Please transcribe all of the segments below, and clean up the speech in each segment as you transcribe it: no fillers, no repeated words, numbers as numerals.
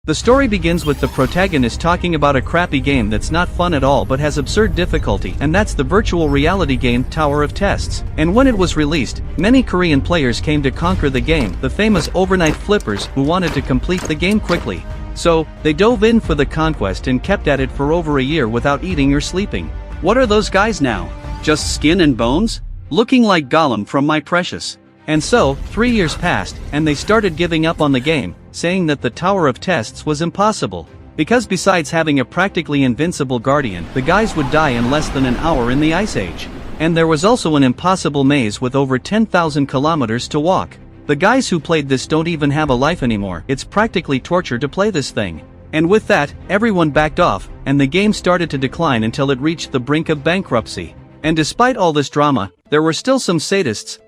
The story begins with the protagonist talking about a crappy game that's not fun at all but has absurd difficulty, and that's the virtual reality game Tower of Tests. And when it was released, many Korean players came to conquer the game, the famous overnight flippers who wanted to complete the game quickly. So, they dove in for the conquest and kept at it for over a year without eating or sleeping. What are those guys now? Just skin and bones? Looking like Gollum from My Precious. And so, 3 years passed, and they started giving up on the game, saying that the Tower of Tests was impossible. Because besides having a practically invincible guardian, the guys would die in less than an hour in the Ice Age. And there was also an impossible maze with over 10,000 kilometers to walk. The guys who played this don't even have a life anymore. It's practically torture to play this thing. And with that, everyone backed off, and the game started to decline until it reached the brink of bankruptcy. And despite all this drama, there were still some sadists,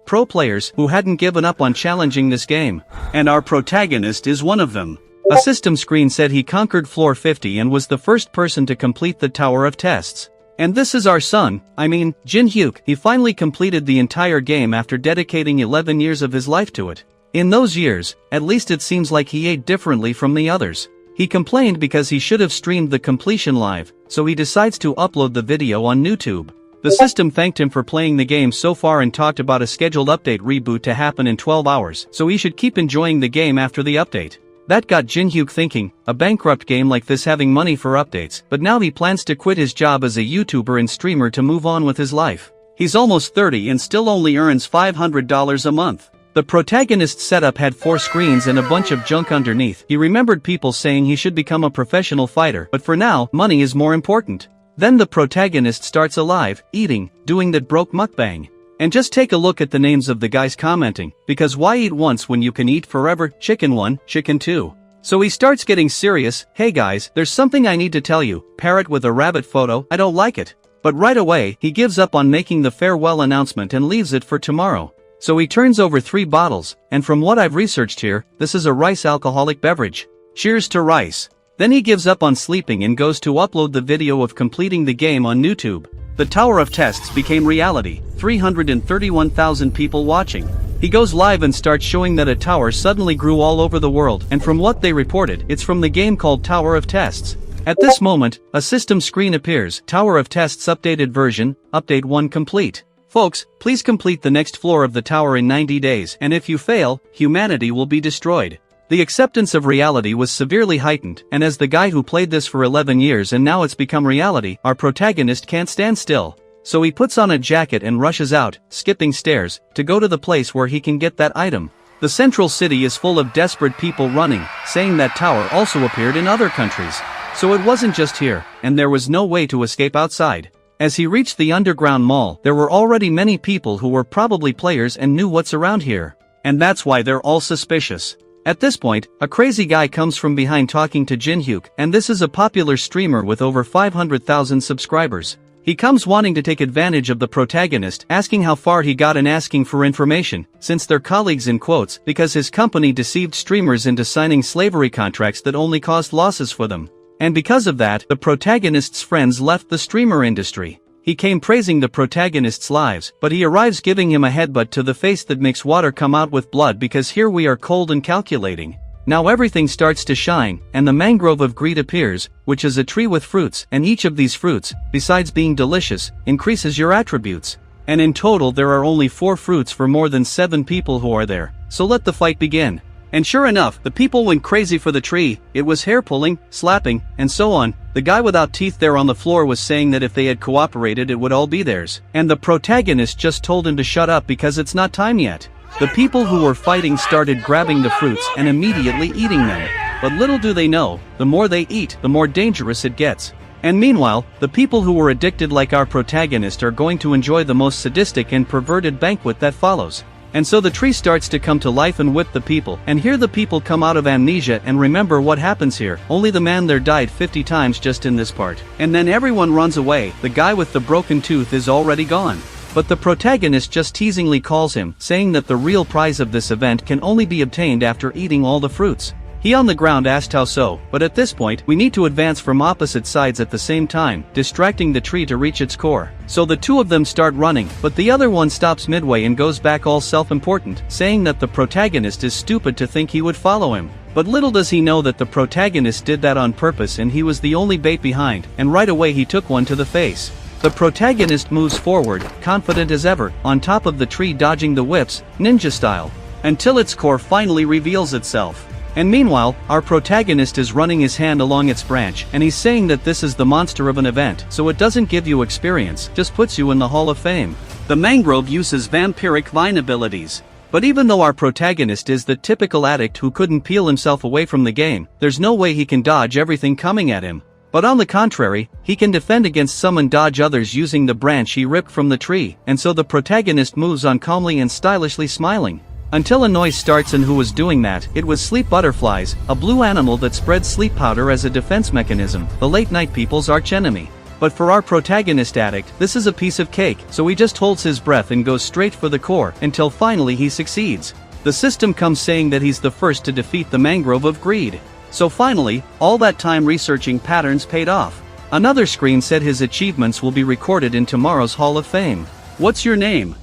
pro players, who hadn't given up on challenging this game. And our protagonist is one of them. A system screen said he conquered floor 50 and was the first person to complete the Tower of Tests. And this is our son, Jin Hyuk. He finally completed the entire game after dedicating 11 years of his life to it. In those years, at least it seems like he ate differently from the others. He complained because he should have streamed the completion live, so he decides to upload the video on YouTube. The system thanked him for playing the game so far and talked about a scheduled update reboot to happen in 12 hours, so he should keep enjoying the game after the update. That got Jin Hyuk thinking, a bankrupt game like this having money for updates, but now he plans to quit his job as a YouTuber and streamer to move on with his life. He's almost 30 and still only earns $500 a month. The protagonist's setup had 4 screens and a bunch of junk underneath. He remembered people saying he should become a professional fighter, but for now, money is more important. Then the protagonist starts alive, eating, doing that broke mukbang. And just take a look at the names of the guys commenting, because why eat once when you can eat forever? Chicken 1, Chicken 2. So he starts getting serious. Hey guys, there's something I need to tell you. Parrot with a rabbit photo, I don't like it. But right away, he gives up on making the farewell announcement and leaves it for tomorrow. So he turns over 3 bottles, and from what I've researched here, this is a rice alcoholic beverage. Cheers to rice. Then he gives up on sleeping and goes to upload the video of completing the game on YouTube. The Tower of Tests became reality, 331,000 people watching. He goes live and starts showing that a tower suddenly grew all over the world, and from what they reported, it's from the game called Tower of Tests. At this moment, a system screen appears, Tower of Tests updated version, update 1 complete. Folks, please complete the next floor of the tower in 90 days, and if you fail, humanity will be destroyed. The acceptance of reality was severely heightened, and as the guy who played this for 11 years and now it's become reality, our protagonist can't stand still. So he puts on a jacket and rushes out, skipping stairs, to go to the place where he can get that item. The central city is full of desperate people running, saying that tower also appeared in other countries. So it wasn't just here, and there was no way to escape outside. As he reached the underground mall, there were already many people who were probably players and knew what's around here. And that's why they're all suspicious. At this point, a crazy guy comes from behind talking to Jin Hyuk, and this is a popular streamer with over 500,000 subscribers. He comes wanting to take advantage of the protagonist, asking how far he got and asking for information, since they're colleagues in quotes, because his company deceived streamers into signing slavery contracts that only caused losses for them. And because of that, the protagonist's friends left the streamer industry. He came praising the protagonist's lives, but he arrives giving him a headbutt to the face that makes water come out with blood because here we are cold and calculating. Now everything starts to shine, and the mangrove of greed appears, which is a tree with fruits, and each of these fruits, besides being delicious, increases your attributes. And in total there are only 4 fruits for more than 7 people who are there, so let the fight begin. And sure enough, the people went crazy for the tree. It was hair pulling, slapping, and so on. The guy without teeth there on the floor was saying that if they had cooperated it would all be theirs. And the protagonist just told him to shut up because it's not time yet. The people who were fighting started grabbing the fruits and immediately eating them. But little do they know, the more they eat, the more dangerous it gets. And meanwhile, the people who were addicted like our protagonist are going to enjoy the most sadistic and perverted banquet that follows. And so the tree starts to come to life and whip the people, and here the people come out of amnesia and remember what happens here. Only the man there died 50 times just in this part. And then everyone runs away, the guy with the broken tooth is already gone. But the protagonist just teasingly calls him, saying that the real prize of this event can only be obtained after eating all the fruits. He on the ground asked how so, but at this point, we need to advance from opposite sides at the same time, distracting the tree to reach its core. So the two of them start running, but the other one stops midway and goes back all self-important, saying that the protagonist is stupid to think he would follow him. But little does he know that the protagonist did that on purpose and he was the only bait behind, and right away he took one to the face. The protagonist moves forward, confident as ever, on top of the tree dodging the whips, ninja style, until its core finally reveals itself. And meanwhile, our protagonist is running his hand along its branch, and he's saying that this is the monster of an event, so it doesn't give you experience, just puts you in the Hall of Fame. The mangrove uses vampiric vine abilities. But even though our protagonist is the typical addict who couldn't peel himself away from the game, there's no way he can dodge everything coming at him. But on the contrary, he can defend against some and dodge others using the branch he ripped from the tree, and so the protagonist moves on calmly and stylishly smiling. Until a noise starts, and who was doing that? It was sleep butterflies, a blue animal that spreads sleep powder as a defense mechanism, the late night people's archenemy. But for our protagonist addict, this is a piece of cake, so he just holds his breath and goes straight for the core, until finally he succeeds. The system comes saying that he's the first to defeat the mangrove of greed. So finally, all that time researching patterns paid off. Another screen said his achievements will be recorded in tomorrow's Hall of Fame. What's your name?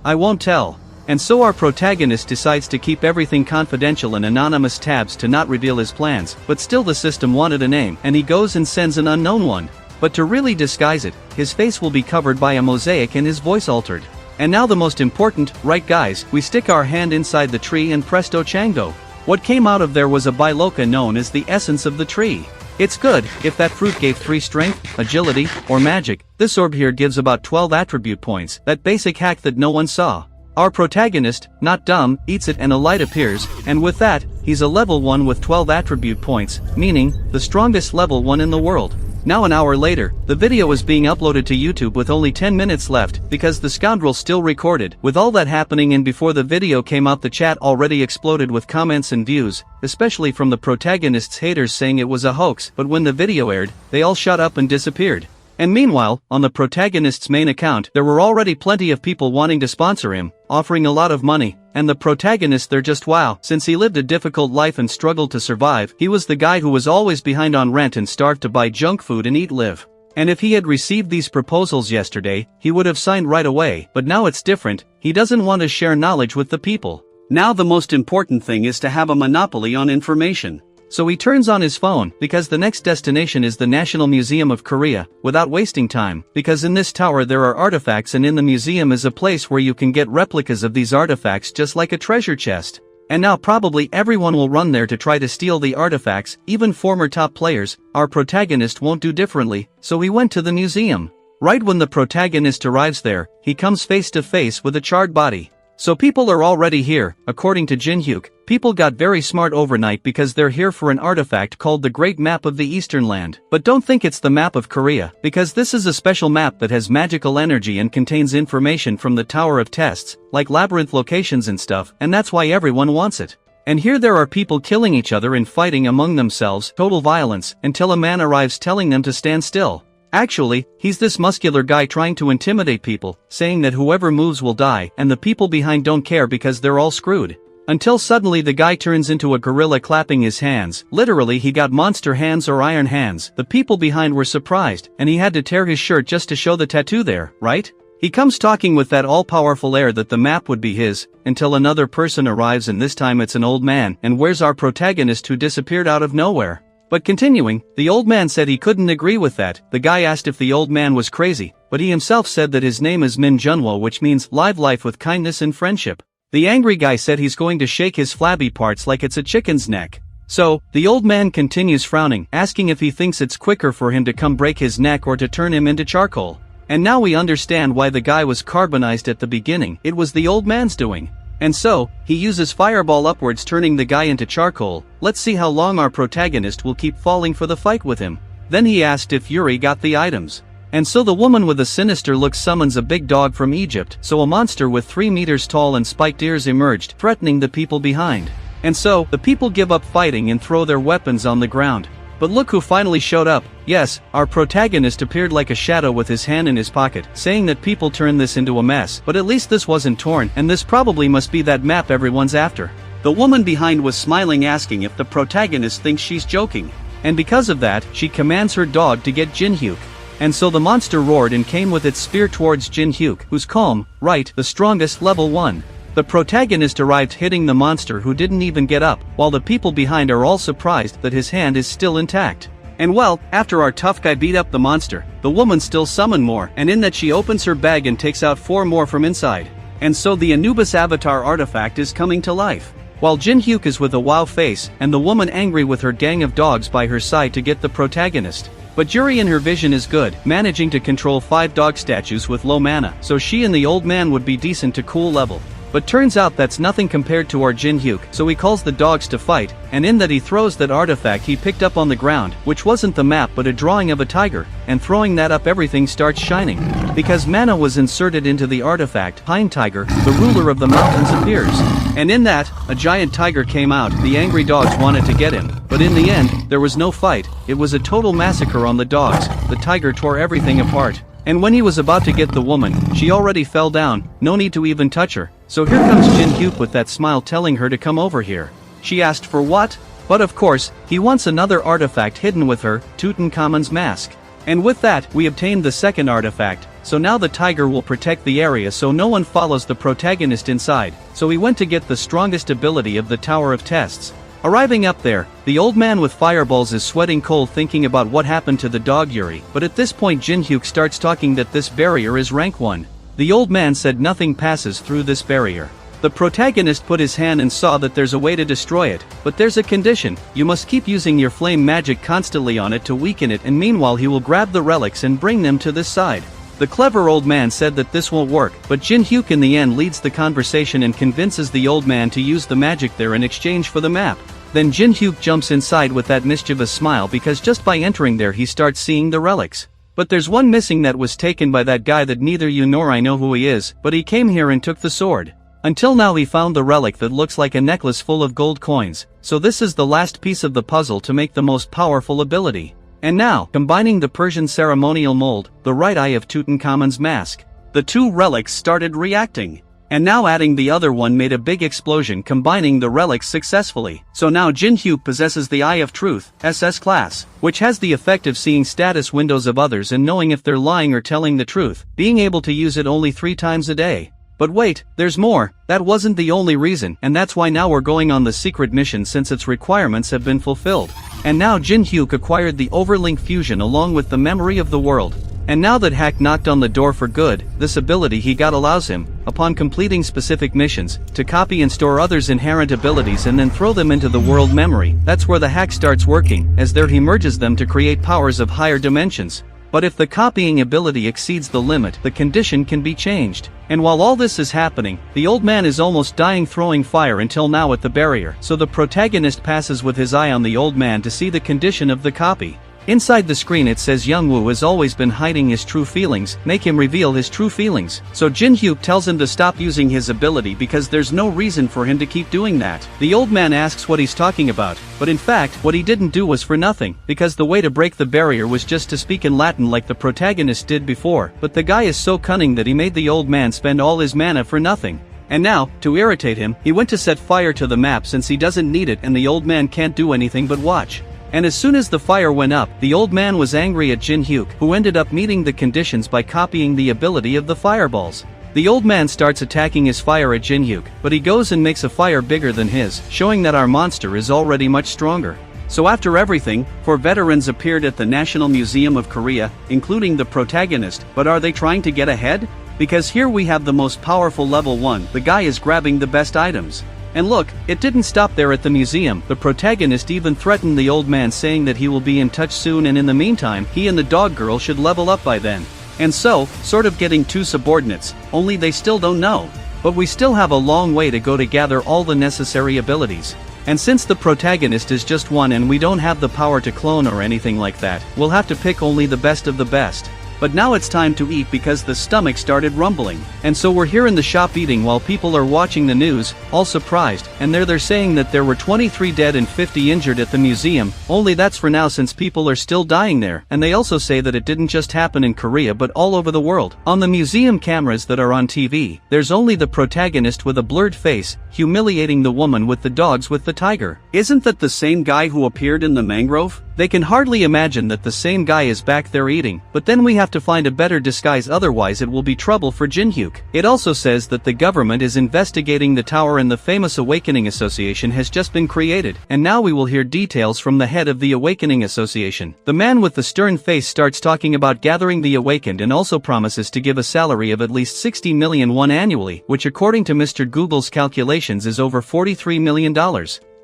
I won't tell. And so our protagonist decides to keep everything confidential in anonymous tabs to not reveal his plans, but still the system wanted a name, and he goes and sends an unknown one. But to really disguise it, his face will be covered by a mosaic and his voice altered. And now the most important, right guys, we stick our hand inside the tree and presto chango. What came out of there was a biloka known as the essence of the tree. It's good. If that fruit gave 3 strength, agility, or magic, this orb here gives about 12 attribute points, that basic hack that no one saw. Our protagonist, not dumb, eats it and a light appears, and with that, he's a level 1 with 12 attribute points, meaning, the strongest level 1 in the world. Now an hour later, the video is being uploaded to YouTube with only 10 minutes left, because the scoundrel still recorded. With all that happening and before the video came out, the chat already exploded with comments and views, especially from the protagonist's haters saying it was a hoax, but when the video aired, they all shut up and disappeared. And meanwhile, on the protagonist's main account, there were already plenty of people wanting to sponsor him, offering a lot of money, and the protagonist there just wow, since he lived a difficult life and struggled to survive, he was the guy who was always behind on rent and starved to buy junk food and eat live. And if he had received these proposals yesterday, he would have signed right away, but now it's different, he doesn't want to share knowledge with the people. Now the most important thing is to have a monopoly on information. So he turns on his phone, because the next destination is the National Museum of Korea, without wasting time, because in this tower there are artifacts and in the museum is a place where you can get replicas of these artifacts just like a treasure chest. And now probably everyone will run there to try to steal the artifacts, even former top players. Our protagonist won't do differently, so he went to the museum. Right when the protagonist arrives there, he comes face to face with a charred body. So people are already here, according to Jinhyuk. People got very smart overnight because they're here for an artifact called the Great Map of the Eastern Land. But don't think it's the map of Korea, because this is a special map that has magical energy and contains information from the Tower of Tests, like labyrinth locations and stuff, and that's why everyone wants it. And here there are people killing each other and fighting among themselves, total violence, until a man arrives telling them to stand still. Actually, he's this muscular guy trying to intimidate people, saying that whoever moves will die, and the people behind don't care because they're all screwed. Until suddenly the guy turns into a gorilla clapping his hands. Literally he got monster hands or iron hands. The people behind were surprised, and he had to tear his shirt just to show the tattoo there, right? He comes talking with that all-powerful air that the map would be his, until another person arrives, and this time it's an old man, and where's our protagonist who disappeared out of nowhere? But continuing, the old man said he couldn't agree with that. The guy asked if the old man was crazy, but he himself said that his name is Min Junwo, which means live life with kindness and friendship. The angry guy said he's going to shake his flabby parts like it's a chicken's neck. So, the old man continues frowning, asking if he thinks it's quicker for him to come break his neck or to turn him into charcoal. And now we understand why the guy was carbonized at the beginning. It was the old man's doing. And so, he uses fireball upwards, turning the guy into charcoal. Let's see how long our protagonist will keep falling for the fight with him. Then he asked if Yuri got the items. And so the woman with a sinister look summons a big dog from Egypt, so a monster with 3 meters tall and spiked ears emerged, threatening the people behind. And so, the people give up fighting and throw their weapons on the ground. But look who finally showed up. Yes, our protagonist appeared like a shadow with his hand in his pocket, saying that people turned this into a mess, but at least this wasn't torn, and this probably must be that map everyone's after. The woman behind was smiling, asking if the protagonist thinks she's joking. And because of that, she commands her dog to get Jinhyuk. And so the monster roared and came with its spear towards Jinhyuk, who's calm, right, the strongest level 1. The protagonist arrived hitting the monster who didn't even get up, while the people behind are all surprised that his hand is still intact. And well, after our tough guy beat up the monster, the woman still summoned more, and in that she opens her bag and takes out 4 more from inside. And so the Anubis avatar artifact is coming to life. While Jin Hyuk is with a wow face, and the woman angry with her gang of dogs by her side to get the protagonist. But Yuri in her vision is good, managing to control 5 dog statues with low mana, so she and the old man would be decent to cool level. But turns out that's nothing compared to our Jin Hyuk, so he calls the dogs to fight, and in that he throws that artifact he picked up on the ground, which wasn't the map but a drawing of a tiger, and throwing that up everything starts shining. Because mana was inserted into the artifact, Pine Tiger, the ruler of the mountains appears. And in that, a giant tiger came out, the angry dogs wanted to get him, but in the end, there was no fight, it was a total massacre on the dogs, the tiger tore everything apart. And when he was about to get the woman, she already fell down, no need to even touch her. So here comes Jin Hyuk with that smile telling her to come over here. She asked for what? But of course, he wants another artifact hidden with her, Tutankhamun's mask. And with that, we obtained the second artifact, so now the tiger will protect the area so no one follows the protagonist inside. So he went to get the strongest ability of the Tower of Tests. Arriving up there, the old man with fireballs is sweating cold thinking about what happened to the dog Yuri, but at this point Jin Hyuk starts talking that this barrier is rank 1. The old man said nothing passes through this barrier. The protagonist put his hand and saw that there's a way to destroy it, but there's a condition, you must keep using your flame magic constantly on it to weaken it, and meanwhile he will grab the relics and bring them to this side. The clever old man said that this will work, but Jin Hyuk in the end leads the conversation and convinces the old man to use the magic there in exchange for the map. Then Jin Hyuk jumps inside with that mischievous smile because just by entering there he starts seeing the relics. But there's one missing that was taken by that guy that neither you nor I know who he is, but he came here and took the sword. Until now he found the relic that looks like a necklace full of gold coins, so this is the last piece of the puzzle to make the most powerful ability. And now, combining the Persian ceremonial mold, the right eye of Tutankhamun's mask, the 2 relics started reacting. And now adding the other one made a big explosion combining the relics successfully. So now Jin Hyuk possesses the Eye of Truth, SS class, which has the effect of seeing status windows of others and knowing if they're lying or telling the truth, being able to use it only 3 times a day. But wait, there's more, that wasn't the only reason, and that's why now we're going on the secret mission since its requirements have been fulfilled. And now Jin Hyuk acquired the Overlink Fusion along with the Memory of the World. And now that Hack knocked on the door for good, this ability he got allows him, upon completing specific missions, to copy and store others' inherent abilities and then throw them into the world memory. That's where the hack starts working, as there he merges them to create powers of higher dimensions. But if the copying ability exceeds the limit, the condition can be changed. And while all this is happening, the old man is almost dying throwing fire until now at the barrier, so the protagonist passes with his eye on the old man to see the condition of the copy. Inside the screen it says Youngwoo has always been hiding his true feelings, make him reveal his true feelings. So Jin Hyuk tells him to stop using his ability because there's no reason for him to keep doing that. The old man asks what he's talking about, but in fact, what he didn't do was for nothing, because the way to break the barrier was just to speak in Latin like the protagonist did before, but the guy is so cunning that he made the old man spend all his mana for nothing. And now, to irritate him, he went to set fire to the map since he doesn't need it and the old man can't do anything but watch. And as soon as the fire went up, the old man was angry at Jin Hyuk, who ended up meeting the conditions by copying the ability of the fireballs. The old man starts attacking his fire at Jin Hyuk, but he goes and makes a fire bigger than his, showing that our monster is already much stronger. So after everything, 4 veterans appeared at the National Museum of Korea, including the protagonist, but are they trying to get ahead? Because here we have the most powerful level 1, the guy is grabbing the best items. And look, it didn't stop there at the museum, the protagonist even threatened the old man saying that he will be in touch soon and in the meantime, he and the dog girl should level up by then. And so, sort of getting 2 subordinates, only they still don't know. But we still have a long way to go to gather all the necessary abilities. And since the protagonist is just one and we don't have the power to clone or anything like that, we'll have to pick only the best of the best. But now it's time to eat because the stomach started rumbling. And so we're here in the shop eating while people are watching the news, all surprised, and they're saying that there were 23 dead and 50 injured at the museum, only that's for now since people are still dying there, and they also say that it didn't just happen in Korea but all over the world. On the museum cameras that are on TV, there's only the protagonist with a blurred face, humiliating the woman with the dogs with the tiger. Isn't that the same guy who appeared in the mangrove? They can hardly imagine that the same guy is back there eating, but then we have have to find a better disguise, otherwise it will be trouble for Jinhyuk. It also says that the government is investigating the tower and the famous Awakening Association has just been created, and now we will hear details from the head of the Awakening Association. The man with the stern face starts talking about gathering the awakened and also promises to give a salary of at least 60 million won annually, which according to Mr. Google's calculations is over $43 million.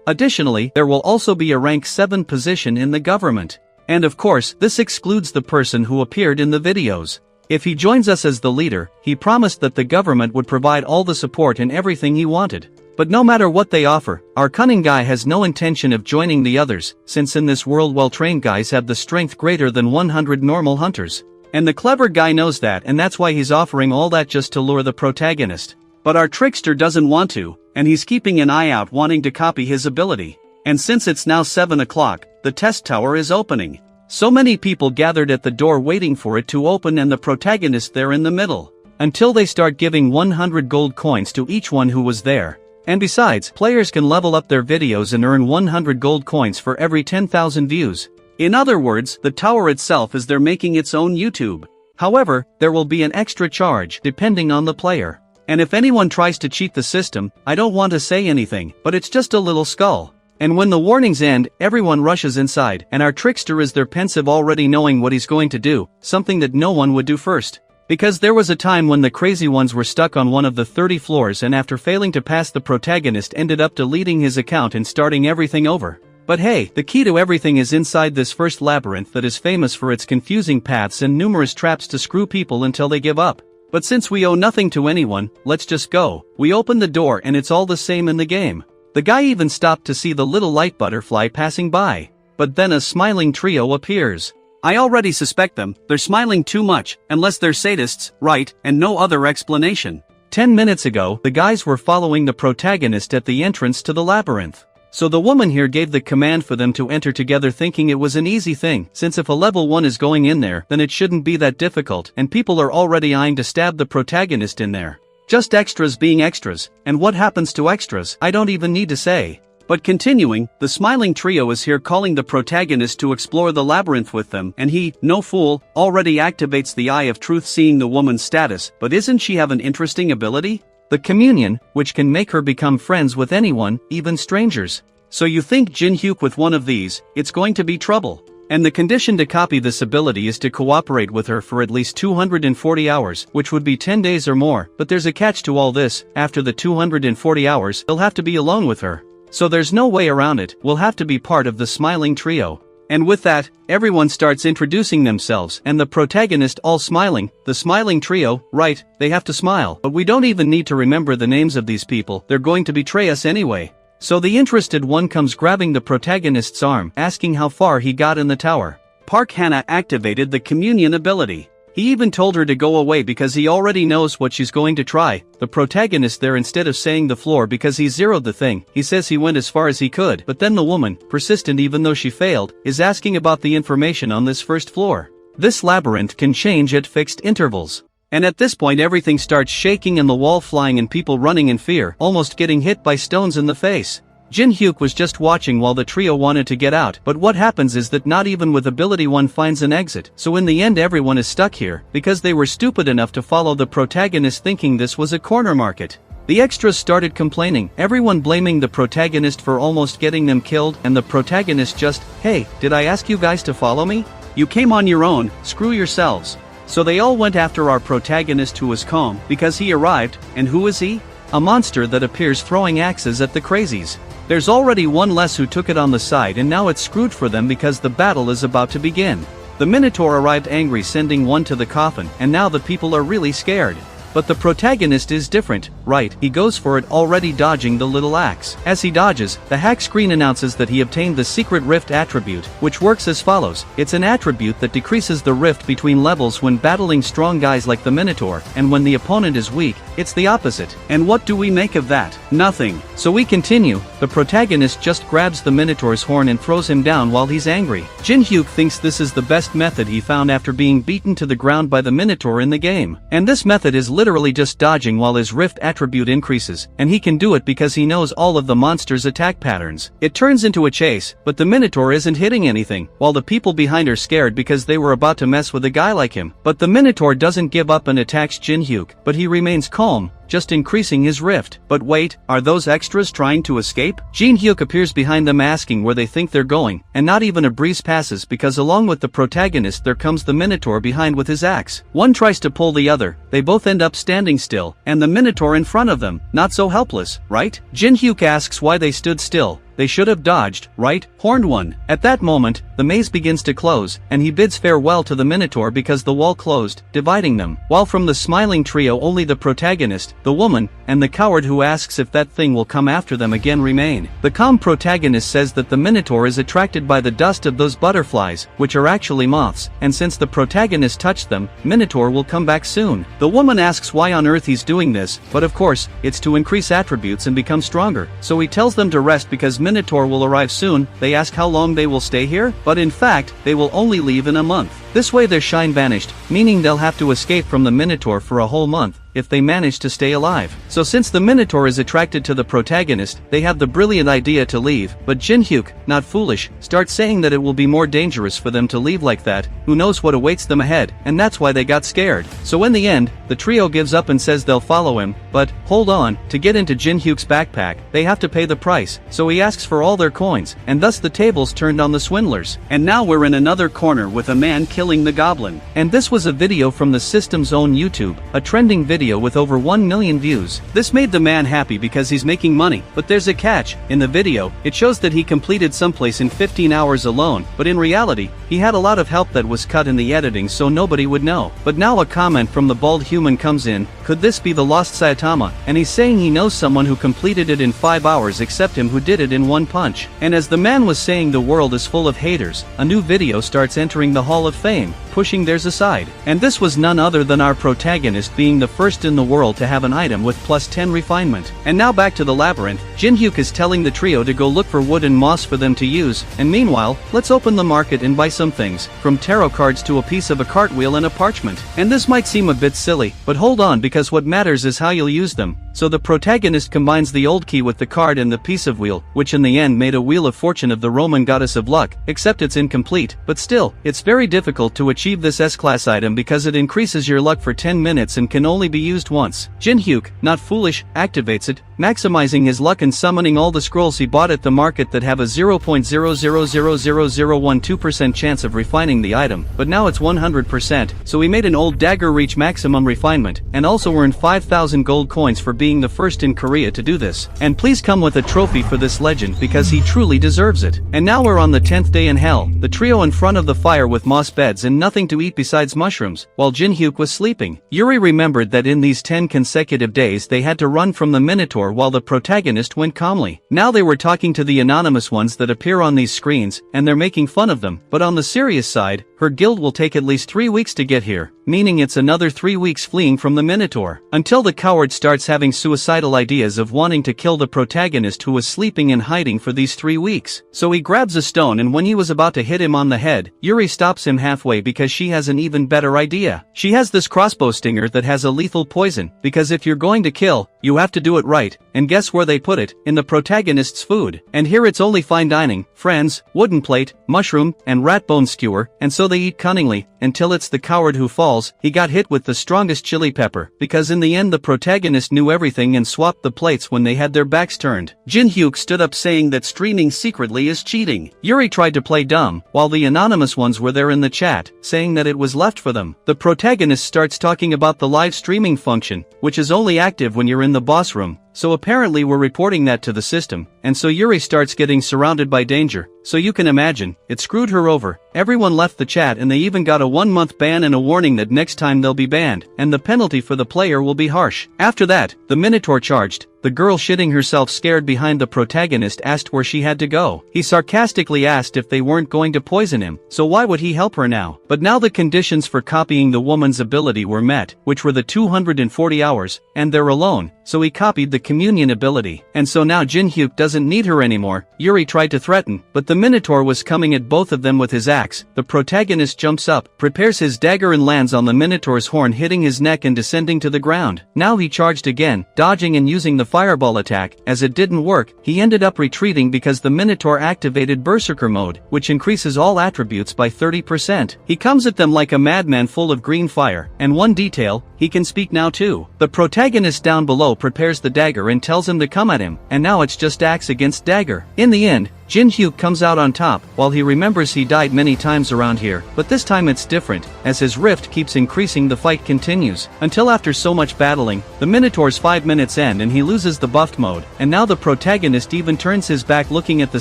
Additionally, there will also be a rank 7 position in the government. And of course, this excludes the person who appeared in the videos. If he joins us as the leader, he promised that the government would provide all the support and everything he wanted. But no matter what they offer, our cunning guy has no intention of joining the others, since in this world well-trained guys have the strength greater than 100 normal hunters. And the clever guy knows that, and that's why he's offering all that just to lure the protagonist. But our trickster doesn't want to, and he's keeping an eye out wanting to copy his ability. And since it's now 7 o'clock, the test tower is opening. So many people gathered at the door waiting for it to open and the protagonist there in the middle. Until they start giving 100 gold coins to each one who was there. And besides, players can level up their videos and earn 100 gold coins for every 10,000 views. In other words, the tower itself is they're making its own YouTube. However, there will be an extra charge depending on the player. And if anyone tries to cheat the system, I don't want to say anything, but it's just a little skull. And when the warnings end, everyone rushes inside, and our trickster is there pensive already knowing what he's going to do, something that no one would do first. Because there was a time when the crazy ones were stuck on one of the 30 floors and after failing to pass the protagonist ended up deleting his account and starting everything over. But hey, the key to everything is inside this first labyrinth that is famous for its confusing paths and numerous traps to screw people until they give up. But since we owe nothing to anyone, let's just go. We open the door and it's all the same in the game. The guy even stopped to see the little light butterfly passing by. But then a smiling trio appears. I already suspect them, they're smiling too much, unless they're sadists, right, and no other explanation. 10 minutes ago, the guys were following the protagonist at the entrance to the labyrinth. So the woman here gave the command for them to enter together thinking it was an easy thing, since if a level 1 is going in there, then it shouldn't be that difficult, and people are already eyeing to stab the protagonist in there. Just extras being extras, and what happens to extras, I don't even need to say. But continuing, the smiling trio is here calling the protagonist to explore the labyrinth with them, and he, no fool, already activates the Eye of Truth seeing the woman's status, but isn't she have an interesting ability? The Communion, which can make her become friends with anyone, even strangers. So you think Jinhyuk with one of these, it's going to be trouble. And the condition to copy this ability is to cooperate with her for at least 240 hours, which would be 10 days or more, but there's a catch to all this, after the 240 hours, he'll have to be alone with her. So there's no way around it, we'll have to be part of the smiling trio. And with that, everyone starts introducing themselves, and the protagonist all smiling, the smiling trio, right, they have to smile, but we don't even need to remember the names of these people, they're going to betray us anyway. So the interested one comes grabbing the protagonist's arm, asking how far he got in the tower. Park Hana activated the Communion ability. He even told her to go away because he already knows what she's going to try. The protagonist there, instead of saying the floor because he zeroed the thing, he says he went as far as he could, but then the woman, persistent even though she failed, is asking about the information on this first floor. This labyrinth can change at fixed intervals. And at this point everything starts shaking and the wall flying and people running in fear, almost getting hit by stones in the face. Jinhyuk was just watching while the trio wanted to get out, but what happens is that not even with ability one finds an exit, so in the end everyone is stuck here, because they were stupid enough to follow the protagonist thinking this was a corner market. The extras started complaining, everyone blaming the protagonist for almost getting them killed, and the protagonist just, hey, did I ask you guys to follow me? You came on your own, screw yourselves. So they all went after our protagonist who was calm, because he arrived, and who is he? A monster that appears throwing axes at the crazies. There's already one less who took it on the side and now it's screwed for them because the battle is about to begin. The Minotaur arrived angry sending one to the coffin, and now the people are really scared. But the protagonist is different, right? He goes for it already dodging the little axe. As he dodges, the hack screen announces that he obtained the secret rift attribute, which works as follows. It's an attribute that decreases the rift between levels when battling strong guys like the Minotaur, and when the opponent is weak, it's the opposite. And what do we make of that? Nothing. So we continue, the protagonist just grabs the Minotaur's horn and throws him down while he's angry. Jinhyuk thinks this is the best method he found after being beaten to the ground by the Minotaur in the game. And this method is literally just dodging while his rift attribute attribute increases, and he can do it because he knows all of the monster's attack patterns. It turns into a chase, but the Minotaur isn't hitting anything, while the people behind are scared because they were about to mess with a guy like him. But the Minotaur doesn't give up and attacks Jin-hyuk, but he remains calm, just increasing his rift. But wait, are those extras trying to escape? Jin-hyuk appears behind them asking where they think they're going, and not even a breeze passes because along with the protagonist there comes the Minotaur behind with his axe. One tries to pull the other, they both end up standing still, and the Minotaur in front of them, not so helpless, right? Jin-hyuk asks why they stood still. They should have dodged, right? Horned one. At that moment, the maze begins to close, and he bids farewell to the Minotaur because the wall closed, dividing them. While from the smiling trio only the protagonist, the woman, and the coward who asks if that thing will come after them again remain. The calm protagonist says that the Minotaur is attracted by the dust of those butterflies, which are actually moths, and since the protagonist touched them, Minotaur will come back soon. The woman asks why on earth he's doing this, but of course, it's to increase attributes and become stronger. So he tells them to rest because Minotaur will arrive soon. They ask how long they will stay here, but in fact, they will only leave in a month. This way their shine vanished, meaning they'll have to escape from the Minotaur for a whole month, if they manage to stay alive. So since the Minotaur is attracted to the protagonist, they have the brilliant idea to leave, but Jin-hyuk, not foolish, starts saying that it will be more dangerous for them to leave like that, who knows what awaits them ahead, and that's why they got scared. So in the end, the trio gives up and says they'll follow him, but, hold on, to get into Jin-hyuk's backpack, they have to pay the price, so he asks for all their coins, and thus the tables turned on the swindlers. And now we're in another corner with a man killing the goblin. And this was a video from the system's own YouTube, a trending video with over 1 million views. This made the man happy because he's making money, but there's a catch. In the video, it shows that he completed someplace in 15 hours alone, but in reality, he had a lot of help that was cut in the editing so nobody would know. But now a comment from the bald human comes in, could this be the lost Saitama? And he's saying he knows someone who completed it in 5 hours except him who did it in 1 punch. And as the man was saying the world is full of haters, a new video starts entering the Hall of Fame, pushing theirs aside. And this was none other than our protagonist being the first in the world to have an item with plus 10 refinement. And now back to the labyrinth, Jin-hyuk is telling the trio to go look for wood and moss for them to use, and meanwhile, let's open the market and buy some things, from tarot cards to a piece of a cartwheel and a parchment. And this might seem a bit silly, but hold on because what matters is how you'll use them. So the protagonist combines the old key with the card and the piece of wheel, which in the end made a wheel of fortune of the Roman goddess of luck, except it's incomplete, but still, it's very difficult to achieve this S-class item because it increases your luck for 10 minutes and can only be used once. Jin-hyuk, not foolish, activates it, maximizing his luck and summoning all the scrolls he bought at the market that have a 0.0000012% chance of refining the item, but now it's 100%, so he made an old dagger reach maximum refinement, and also earned 5,000 gold coins for being the first in Korea to do this. And please come with a trophy for this legend because he truly deserves it. And now we're on the 10th day in hell, the trio in front of the fire with moss beds and nothing to eat besides mushrooms, while Jin-hyuk was sleeping. Yuri remembered that in these 10 consecutive days they had to run from the Minotaur while the protagonist went calmly. Now they were talking to the anonymous ones that appear on these screens, and they're making fun of them, but on the serious side, her guild will take at least 3 weeks to get here, meaning it's another 3 weeks fleeing from the Minotaur, until the coward starts having suicidal ideas of wanting to kill the protagonist who was sleeping and hiding for these 3 weeks. So he grabs a stone and when he was about to hit him on the head, Yuri stops him halfway because she has an even better idea. She has this crossbow stinger that has a lethal poison, because if you're going to kill, you have to do it right, and guess where they put it? In the protagonist's food. And here it's only fine dining, friends, wooden plate, mushroom, and rat bone skewer, and so they eat cunningly, until it's the coward who falls. He got hit with the strongest chili pepper, because in the end the protagonist knew everything and swapped the plates when they had their backs turned. Jin-hyuk stood up saying that streaming secretly is cheating. Yuri tried to play dumb, while the anonymous ones were there in the chat, saying that it was left for them. The protagonist starts talking about the live streaming function, which is only active when you're in the boss room. So apparently we're reporting that to the system, and so Yuri starts getting surrounded by danger. So you can imagine, it screwed her over. Everyone left the chat and they even got a 1-month ban and a warning that next time they'll be banned, and the penalty for the player will be harsh. After that, the Minotaur charged. The girl shitting herself scared behind the protagonist asked where she had to go. He sarcastically asked if they weren't going to poison him, so why would he help her now? But now the conditions for copying the woman's ability were met, which were the 240 hours, and they're alone, so he copied the communion ability. And so now Jin-hyuk doesn't need her anymore. Yuri tried to threaten, but the Minotaur was coming at both of them with his axe. The protagonist jumps up, prepares his dagger and lands on the Minotaur's horn, hitting his neck and descending to the ground. Now he charged again, dodging and using the fireball attack. As it didn't work, he ended up retreating because the Minotaur activated Berserker mode, which increases all attributes by 30%. He comes at them like a madman full of green fire, and one detail, he can speak now too. The protagonist down below prepares the dagger and tells him to come at him, and now it's just axe against dagger. In the end, Jin-hyuk comes out on top, while he remembers he died many times around here, but this time it's different. As his rift keeps increasing, the fight continues, until after so much battling, the Minotaur's 5 minutes end and he loses the buffed mode, and now the protagonist even turns his back looking at the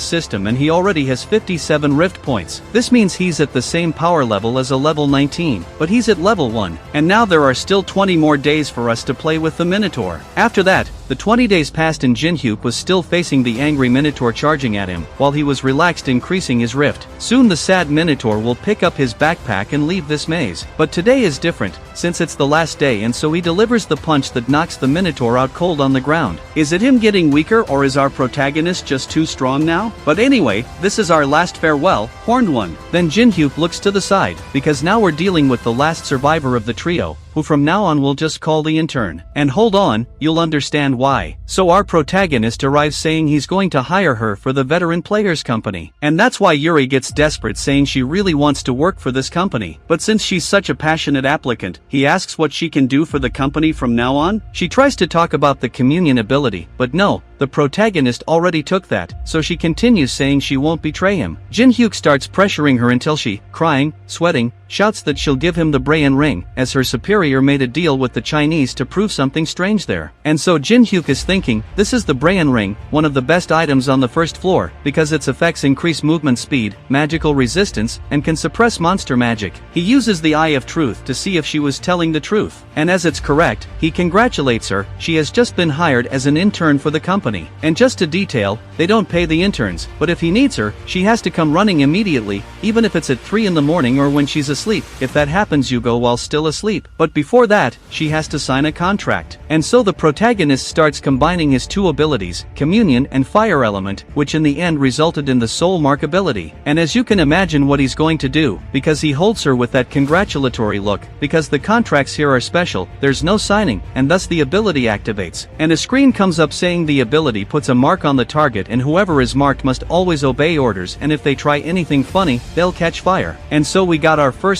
system and he already has 57 rift points. This means he's at the same power level as a level 19, but he's at level 1, and now there are still 20 more days for us to play with the Minotaur. After that, the 20 days passed and Jin-hyuk was still facing the angry Minotaur charging at him, while he was relaxed increasing his rift. Soon the sad Minotaur will pick up his backpack and leave this maze. But today is different, since it's the last day, and so he delivers the punch that knocks the Minotaur out cold on the ground. Is it him getting weaker, or is our protagonist just too strong now? But anyway, this is our last farewell, Horned One. Then Jin-hyuk looks to the side, because now we're dealing with the last survivor of the trio, who from now on we'll just call the intern. And hold on, you'll understand why. So our protagonist arrives saying he's going to hire her for the veteran players company. And that's why Yuri gets desperate, saying she really wants to work for this company. But since she's such a passionate applicant, he asks what she can do for the company from now on. She tries to talk about the communion ability, but no, the protagonist already took that, so she continues saying she won't betray him. Jin-hyuk starts pressuring her until she, crying, sweating, shouts that she'll give him the Brayan ring, as her superior made a deal with the Chinese to prove something strange there. And so Jin-hyuk is thinking, this is the Brayan ring, one of the best items on the first floor, because its effects increase movement speed, magical resistance, and can suppress monster magic. He uses the Eye of Truth to see if she was telling the truth, and as it's correct, he congratulates her. She has just been hired as an intern for the company. And just a detail, they don't pay the interns, but if he needs her, she has to come running immediately, even if it's at 3 in the morning or when she's asleep. If that happens, you go while still asleep. But before that, she has to sign a contract. And so the protagonist starts combining his two abilities, Communion and Fire Element, which in the end resulted in the Soul Mark ability. And as you can imagine what he's going to do, because he holds her with that congratulatory look, because the contracts here are special, there's no signing, and thus the ability activates. And a screen comes up saying the ability puts a mark on the target and whoever is marked must always obey orders, and if they try anything funny, they'll catch fire. And so we got our first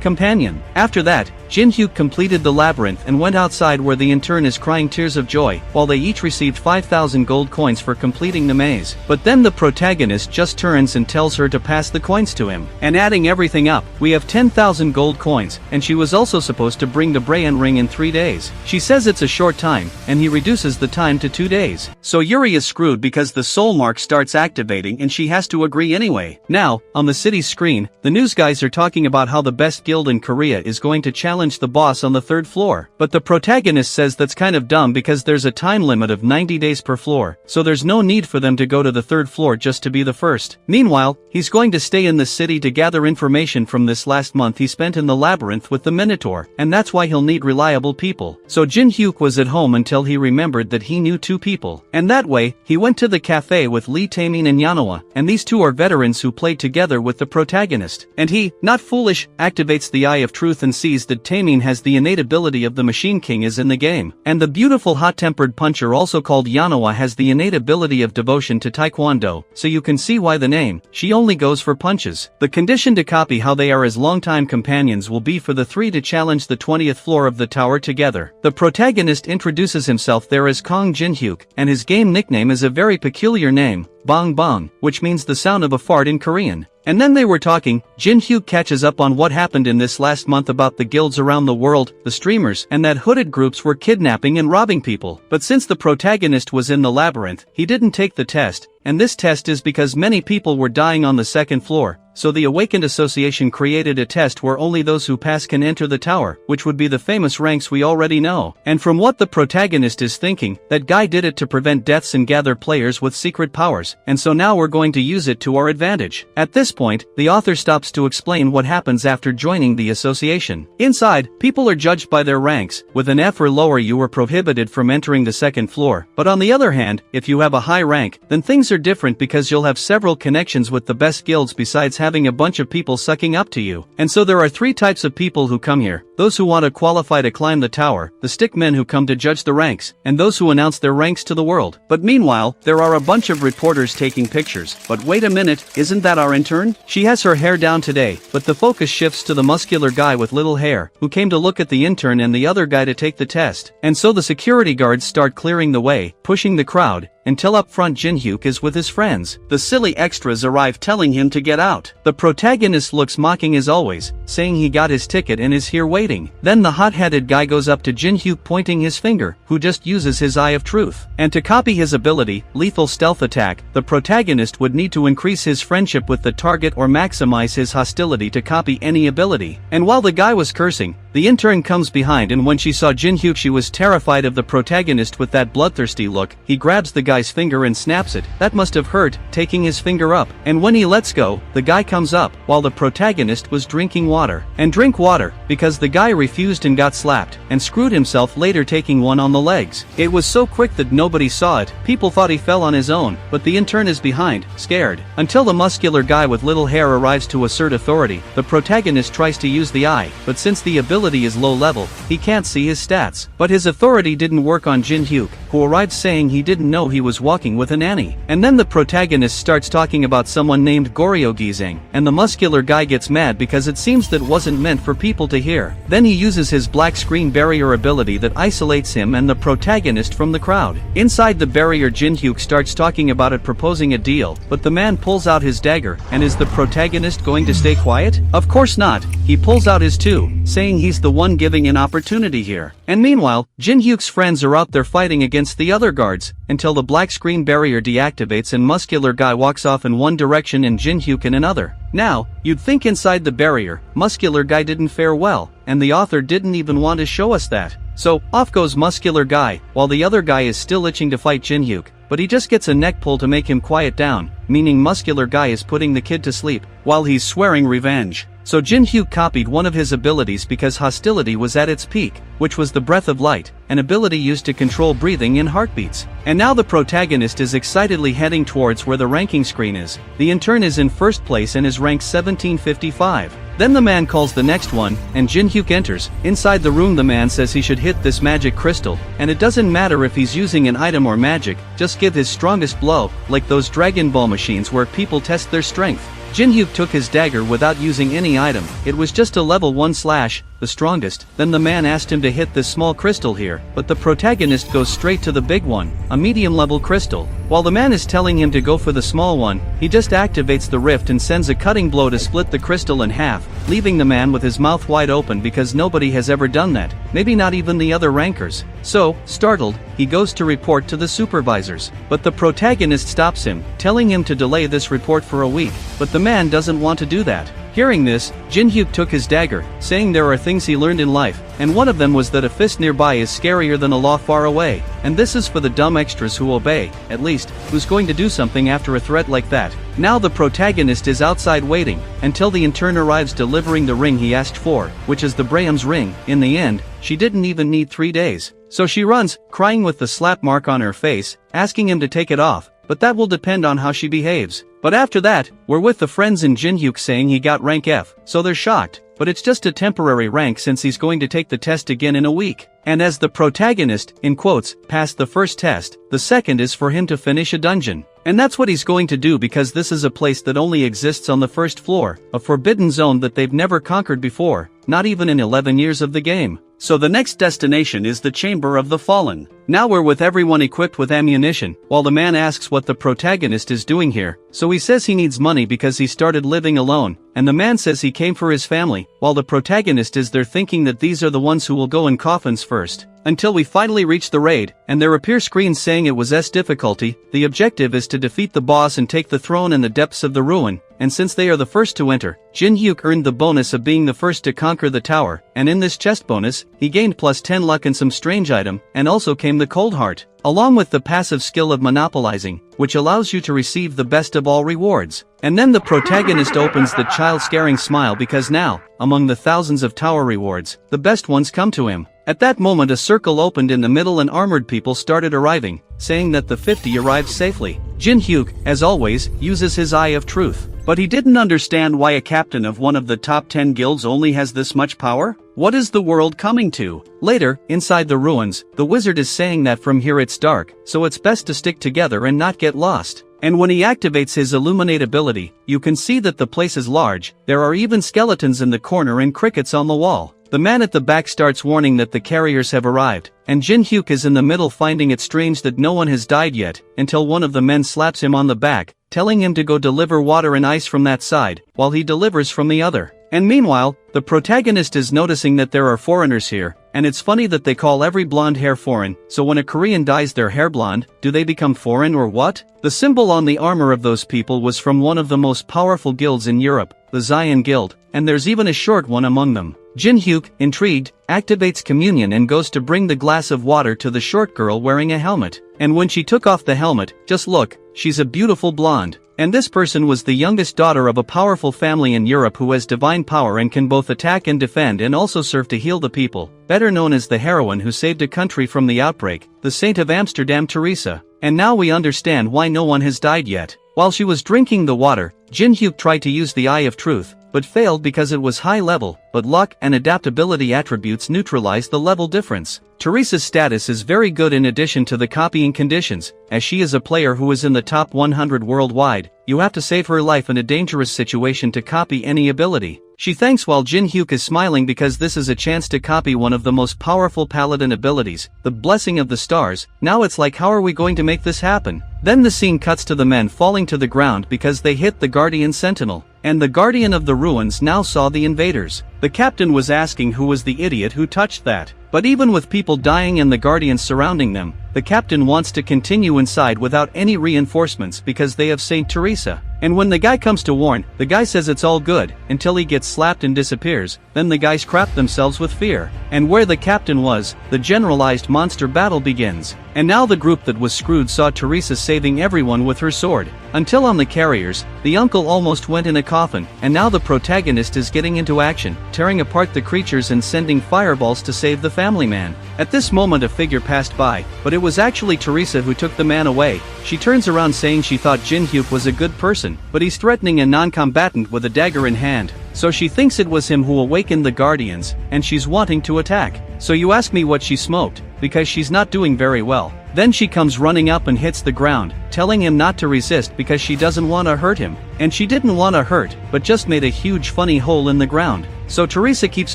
companion. After that, Jin-hyuk completed the labyrinth and went outside where the intern is crying tears of joy, while they each received 5,000 gold coins for completing the maze. But then the protagonist just turns and tells her to pass the coins to him. And adding everything up, we have 10,000 gold coins, and she was also supposed to bring the Brayan ring in 3 days. She says it's a short time, and he reduces the time to 2 days. So Yuri is screwed because the soul mark starts activating and she has to agree anyway. Now, on the city's screen, the news guys are talking about how the best guild in Korea is going to challenge the boss on the 3rd floor. But the protagonist says that's kind of dumb because there's a time limit of 90 days per floor, so there's no need for them to go to the 3rd floor just to be the first. Meanwhile, he's going to stay in the city to gather information from this last month he spent in the labyrinth with the Minotaur, and that's why he'll need reliable people. So Jin-hyuk was at home until he remembered that he knew 2 people, and that way, he went to the cafe with Lee Taemin and Yanoa, and these 2 are veterans who played together with the protagonist. And he, not foolish, activates the Eye of Truth and sees that Taemin has the innate ability of the Machine King is in the game. And the beautiful hot-tempered puncher also called Yanoa has the innate ability of devotion to Taekwondo, so you can see why the name, she only goes for punches. The condition to copy how they are as longtime companions will be for the 3 to challenge the 20th floor of the tower together. The protagonist introduces himself there as Kong Jin-hyuk, and his game nickname is a very peculiar name, Bong Bong, which means the sound of a fart in Korean. And then they were talking, Jin-hyuk catches up on what happened in this last month about the guilds around the world, the streamers, and that hooded groups were kidnapping and robbing people. But since the protagonist was in the labyrinth, he didn't take the test, and this test is because many people were dying on the second floor. So the Awakened Association created a test where only those who pass can enter the tower, which would be the famous ranks we already know. And from what the protagonist is thinking, that guy did it to prevent deaths and gather players with secret powers, and so now we're going to use it to our advantage. At this point, the author stops to explain what happens after joining the association. Inside, people are judged by their ranks. With an F or lower you are prohibited from entering the second floor, but on the other hand, if you have a high rank, then things are different because you'll have several connections with the best guilds besides having a bunch of people sucking up to you. And so there are three types of people who come here: those who want to qualify to climb the tower, the stick men who come to judge the ranks, and those who announce their ranks to the world. But meanwhile, there are a bunch of reporters taking pictures. But wait a minute, isn't that our intern? She has her hair down today, but the focus shifts to the muscular guy with little hair, who came to look at the intern and the other guy to take the test. And so the security guards start clearing the way, pushing the crowd, until up front Jin-hyuk is with his friends. The silly extras arrive telling him to get out. The protagonist looks mocking as always, saying he got his ticket and is here waiting. Then the hot-headed guy goes up to Jin-hyuk pointing his finger, who just uses his eye of truth. And to copy his ability, Lethal Stealth Attack, the protagonist would need to increase his friendship with the target or maximize his hostility to copy any ability. And while the guy was cursing, the intern comes behind, and when she saw Jin-hyuk she was terrified of the protagonist with that bloodthirsty look. He grabs the guy's finger and snaps it. That must have hurt, taking his finger up. And when he lets go, the guy comes up, while the protagonist was drinking water. And drink water, because the guy refused and got slapped, and screwed himself later taking one on the legs. It was so quick that nobody saw it. People thought he fell on his own, but the intern is behind, scared. Until the muscular guy with little hair arrives to assert authority, the protagonist tries to use the eye, but since the ability is low level, he can't see his stats. But his authority didn't work on Jin-hyuk, who arrived saying he didn't know he was walking with a nanny. And then the protagonist starts talking about someone named Goryeo-gizang, and the muscular guy gets mad because it seems that wasn't meant for people to hear. Then he uses his black screen barrier ability that isolates him and the protagonist from the crowd. Inside the barrier Jin-hyuk starts talking about it, proposing a deal, but the man pulls out his dagger. And is the protagonist going to stay quiet? Of course not. He pulls out his too, saying he's the one giving an opportunity here. And meanwhile, Jin-hyuk's friends are out there fighting against the other guards, until the black screen barrier deactivates and muscular guy walks off in one direction and Jin-hyuk in another. Now, you'd think inside the barrier, muscular guy didn't fare well, and the author didn't even want to show us that. So, off goes muscular guy, while the other guy is still itching to fight Jin-hyuk, but he just gets a neck pull to make him quiet down, meaning muscular guy is putting the kid to sleep, while he's swearing revenge. So Jin-hyuk copied one of his abilities because hostility was at its peak, which was the Breath of Light, an ability used to control breathing and heartbeats. And now the protagonist is excitedly heading towards where the ranking screen is. The intern is in first place and is ranked 1755. Then the man calls the next one, and Jin-hyuk enters. Inside the room the man says he should hit this magic crystal, and it doesn't matter if he's using an item or magic, just give his strongest blow, like those Dragon Ball machines where people test their strength. Jin-hyuk took his dagger without using any item. It was just a level 1 slash, the strongest. Then the man asked him to hit this small crystal here, but the protagonist goes straight to the big one, a medium level crystal. While the man is telling him to go for the small one, he just activates the rift and sends a cutting blow to split the crystal in half, leaving the man with his mouth wide open because nobody has ever done that, maybe not even the other rankers. So, startled, he goes to report to the supervisors. But the protagonist stops him, telling him to delay this report for a week, but the man doesn't want to do that. Hearing this, Jin-hyuk took his dagger, saying there are things he learned in life, and one of them was that a fist nearby is scarier than a law far away. And this is for the dumb extras who obey, at least, who's going to do something after a threat like that. Now the protagonist is outside waiting, until the intern arrives delivering the ring he asked for, which is the Braham's ring. In the end, she didn't even need 3 days. So she runs, crying with the slap mark on her face, asking him to take it off, but that will depend on how she behaves. But after that, we're with the friends and Jin-hyuk saying he got rank F, so they're shocked. But it's just a temporary rank since he's going to take the test again in a week. And as the protagonist, in quotes, passed the first test, the second is for him to finish a dungeon. And that's what he's going to do because this is a place that only exists on the first floor, a forbidden zone that they've never conquered before, not even in 11 years of the game. So the next destination is the Chamber of the Fallen. Now we're with everyone equipped with ammunition, while the man asks what the protagonist is doing here. So he says he needs money because he started living alone, and the man says he came for his family, while the protagonist is there thinking that these are the ones who will go in coffins first. until we finally reach the raid, and there appear screens saying it was S difficulty. The objective is to defeat the boss and take the throne in the depths of the ruin, and since they are the first to enter, Jin Hyuk earned the bonus of being the first to conquer the tower, and in this chest bonus, he gained plus 10 luck and some strange item, and also came the cold heart, along with the passive skill of monopolizing, which allows you to receive the best of all rewards. And then the protagonist opens the child-scaring smile because now, among the thousands of tower rewards, the best ones come to him. At that moment a circle opened in the middle and armored people started arriving, saying that the 50 arrived safely. Jin Hyuk, as always, uses his eye of truth. But he didn't understand why a captain of one of the top 10 guilds only has this much power? What is the world coming to? Later, inside the ruins, the wizard is saying that from here it's dark, so it's best to stick together and not get lost. And when he activates his illuminate ability, you can see that the place is large, there are even skeletons in the corner and crickets on the wall. The man at the back starts warning that the carriers have arrived, and Jin Hyuk is in the middle finding it strange that no one has died yet, until one of the men slaps him on the back, telling him to go deliver water and ice from that side, while he delivers from the other. And meanwhile, the protagonist is noticing that there are foreigners here, and it's funny that they call every blonde hair foreign, so when a Korean dyes their hair blonde, do they become foreign or what? The symbol on the armor of those people was from one of the most powerful guilds in Europe, the Zion Guild, and there's even a short one among them. Jin Hyuk, intrigued, activates communion and goes to bring the glass of water to the short girl wearing a helmet. And when she took off the helmet, just look, she's a beautiful blonde. And this person was the youngest daughter of a powerful family in Europe who has divine power and can both attack and defend and also serve to heal the people, better known as the heroine who saved a country from the outbreak, the Saint of Amsterdam Teresa. And now we understand why no one has died yet. While she was drinking the water, Jin Hyuk tried to use the Eye of Truth, but failed because it was high level, but luck and adaptability attributes neutralized the level difference. Teresa's status is very good in addition to the copying conditions, as she is a player who is in the top 100 worldwide. You have to save her life in a dangerous situation to copy any ability. She thanks while Jin Hyuk is smiling because this is a chance to copy one of the most powerful paladin abilities, the Blessing of the Stars. Now it's like, how are we going to make this happen? Then the scene cuts to the men falling to the ground because they hit the Guardian Sentinel, and the Guardian of the Ruins now saw the invaders. The captain was asking who was the idiot who touched that. But even with people dying and the Guardians surrounding them, the captain wants to continue inside without any reinforcements because they have Saint Teresa. And when the guy comes to warn, the guy says it's all good, until he gets slapped and disappears. Then the guys crap themselves with fear. And where the captain was, the generalized monster battle begins. And now the group that was screwed saw Teresa saving everyone with her sword. Until on the carriers, the uncle almost went in a coffin, and now the protagonist is getting into action, tearing apart the creatures and sending fireballs to save the family man. At this moment a figure passed by, but it was actually Teresa who took the man away. She turns around saying she thought Jin Hyuk was a good person, but he's threatening a non-combatant with a dagger in hand. So she thinks it was him who awakened the Guardians, and she's wanting to attack. So you ask me what she smoked, because she's not doing very well. Then she comes running up and hits the ground, telling him not to resist because she doesn't want to hurt him. And she didn't want to hurt, but just made a huge funny hole in the ground. So Teresa keeps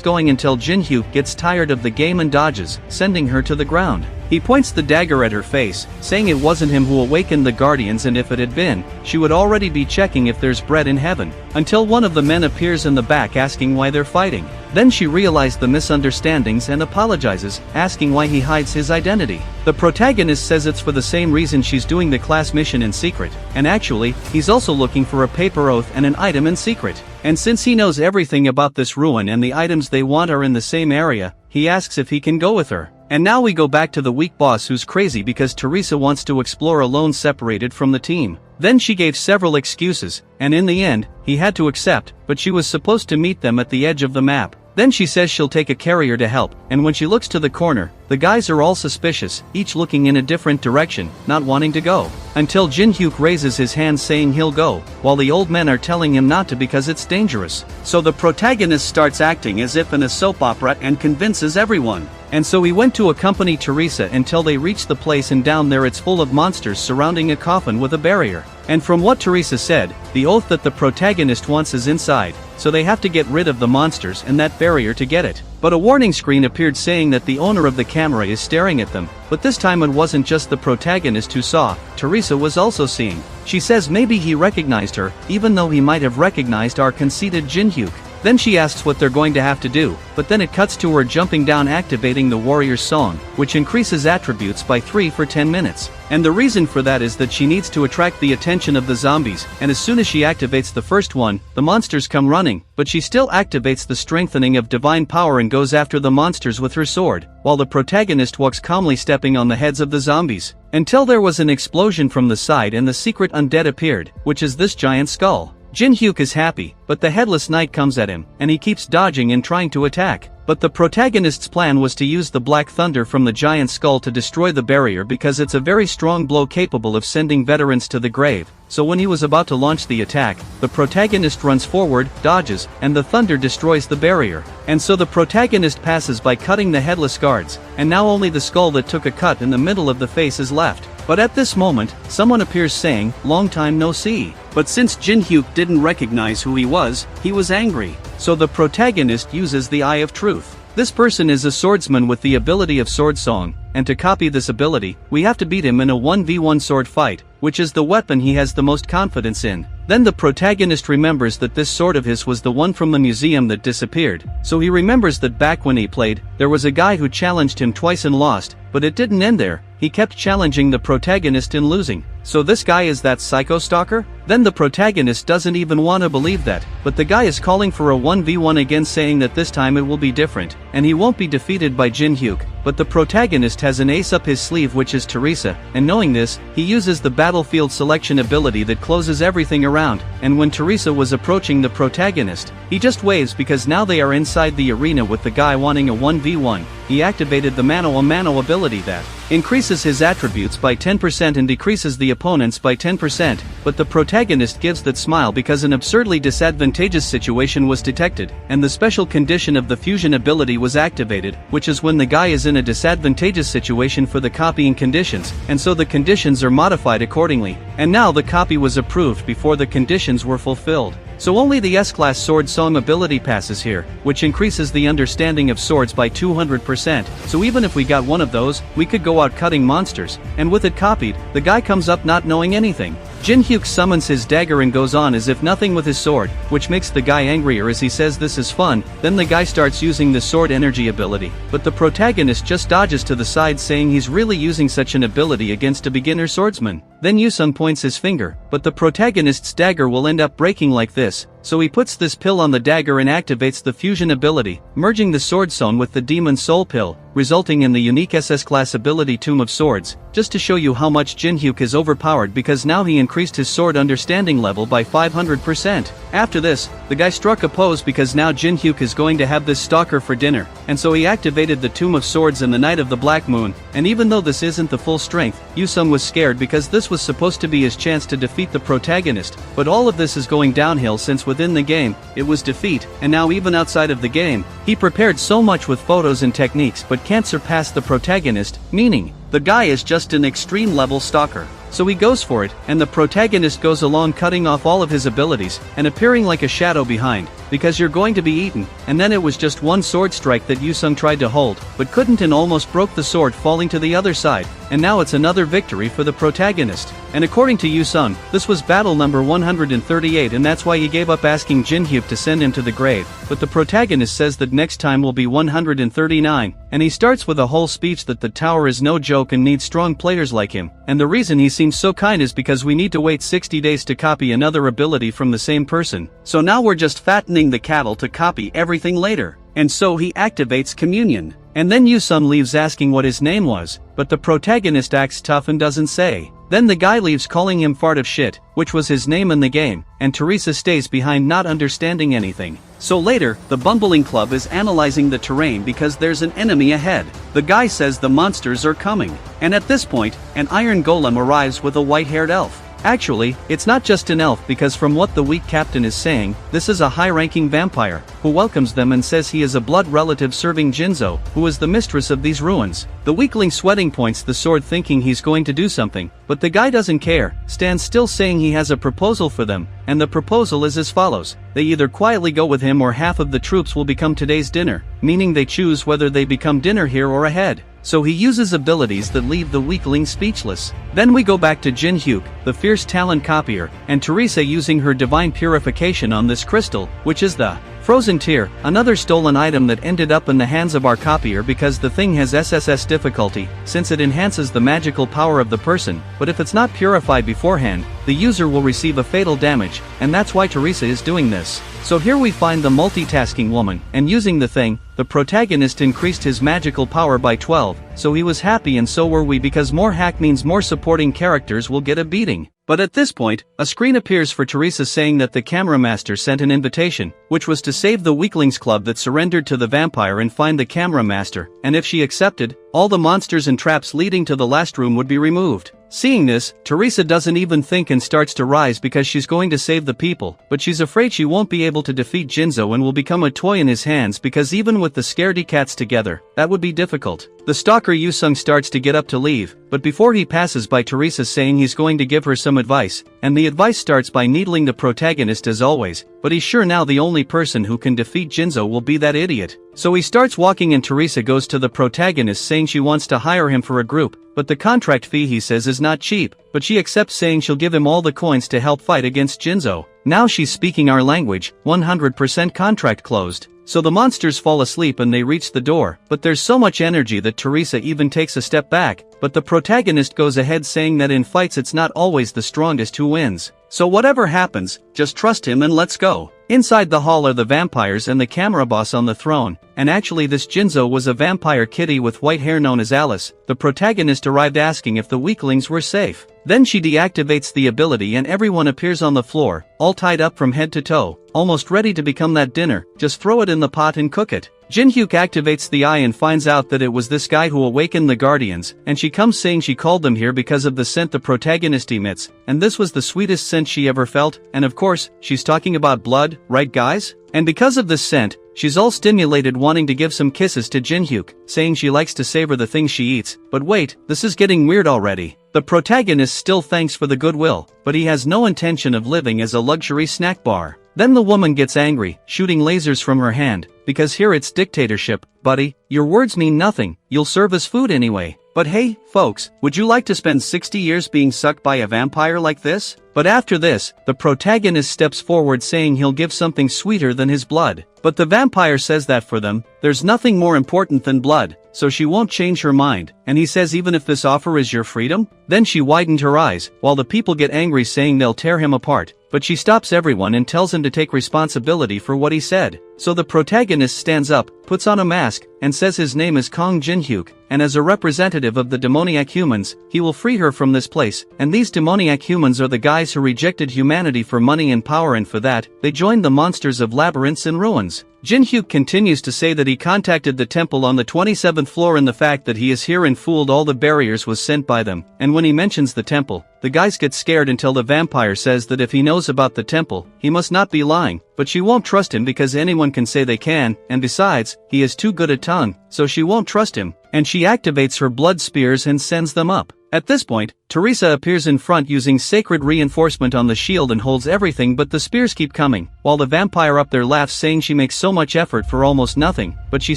going until Jin Hyuk gets tired of the game and dodges, sending her to the ground. He points the dagger at her face, saying it wasn't him who awakened the Guardians, and if it had been, she would already be checking if there's bread in heaven. Until one of the men appears in the back asking why they're fighting. Then she realized the misunderstandings and apologizes, asking why he hides his identity. The protagonist says it's for the same reason she's doing the class mission in secret, and actually, he's also looking for a paper oath and an item in secret. And since he knows everything about this ruin and the items they want are in the same area, he asks if he can go with her. And now we go back to the weak boss who's crazy because Teresa wants to explore alone separated from the team. Then she gave several excuses, and in the end, he had to accept, but she was supposed to meet them at the edge of the map. Then she says she'll take a carrier to help, and when she looks to the corner, the guys are all suspicious, each looking in a different direction, not wanting to go. Until Jin Hyuk raises his hand saying he'll go, while the old men are telling him not to because it's dangerous. So the protagonist starts acting as if in a soap opera and convinces everyone. And so he went to accompany Teresa until they reach the place, and down there it's full of monsters surrounding a coffin with a barrier. And from what Teresa said, the oath that the protagonist wants is inside, so they have to get rid of the monsters and that barrier to get it. But a warning screen appeared saying that the owner of the camera is staring at them, but this time it wasn't just the protagonist who saw, Teresa was also seeing. She says maybe he recognized her, even though he might have recognized our conceited Jin Hyuk. Then she asks what they're going to have to do, but then it cuts to her jumping down activating the warrior's song, which increases attributes by 3 for 10 minutes. And the reason for that is that she needs to attract the attention of the zombies, and as soon as she activates the first one, the monsters come running, but she still activates the strengthening of divine power and goes after the monsters with her sword, while the protagonist walks calmly stepping on the heads of the zombies. Until there was an explosion from the side and the secret undead appeared, which is this giant skull. Jin-hyuk is happy, but the headless knight comes at him, and he keeps dodging and trying to attack. But the protagonist's plan was to use the black thunder from the giant skull to destroy the barrier because it's a very strong blow capable of sending veterans to the grave. So when he was about to launch the attack, the protagonist runs forward, dodges, and the thunder destroys the barrier. And so the protagonist passes by cutting the headless guards, and now only the skull that took a cut in the middle of the face is left. But at this moment, someone appears saying, "Long time no see." But since Jin-hyuk didn't recognize who he was angry. So the protagonist uses the Eye of Truth. This person is a swordsman with the ability of Sword Song, and to copy this ability, we have to beat him in a 1v1 sword fight, which is the weapon he has the most confidence in. Then the protagonist remembers that this sword of his was the one from the museum that disappeared, so he remembers that back when he played, there was a guy who challenged him twice and lost, but it didn't end there, he kept challenging the protagonist and losing. So this guy is that psycho stalker? Then the protagonist doesn't even want to believe that, but the guy is calling for a 1v1 again saying that this time it will be different, and he won't be defeated by Jin-hyuk. But the protagonist has an ace up his sleeve which is Teresa, and knowing this, he uses the battlefield selection ability that closes everything around, and when Teresa was approaching the protagonist, he just waves because now they are inside the arena with the guy wanting a 1v1. He activated the manhwa ability that increases his attributes by 10% and decreases the opponent's by 10%, but the protagonist gives that smile because an absurdly disadvantageous situation was detected, and the special condition of the fusion ability was activated, which is when the guy is in a disadvantageous situation for the copying conditions, and so the conditions are modified accordingly, and now the copy was approved before the conditions were fulfilled. So only the S-Class Sword Song ability passes here, which increases the understanding of swords by 200%, so even if we got one of those, we could go out cutting monsters, and with it copied, the guy comes up not knowing anything. Jin-hyuk summons his dagger and goes on as if nothing with his sword, which makes the guy angrier as he says this is fun. Then the guy starts using the sword energy ability, but the protagonist just dodges to the side saying he's really using such an ability against a beginner swordsman. Then Yusung points his finger, but the protagonist's dagger will end up breaking like this, so he puts this pill on the dagger and activates the fusion ability, merging the sword zone with the demon soul pill, resulting in the unique SS-class ability Tomb of Swords, just to show you how much Jin-hyuk is overpowered because now he increased his sword understanding level by 500%. After this, the guy struck a pose because now Jin-hyuk is going to have this stalker for dinner, and so he activated the Tomb of Swords and the Night of the Black Moon, and even though this isn't the full strength, Yusung was scared because this was supposed to be his chance to defeat the protagonist, but all of this is going downhill since within the game, it was defeat, and now even outside of the game, he prepared so much with photos and techniques but can't surpass the protagonist, meaning, the guy is just an extreme level stalker. So he goes for it, and the protagonist goes along cutting off all of his abilities, and appearing like a shadow behind, because you're going to be eaten, and then it was just one sword strike that Yusung tried to hold, but couldn't and almost broke the sword falling to the other side, and now it's another victory for the protagonist. And according to Yusung, this was battle number 138 and that's why he gave up asking Jin-hyuk to send him to the grave, but the protagonist says that next time will be 139, and he starts with a whole speech that the tower is no joke and needs strong players like him, and the reason he seems so kind is because we need to wait 60 days to copy another ability from the same person, so now we're just fattening the cattle to copy everything later. And so he activates communion. And then Yusung leaves asking what his name was, but the protagonist acts tough and doesn't say. Then the guy leaves calling him fart of shit, which was his name in the game, and Teresa stays behind not understanding anything. So later, the Bumbling Club is analyzing the terrain because there's an enemy ahead. The guy says the monsters are coming, and at this point, an iron golem arrives with a white-haired elf. Actually, it's not just an elf because from what the weak captain is saying, this is a high-ranking vampire, who welcomes them and says he is a blood relative serving Jinzo, who is the mistress of these ruins. The weakling sweating points the sword thinking he's going to do something, but the guy doesn't care, stands still saying he has a proposal for them, and the proposal is as follows. They either quietly go with him or half of the troops will become today's dinner, meaning they choose whether they become dinner here or ahead. So he uses abilities that leave the weakling speechless. Then we go back to Jin-hyuk, the fierce talent copier, and Teresa using her divine purification on this crystal, which is the Frozen Tear, another stolen item that ended up in the hands of our copier because the thing has SSS difficulty, since it enhances the magical power of the person, but if it's not purified beforehand, the user will receive a fatal damage, and that's why Teresa is doing this. So here we find the multitasking woman, and using the thing, the protagonist increased his magical power by 12, so he was happy and so were we because more hack means more supporting characters will get a beating. But at this point, a screen appears for Teresa saying that the camera master sent an invitation, which was to save the weaklings club that surrendered to the vampire and find the camera master, and if she accepted, all the monsters and traps leading to the last room would be removed. Seeing this, Teresa doesn't even think and starts to rise because she's going to save the people, but she's afraid she won't be able to defeat Jinzo and will become a toy in his hands because even with the scaredy cats together, that would be difficult. The stalker Yusung starts to get up to leave, but before he passes by Teresa saying he's going to give her some advice, and the advice starts by needling the protagonist as always, but he's sure now the only person who can defeat Jinzo will be that idiot. So he starts walking and Teresa goes to the protagonist saying she wants to hire him for a group, but the contract fee he says is not cheap, but she accepts saying she'll give him all the coins to help fight against Jinzo. Now she's speaking our language, 100% contract closed. So the monsters fall asleep and they reach the door, but there's so much energy that Teresa even takes a step back, but the protagonist goes ahead saying that in fights it's not always the strongest who wins. So whatever happens, just trust him and let's go. Inside the hall are the vampires and the camera boss on the throne, and actually this Jinzo was a vampire kitty with white hair known as Alice. The protagonist arrived asking if the weaklings were safe. Then she deactivates the ability and everyone appears on the floor, all tied up from head to toe, almost ready to become that dinner. Just throw it in the pot and cook it. Jinhyuk activates the eye and finds out that it was this guy who awakened the guardians, and she comes saying she called them here because of the scent the protagonist emits, and this was the sweetest scent she ever felt, and of course, she's talking about blood, right guys? And because of this scent, she's all stimulated wanting to give some kisses to Jinhyuk, saying she likes to savor the things she eats. But wait, this is getting weird already. The protagonist still thanks for the goodwill, but he has no intention of living as a luxury snack bar. Then the woman gets angry, shooting lasers from her hand, because here it's dictatorship. Buddy, your words mean nothing, you'll serve us food anyway. But hey, folks, would you like to spend 60 years being sucked by a vampire like this? But after this, the protagonist steps forward saying he'll give something sweeter than his blood. But the vampire says that for them, there's nothing more important than blood, so she won't change her mind, and he says even if this offer is your freedom? Then she widened her eyes, while the people get angry saying they'll tear him apart. But she stops everyone and tells him to take responsibility for what he said. So the protagonist stands up, puts on a mask, and says his name is Kong Jinhyuk, and as a representative of the demoniac humans, he will free her from this place, and these demoniac humans are the guys who rejected humanity for money and power, and for that, they joined the monsters of labyrinths and ruins. Jinhyuk continues to say that he contacted the temple on the 27th floor and the fact that he is here and fooled all the barriers was sent by them, and when he mentions the temple, the guys get scared until the vampire says that if he knows about the temple, he must not be lying, but she won't trust him because anyone can say they can, and besides, he is too good a tongue, so she won't trust him, and she activates her blood spears and sends them up. At this point, Teresa appears in front using sacred reinforcement on the shield and holds everything, but the spears keep coming, while the vampire up there laughs saying she makes so much effort for almost nothing, but she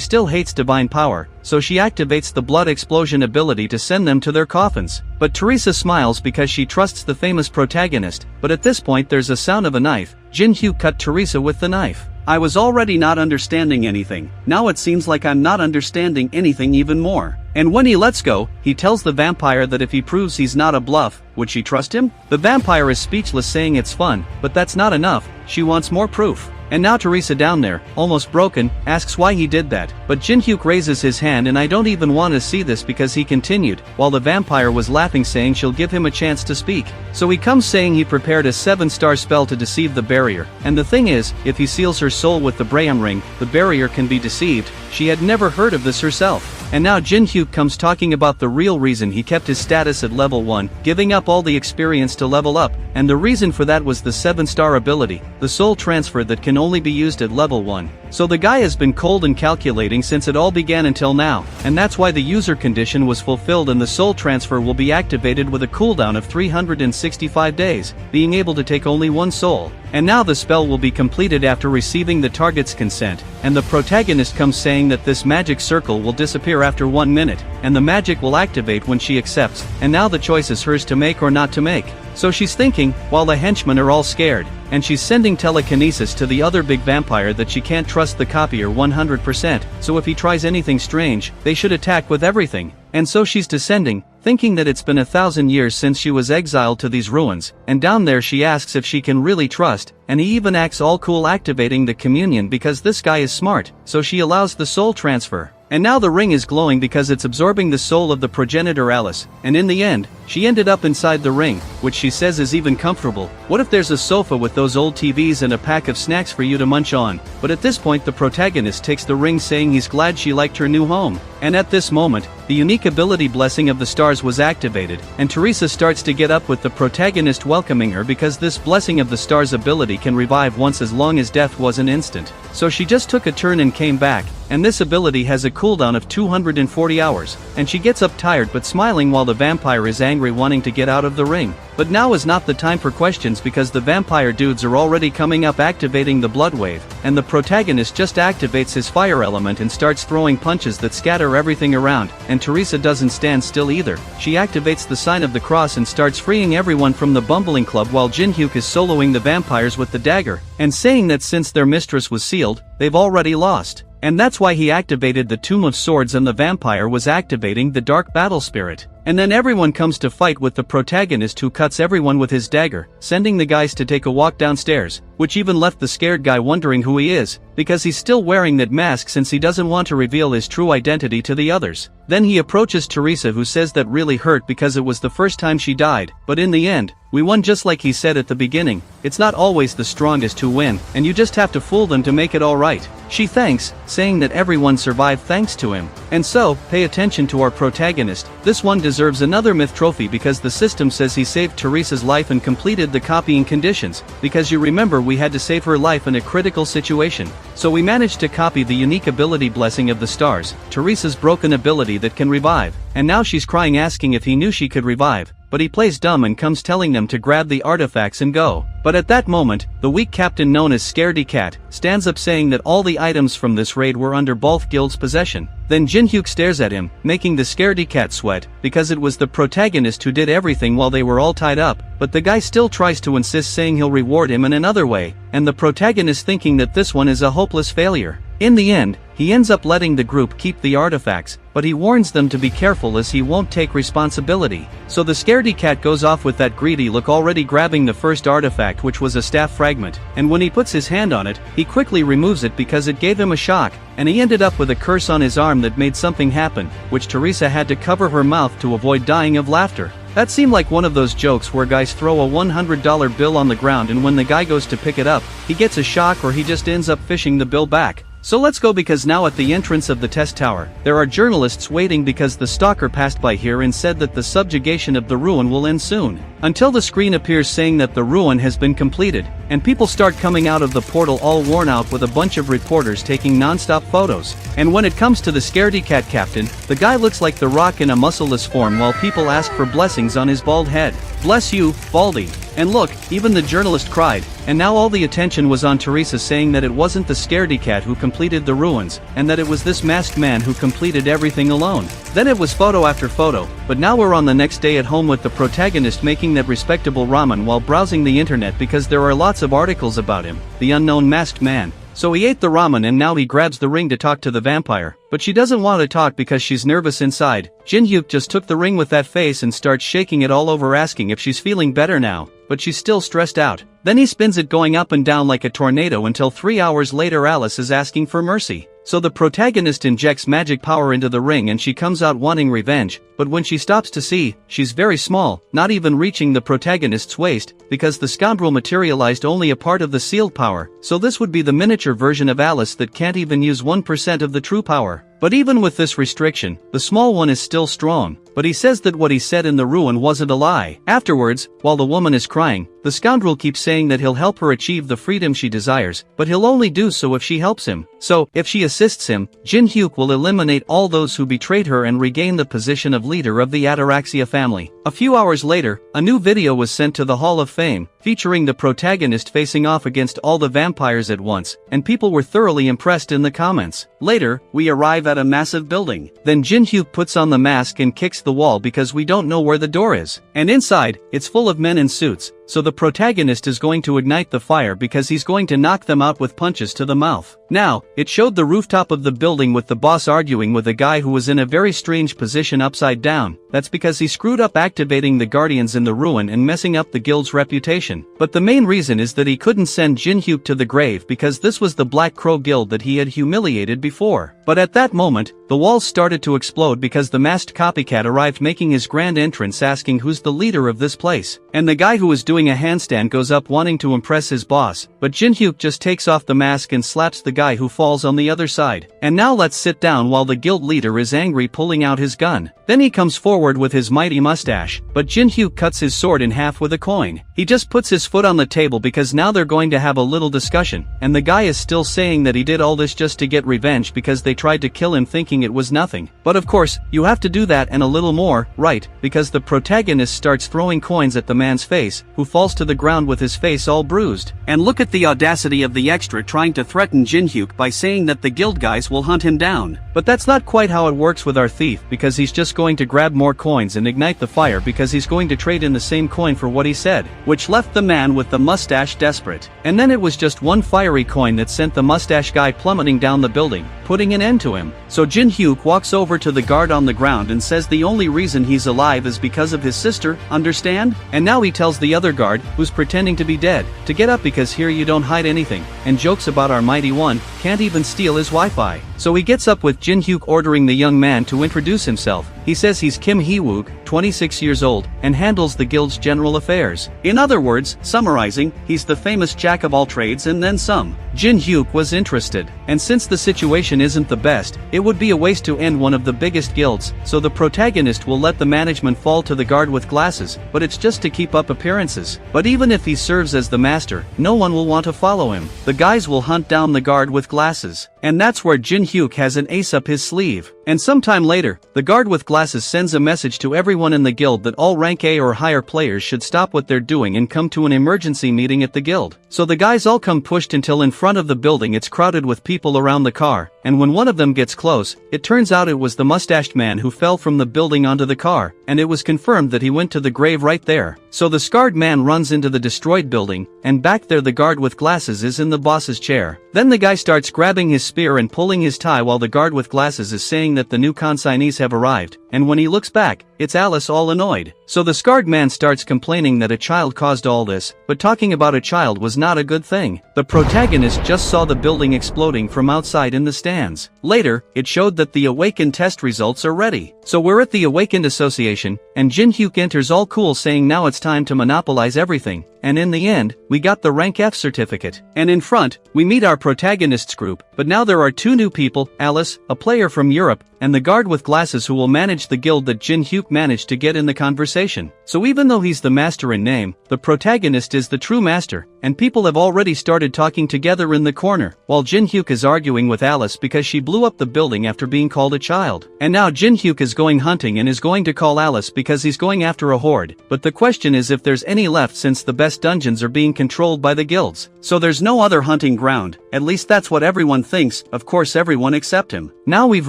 still hates divine power, so she activates the blood explosion ability to send them to their coffins. But Teresa smiles because she trusts the famous protagonist, but at this point there's a sound of a knife. Jinhyuk cut Teresa with the knife. I was already not understanding anything, now it seems like I'm not understanding anything even more. And when he lets go, he tells the vampire that if he proves he's not a bluff, would she trust him? The vampire is speechless saying it's fun, but that's not enough, she wants more proof. And now Teresa down there, almost broken, asks why he did that, but Jinhyuk raises his hand and I don't even want to see this because he continued, while the vampire was laughing saying she'll give him a chance to speak. So he comes saying he prepared a 7-star spell to deceive the barrier, and the thing is, if he seals her soul with the Braham ring, the barrier can be deceived. She had never heard of this herself. And now Jinhyuk comes talking about the real reason he kept his status at level 1, giving up all the experience to level up, and the reason for that was the 7-star ability, the soul transfer that can only be used at level 1. So the guy has been cold and calculating since it all began until now, and that's why the user condition was fulfilled and the soul transfer will be activated with a cooldown of 365 days, being able to take only one soul. And now the spell will be completed after receiving the target's consent, and the protagonist comes saying that this magic circle will disappear after 1 minute, and the magic will activate when she accepts, and now the choice is hers to make or not to make. So she's thinking, while the henchmen are all scared, and she's sending telekinesis to the other big vampire that she can't trust the copier 100%, so if he tries anything strange, they should attack with everything. And so she's descending, thinking that it's been 1,000 years since she was exiled to these ruins, and down there she asks if she can really trust, and he even acts all cool activating the communion because this guy is smart, so she allows the soul transfer. And now the ring is glowing because it's absorbing the soul of the progenitor Alice, and in the end, she ended up inside the ring, which she says is even comfortable. What if there's a sofa with those old TVs and a pack of snacks for you to munch on? But at this point the protagonist takes the ring saying he's glad she liked her new home. And at this moment, the unique ability blessing of the stars was activated, and Teresa starts to get up with the protagonist welcoming her because this blessing of the stars ability can revive once as long as death was an instant. So she just took a turn and came back, and this ability has a cooldown of 240 hours, and she gets up tired but smiling while the vampire is angry wanting to get out of the ring. But now is not the time for questions because the vampire dudes are already coming up activating the blood wave, and the protagonist just activates his fire element and starts throwing punches that scatter everything around, and Teresa doesn't stand still either. She activates the sign of the cross and starts freeing everyone from the bumbling club while Jin-hyuk is soloing the vampires with the dagger, and saying that since their mistress was sealed, they've already lost. And that's why he activated the Tomb of Swords and the vampire was activating the Dark Battle Spirit. And then everyone comes to fight with the protagonist who cuts everyone with his dagger, sending the guys to take a walk downstairs, which even left the scared guy wondering who he is, because he's still wearing that mask since he doesn't want to reveal his true identity to the others. Then he approaches Teresa who says that really hurt because it was the first time she died, but in the end, we won just like he said at the beginning. It's not always the strongest who win, and you just have to fool them to make it alright. She thanks, saying that everyone survived thanks to him. And so, pay attention to our protagonist. This one deserves another myth trophy because the system says he saved Teresa's life and completed the copying conditions, because you remember we had to save her life in a critical situation. So we managed to copy the unique ability blessing of the stars, Teresa's broken ability that can revive, and now she's crying asking if he knew she could revive. But he plays dumb and comes telling them to grab the artifacts and go. But at that moment, the weak captain known as Scaredy Cat stands up saying that all the items from this raid were under both guilds' possession. Then Jin-hyuk stares at him, making the Scaredy Cat sweat, because it was the protagonist who did everything while they were all tied up, but the guy still tries to insist saying he'll reward him in another way, and the protagonist thinking that this one is a hopeless failure. In the end, he ends up letting the group keep the artifacts, but he warns them to be careful as he won't take responsibility. So the Scaredy Cat goes off with that greedy look already grabbing the first artifact which was a staff fragment, and when he puts his hand on it, he quickly removes it because it gave him a shock, and he ended up with a curse on his arm that made something happen, which Teresa had to cover her mouth to avoid dying of laughter. That seemed like one of those jokes where guys throw a $100 bill on the ground and when the guy goes to pick it up, he gets a shock or he just ends up fishing the bill back. So let's go because now at the entrance of the test tower, there are journalists waiting because the stalker passed by here and said that the subjugation of the ruin will end soon. Until the screen appears saying that the ruin has been completed, and people start coming out of the portal all worn out with a bunch of reporters taking non-stop photos. And when it comes to the Scaredy Cat captain, the guy looks like The Rock in a muscleless form while people ask for blessings on his bald head. Bless you, Baldy. And look, even the journalist cried, and now all the attention was on Teresa saying that it wasn't the Scaredy Cat who completed the ruins, and that it was this masked man who completed everything alone. Then it was photo after photo, but now we're on the next day at home with the protagonist making that respectable ramen while browsing the internet because there are lots of articles about him, the unknown masked man. So he ate the ramen and now he grabs the ring to talk to the vampire, but she doesn't want to talk because she's nervous inside. Jin-hyuk just took the ring with that face and starts shaking it all over asking if she's feeling better now, but she's still stressed out. Then he spins it going up and down like a tornado until 3 hours later Alice is asking for mercy. So the protagonist injects magic power into the ring and she comes out wanting revenge, but when she stops to see, she's very small, not even reaching the protagonist's waist, because the scoundrel materialized only a part of the sealed power, so this would be the miniature version of Alice that can't even use 1% of the true power. But even with this restriction, the small one is still strong, but he says that what he said in the ruin wasn't a lie. Afterwards, while the woman is crying, the scoundrel keeps saying that he'll help her achieve the freedom she desires, but he'll only do so if she helps him. So, if she assists him, Jin-hyuk will eliminate all those who betrayed her and regain the position of leader of the Ataraxia family. A few hours later, a new video was sent to the Hall of Fame, featuring the protagonist facing off against all the vampires at once, and people were thoroughly impressed in the comments. Later, we arrive at a massive building. Then Jin-hyuk puts on the mask and kicks the wall because we don't know where the door is. And inside, it's full of men in suits, so the protagonist is going to ignite the fire because he's going to knock them out with punches to the mouth. Now, it showed the rooftop of the building with the boss arguing with a guy who was in a very strange position upside down. That's because he screwed up activating the guardians in the ruin and messing up the guild's reputation. But the main reason is that he couldn't send Jin-hyuk to the grave because this was the Black Crow Guild that he had humiliated before. But at that moment, the walls started to explode because the masked copycat arrived making his grand entrance asking who's the leader of this place. And the guy who was doing a handstand goes up wanting to impress his boss, but Jin-hyuk just takes off the mask and slaps the guy who falls on the other side. And now let's sit down while the guild leader is angry pulling out his gun. Then he comes forward with his mighty mustache, but Jin-hyuk cuts his sword in half with a coin. He just puts his foot on the table because now they're going to have a little discussion, and the guy is still saying that he did all this just to get revenge because they tried to kill him thinking it was nothing. But of course, you have to do that and a little more, right? Because the protagonist starts throwing coins at the man's face, who falls to the ground with his face all bruised. And look at the audacity of the extra trying to threaten Jin-hyuk by saying that the guild guys will hunt him down. But that's not quite how it works with our thief because he's just going to grab more coins and ignite the fire because he's going to trade in the same coin for what he said, which left the man with the mustache desperate. And then it was just one fiery coin that sent the mustache guy plummeting down the building, putting an end to him. So Jin-hyuk walks over to the guard on the ground and says the only reason he's alive is because of his sister, understand? And now he tells the other guard, who's pretending to be dead, to get up because here you don't hide anything, and jokes about our mighty one, can't even steal his Wi-Fi. So he gets up with Jin-hyuk ordering the young man to introduce himself. He says he's Kim Hee-wook, 26 years old, and handles the guild's general affairs. In other words, summarizing, he's the famous jack of all trades and then some. Jin-hyuk was interested, and since the situation isn't the best, it would be a waste to end one of the biggest guilds, so the protagonist will let the management fall to the guard with glasses, but it's just to keep up appearances. But even if he serves as the master, no one will want to follow him. The guys will hunt down the guard with glasses. And that's where Jin-hyuk has an ace up his sleeve. And sometime later, the guard with glasses sends a message to everyone in the guild that all rank A or higher players should stop what they're doing and come to an emergency meeting at the guild. So the guys all come pushed until in front of the building it's crowded with people around the car, and when one of them gets close, it turns out it was the mustached man who fell from the building onto the car, and it was confirmed that he went to the grave right there. So the scarred man runs into the destroyed building, and back there the guard with glasses is in the boss's chair. Then the guy starts grabbing his spear and pulling his tie while the guard with glasses is saying that the new consignees have arrived, and when he looks back, it's Alice all annoyed. So the scarred man starts complaining that a child caused all this, but talking about a child was not a good thing. The protagonist just saw the building exploding from outside in the stands. Later, it showed that the AWAKEN test results are ready. So we're at the AWAKEN Association, and Jin-hyuk enters all cool saying now it's time to monopolize everything. And in the end, we got the rank F certificate. And in front, we meet our protagonist's group, but now there are two new people, Alice, a player from Europe, and the guard with glasses who will manage the guild that Jin-hyuk managed to get in the conversation. So even though he's the master in name, the protagonist is the true master, and people have already started talking together in the corner, while Jin-hyuk is arguing with Alice because she blew up the building after being called a child. And now Jin-hyuk is going hunting and is going to call Alice because he's going after a horde, but the question is if there's any left since the best dungeons are being controlled by the guilds. So there's no other hunting ground, at least that's what everyone thinks, of course everyone except him. Now we've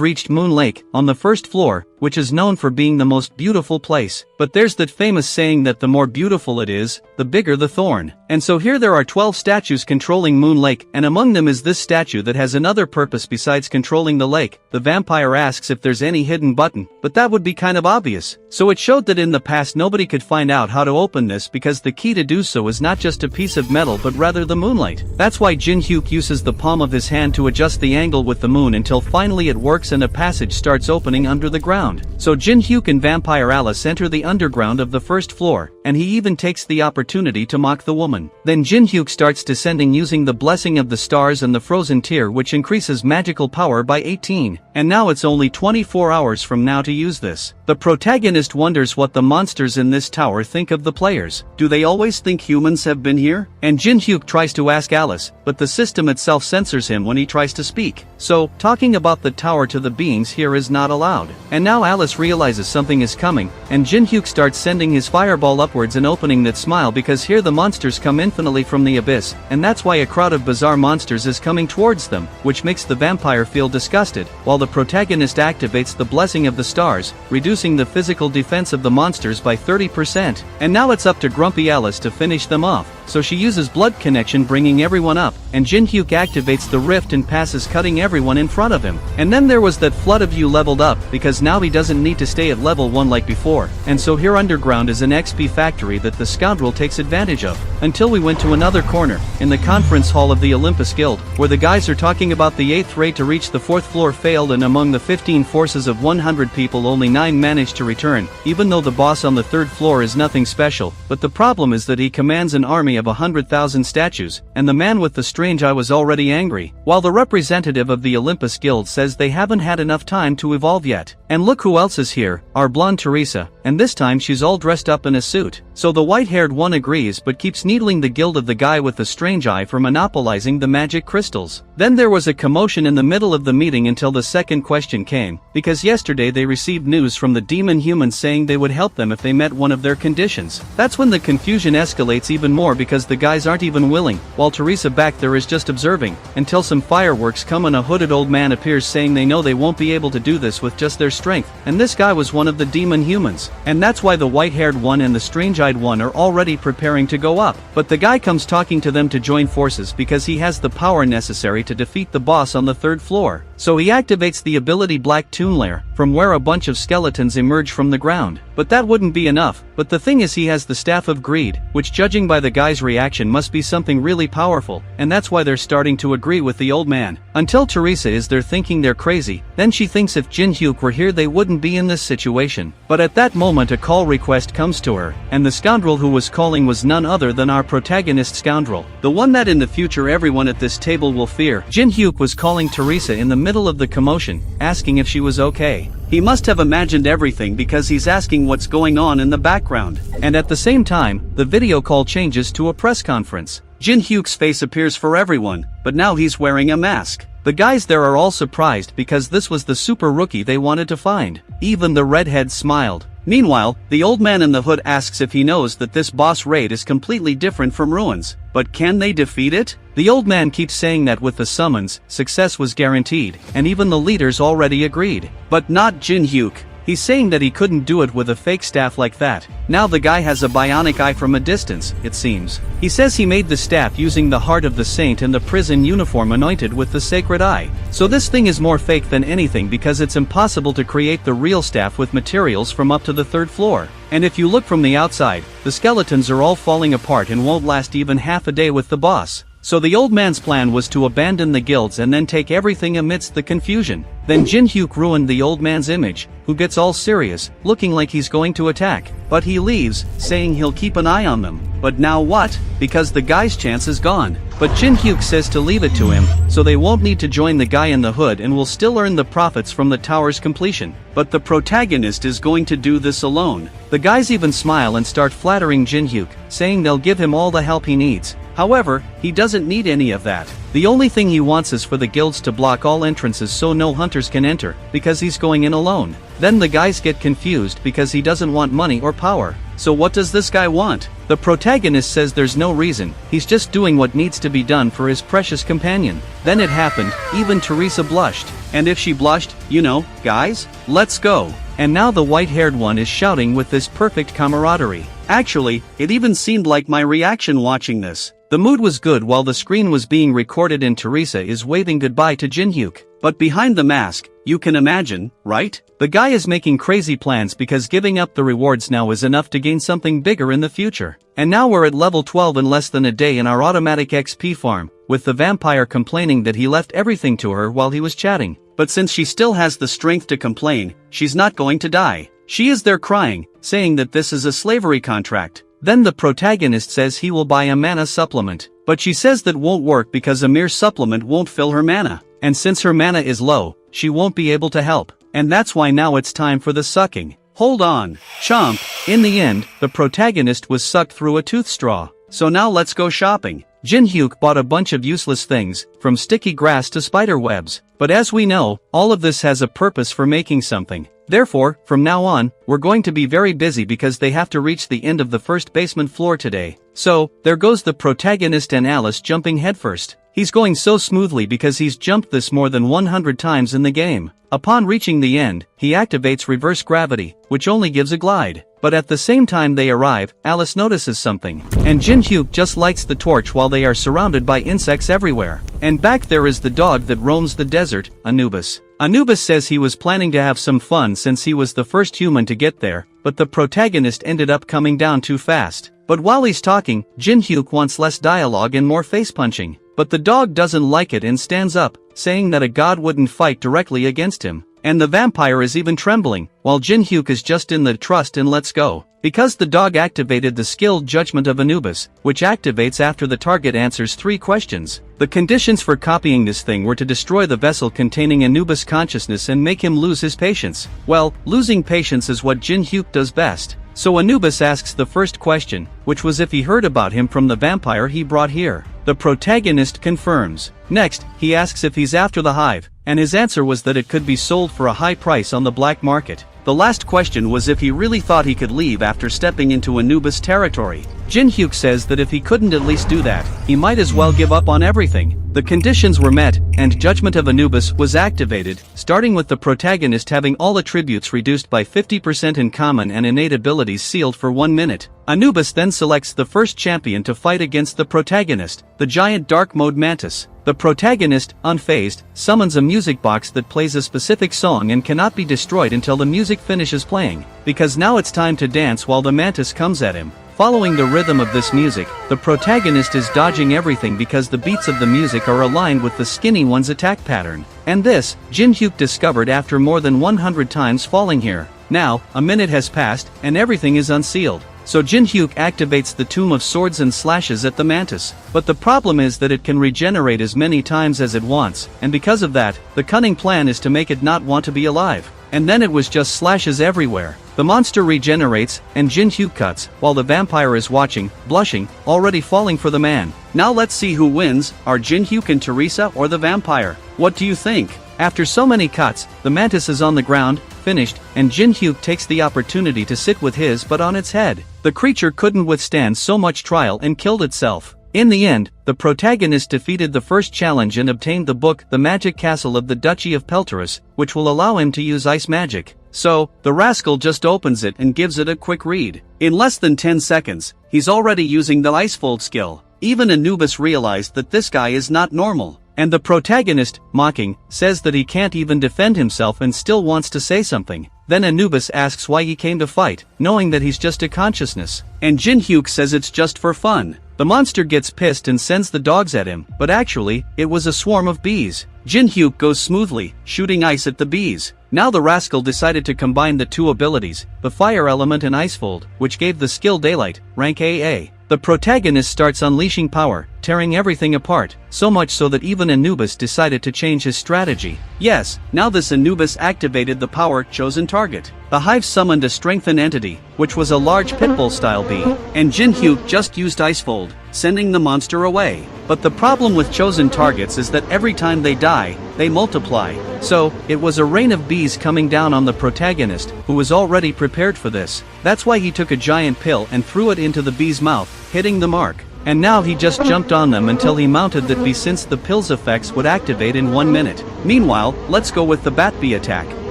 reached Moon Lake, on the first floor, which is known for being the most beautiful place. But there's that famous saying that the more beautiful it is, the bigger the thorn. And so here there are 12 statues controlling Moon Lake, and among them is this statue that has another purpose besides controlling the lake. The vampire asks if there's any hidden button, but that would be kind of obvious. So it showed that in the past nobody could find out how to open this because the key to do so is not just a piece of metal but rather the moonlight. That's why Jin-hyuk uses the palm of his hand to adjust the angle with the moon until finally it works and a passage starts opening under the ground. So Jin-hyuk and Vampire Alice enter the underground of the first floor, and he even takes the opportunity to mock the woman. Then Jin-hyuk starts descending using the blessing of the stars and the frozen tear, which increases magical power by 18, and now it's only 24 hours from now to use this. The protagonist wonders what the monsters in this tower think of the players. Do they always think humans have been here? And Jin-hyuk tries to ask Alice, but the system itself censors him when he tries to speak. So, talking about the tower to the beings here is not allowed. And now Alice realizes something is coming, and Jin-hyuk starts sending his fireball upwards and opening that smile, because here the monsters come infinitely from the abyss, and that's why a crowd of bizarre monsters is coming towards them, which makes the vampire feel disgusted, while the protagonist activates the blessing of the stars, reducing the physical defense of the monsters by 30%. And now it's up to Grumpy Alice to finish them off, so she uses blood connection, bringing everyone up, and Jin-hyuk activates the rift and passes, cutting everyone in front of him. And then there was that flood of you leveled up, because now he doesn't need to stay at level 1 like before, and so here underground is an XP factory that the scoundrel takes advantage of, until we went to another corner, in the conference hall of the Olympus Guild, where the guys are talking about the 8th raid to reach the 4th floor failed, and among the 15 forces of 100 people only 9 managed to return, even though the boss on the 3rd floor is nothing special, but the problem is that he commands an army of 100,000 statues, and the man with the strange eye was already angry, while the representative of the Olympus Guild says they haven't had enough time to evolve yet. And look who else is here, our blonde Teresa, and this time she's all dressed up in a suit. So the white-haired one agrees but keeps needling the guild of the guy with the strange eye for monopolizing the magic crystals. Then there was a commotion in the middle of the meeting until the second question came, because yesterday they received news from the demon humans saying they would help them if they met one of their conditions. That's when the confusion escalates even more, because the guys aren't even willing, while Teresa back there is just observing, until some fireworks come and a hooded old man appears saying they know they won't be able to do this with just their strength, and this guy was one of the demon humans, and that's why the white-haired one and the strange-eyed one are already preparing to go up. But the guy comes talking to them to join forces because he has the power necessary to defeat the boss on the 3rd floor. So he activates the ability Black Toon Lair, from where a bunch of skeletons emerge from the ground. But that wouldn't be enough, but the thing is he has the Staff of Greed, which judging by the guy's reaction must be something really powerful, and that's why they're starting to agree with the old man. Until Teresa is there thinking they're crazy, then she thinks if Jin-hyuk were here they wouldn't be in this situation. But at that moment a call request comes to her, and the scoundrel who was calling was none other than our protagonist scoundrel, the one that in the future everyone at this table will fear. Jin-hyuk was calling Teresa in the middle of the commotion, asking if she was okay. He must have imagined everything because he's asking what's going on in the background. And at the same time, the video call changes to a press conference. Jin-hyuk's face appears for everyone, but now he's wearing a mask. The guys there are all surprised because this was the super rookie they wanted to find. Even the redhead smiled. Meanwhile, the old man in the hood asks if he knows that this boss raid is completely different from Ruins, but can they defeat it? The old man keeps saying that with the summons, success was guaranteed, and even the leaders already agreed. But not Jin-hyuk. He's saying that he couldn't do it with a fake staff like that. Now the guy has a bionic eye from a distance, it seems. He says he made the staff using the heart of the saint and the prison uniform anointed with the sacred eye. So this thing is more fake than anything, because it's impossible to create the real staff with materials from up to the 3rd floor. And if you look from the outside, the skeletons are all falling apart and won't last even half a day with the boss. So the old man's plan was to abandon the guilds and then take everything amidst the confusion. Then Jin-hyuk ruined the old man's image, who gets all serious, looking like he's going to attack. But he leaves, saying he'll keep an eye on them. But now what? Because the guy's chance is gone. But Jin-hyuk says to leave it to him, so they won't need to join the guy in the hood and will still earn the profits from the tower's completion. But the protagonist is going to do this alone. The guys even smile and start flattering Jin-hyuk, saying they'll give him all the help he needs. However, he doesn't need any of that. The only thing he wants is for the guilds to block all entrances so no hunters can enter, because he's going in alone. Then the guys get confused because he doesn't want money or power. So what does this guy want? The protagonist says there's no reason, he's just doing what needs to be done for his precious companion. Then it happened, even Teresa blushed. And if she blushed, you know, guys, let's go. And now the white-haired one is shouting with this perfect camaraderie. Actually, it even seemed like my reaction watching this. The mood was good while the screen was being recorded and Teresa is waving goodbye to Jin-hyuk. But behind the mask, you can imagine, right? The guy is making crazy plans because giving up the rewards now is enough to gain something bigger in the future. And now we're at level 12 in less than a day in our automatic XP farm, with the vampire complaining that he left everything to her while he was chatting. But since she still has the strength to complain, she's not going to die. She is there crying, saying that this is a slavery contract. Then the protagonist says he will buy a mana supplement, but she says that won't work because a mere supplement won't fill her mana, and since her mana is low, she won't be able to help, and that's why now it's time for the sucking. Hold on, chomp. In the end, the protagonist was sucked through a tooth straw. So now let's go shopping. Jin-hyuk bought a bunch of useless things, from sticky grass to spider webs, but as we know, all of this has a purpose for making something. Therefore, from now on, we're going to be very busy because they have to reach the end of the first basement floor today. So, there goes the protagonist and Alice jumping headfirst. He's going so smoothly because he's jumped this more than 100 times in the game. Upon reaching the end, he activates reverse gravity, which only gives a glide. But at the same time they arrive, Alice notices something, and Jin-hyuk just lights the torch while they are surrounded by insects everywhere. And back there is the dog that roams the desert, Anubis. Anubis says he was planning to have some fun since he was the first human to get there, but the protagonist ended up coming down too fast. But while he's talking, Jin-hyuk wants less dialogue and more face-punching. But the dog doesn't like it and stands up, saying that a god wouldn't fight directly against him. And the vampire is even trembling, while Jin-hyuk is just in the trust and lets go. Because the dog activated the skilled judgment of Anubis, which activates after the target answers 3 questions. The conditions for copying this thing were to destroy the vessel containing Anubis' consciousness and make him lose his patience. Well, losing patience is what Jin-hyuk does best. So Anubis asks the first question, which was if he heard about him from the vampire he brought here. The protagonist confirms. Next, he asks if he's after the hive, and his answer was that it could be sold for a high price on the black market. The last question was if he really thought he could leave after stepping into Anubis territory. Jin-hyuk says that if he couldn't at least do that, he might as well give up on everything. The conditions were met, and Judgment of Anubis was activated, starting with the protagonist having all attributes reduced by 50% in common and innate abilities sealed for 1 minute. Anubis then selects the first champion to fight against the protagonist, the giant dark mode mantis. The protagonist, unfazed, summons a music box that plays a specific song and cannot be destroyed until the music finishes playing, because now it's time to dance while the mantis comes at him. Following the rhythm of this music, the protagonist is dodging everything because the beats of the music are aligned with the skinny one's attack pattern. And this, Jin-hyuk discovered after more than 100 times falling here. Now, a minute has passed, and everything is unsealed. So Jin-hyuk activates the Tomb of Swords and slashes at the mantis. But the problem is that it can regenerate as many times as it wants, and because of that, the cunning plan is to make it not want to be alive. And then it was just slashes everywhere. The monster regenerates, and Jin-hyuk cuts, while the vampire is watching, blushing, already falling for the man. Now let's see who wins, are Jin-hyuk and Teresa or the vampire? What do you think? After so many cuts, the mantis is on the ground, finished, and Jin-hyuk takes the opportunity to sit with his butt on its head. The creature couldn't withstand so much trial and killed itself. In the end, the protagonist defeated the first challenge and obtained the book The Magic Castle of the Duchy of Peltorus, which will allow him to use ice magic. So, the rascal just opens it and gives it a quick read. In less than 10 seconds, he's already using the Icefold skill. Even Anubis realized that this guy is not normal. And the protagonist, mocking, says that he can't even defend himself and still wants to say something. Then Anubis asks why he came to fight, knowing that he's just a consciousness. And Jin-hyuk says it's just for fun. The monster gets pissed and sends the dogs at him, but actually, it was a swarm of bees. Jin-hyuk goes smoothly, shooting ice at the bees. Now the rascal decided to combine the 2 abilities, the fire element and Icefold, which gave the skill Daylight, rank AA. The protagonist starts unleashing power, tearing everything apart, so much so that even Anubis decided to change his strategy. Yes, now this Anubis activated the power chosen target. The hive summoned a strengthened entity, which was a large pitbull-style bee, and Jin-hyuk just used Icefold, sending the monster away. But the problem with chosen targets is that every time they die, they multiply. So, it was a rain of bees coming down on the protagonist, who was already prepared for this. That's why he took a giant pill and threw it into the bee's mouth, hitting the mark. And now he just jumped on them until he mounted that bee since the pill's effects would activate in 1 minute. Meanwhile, let's go with the bat bee attack.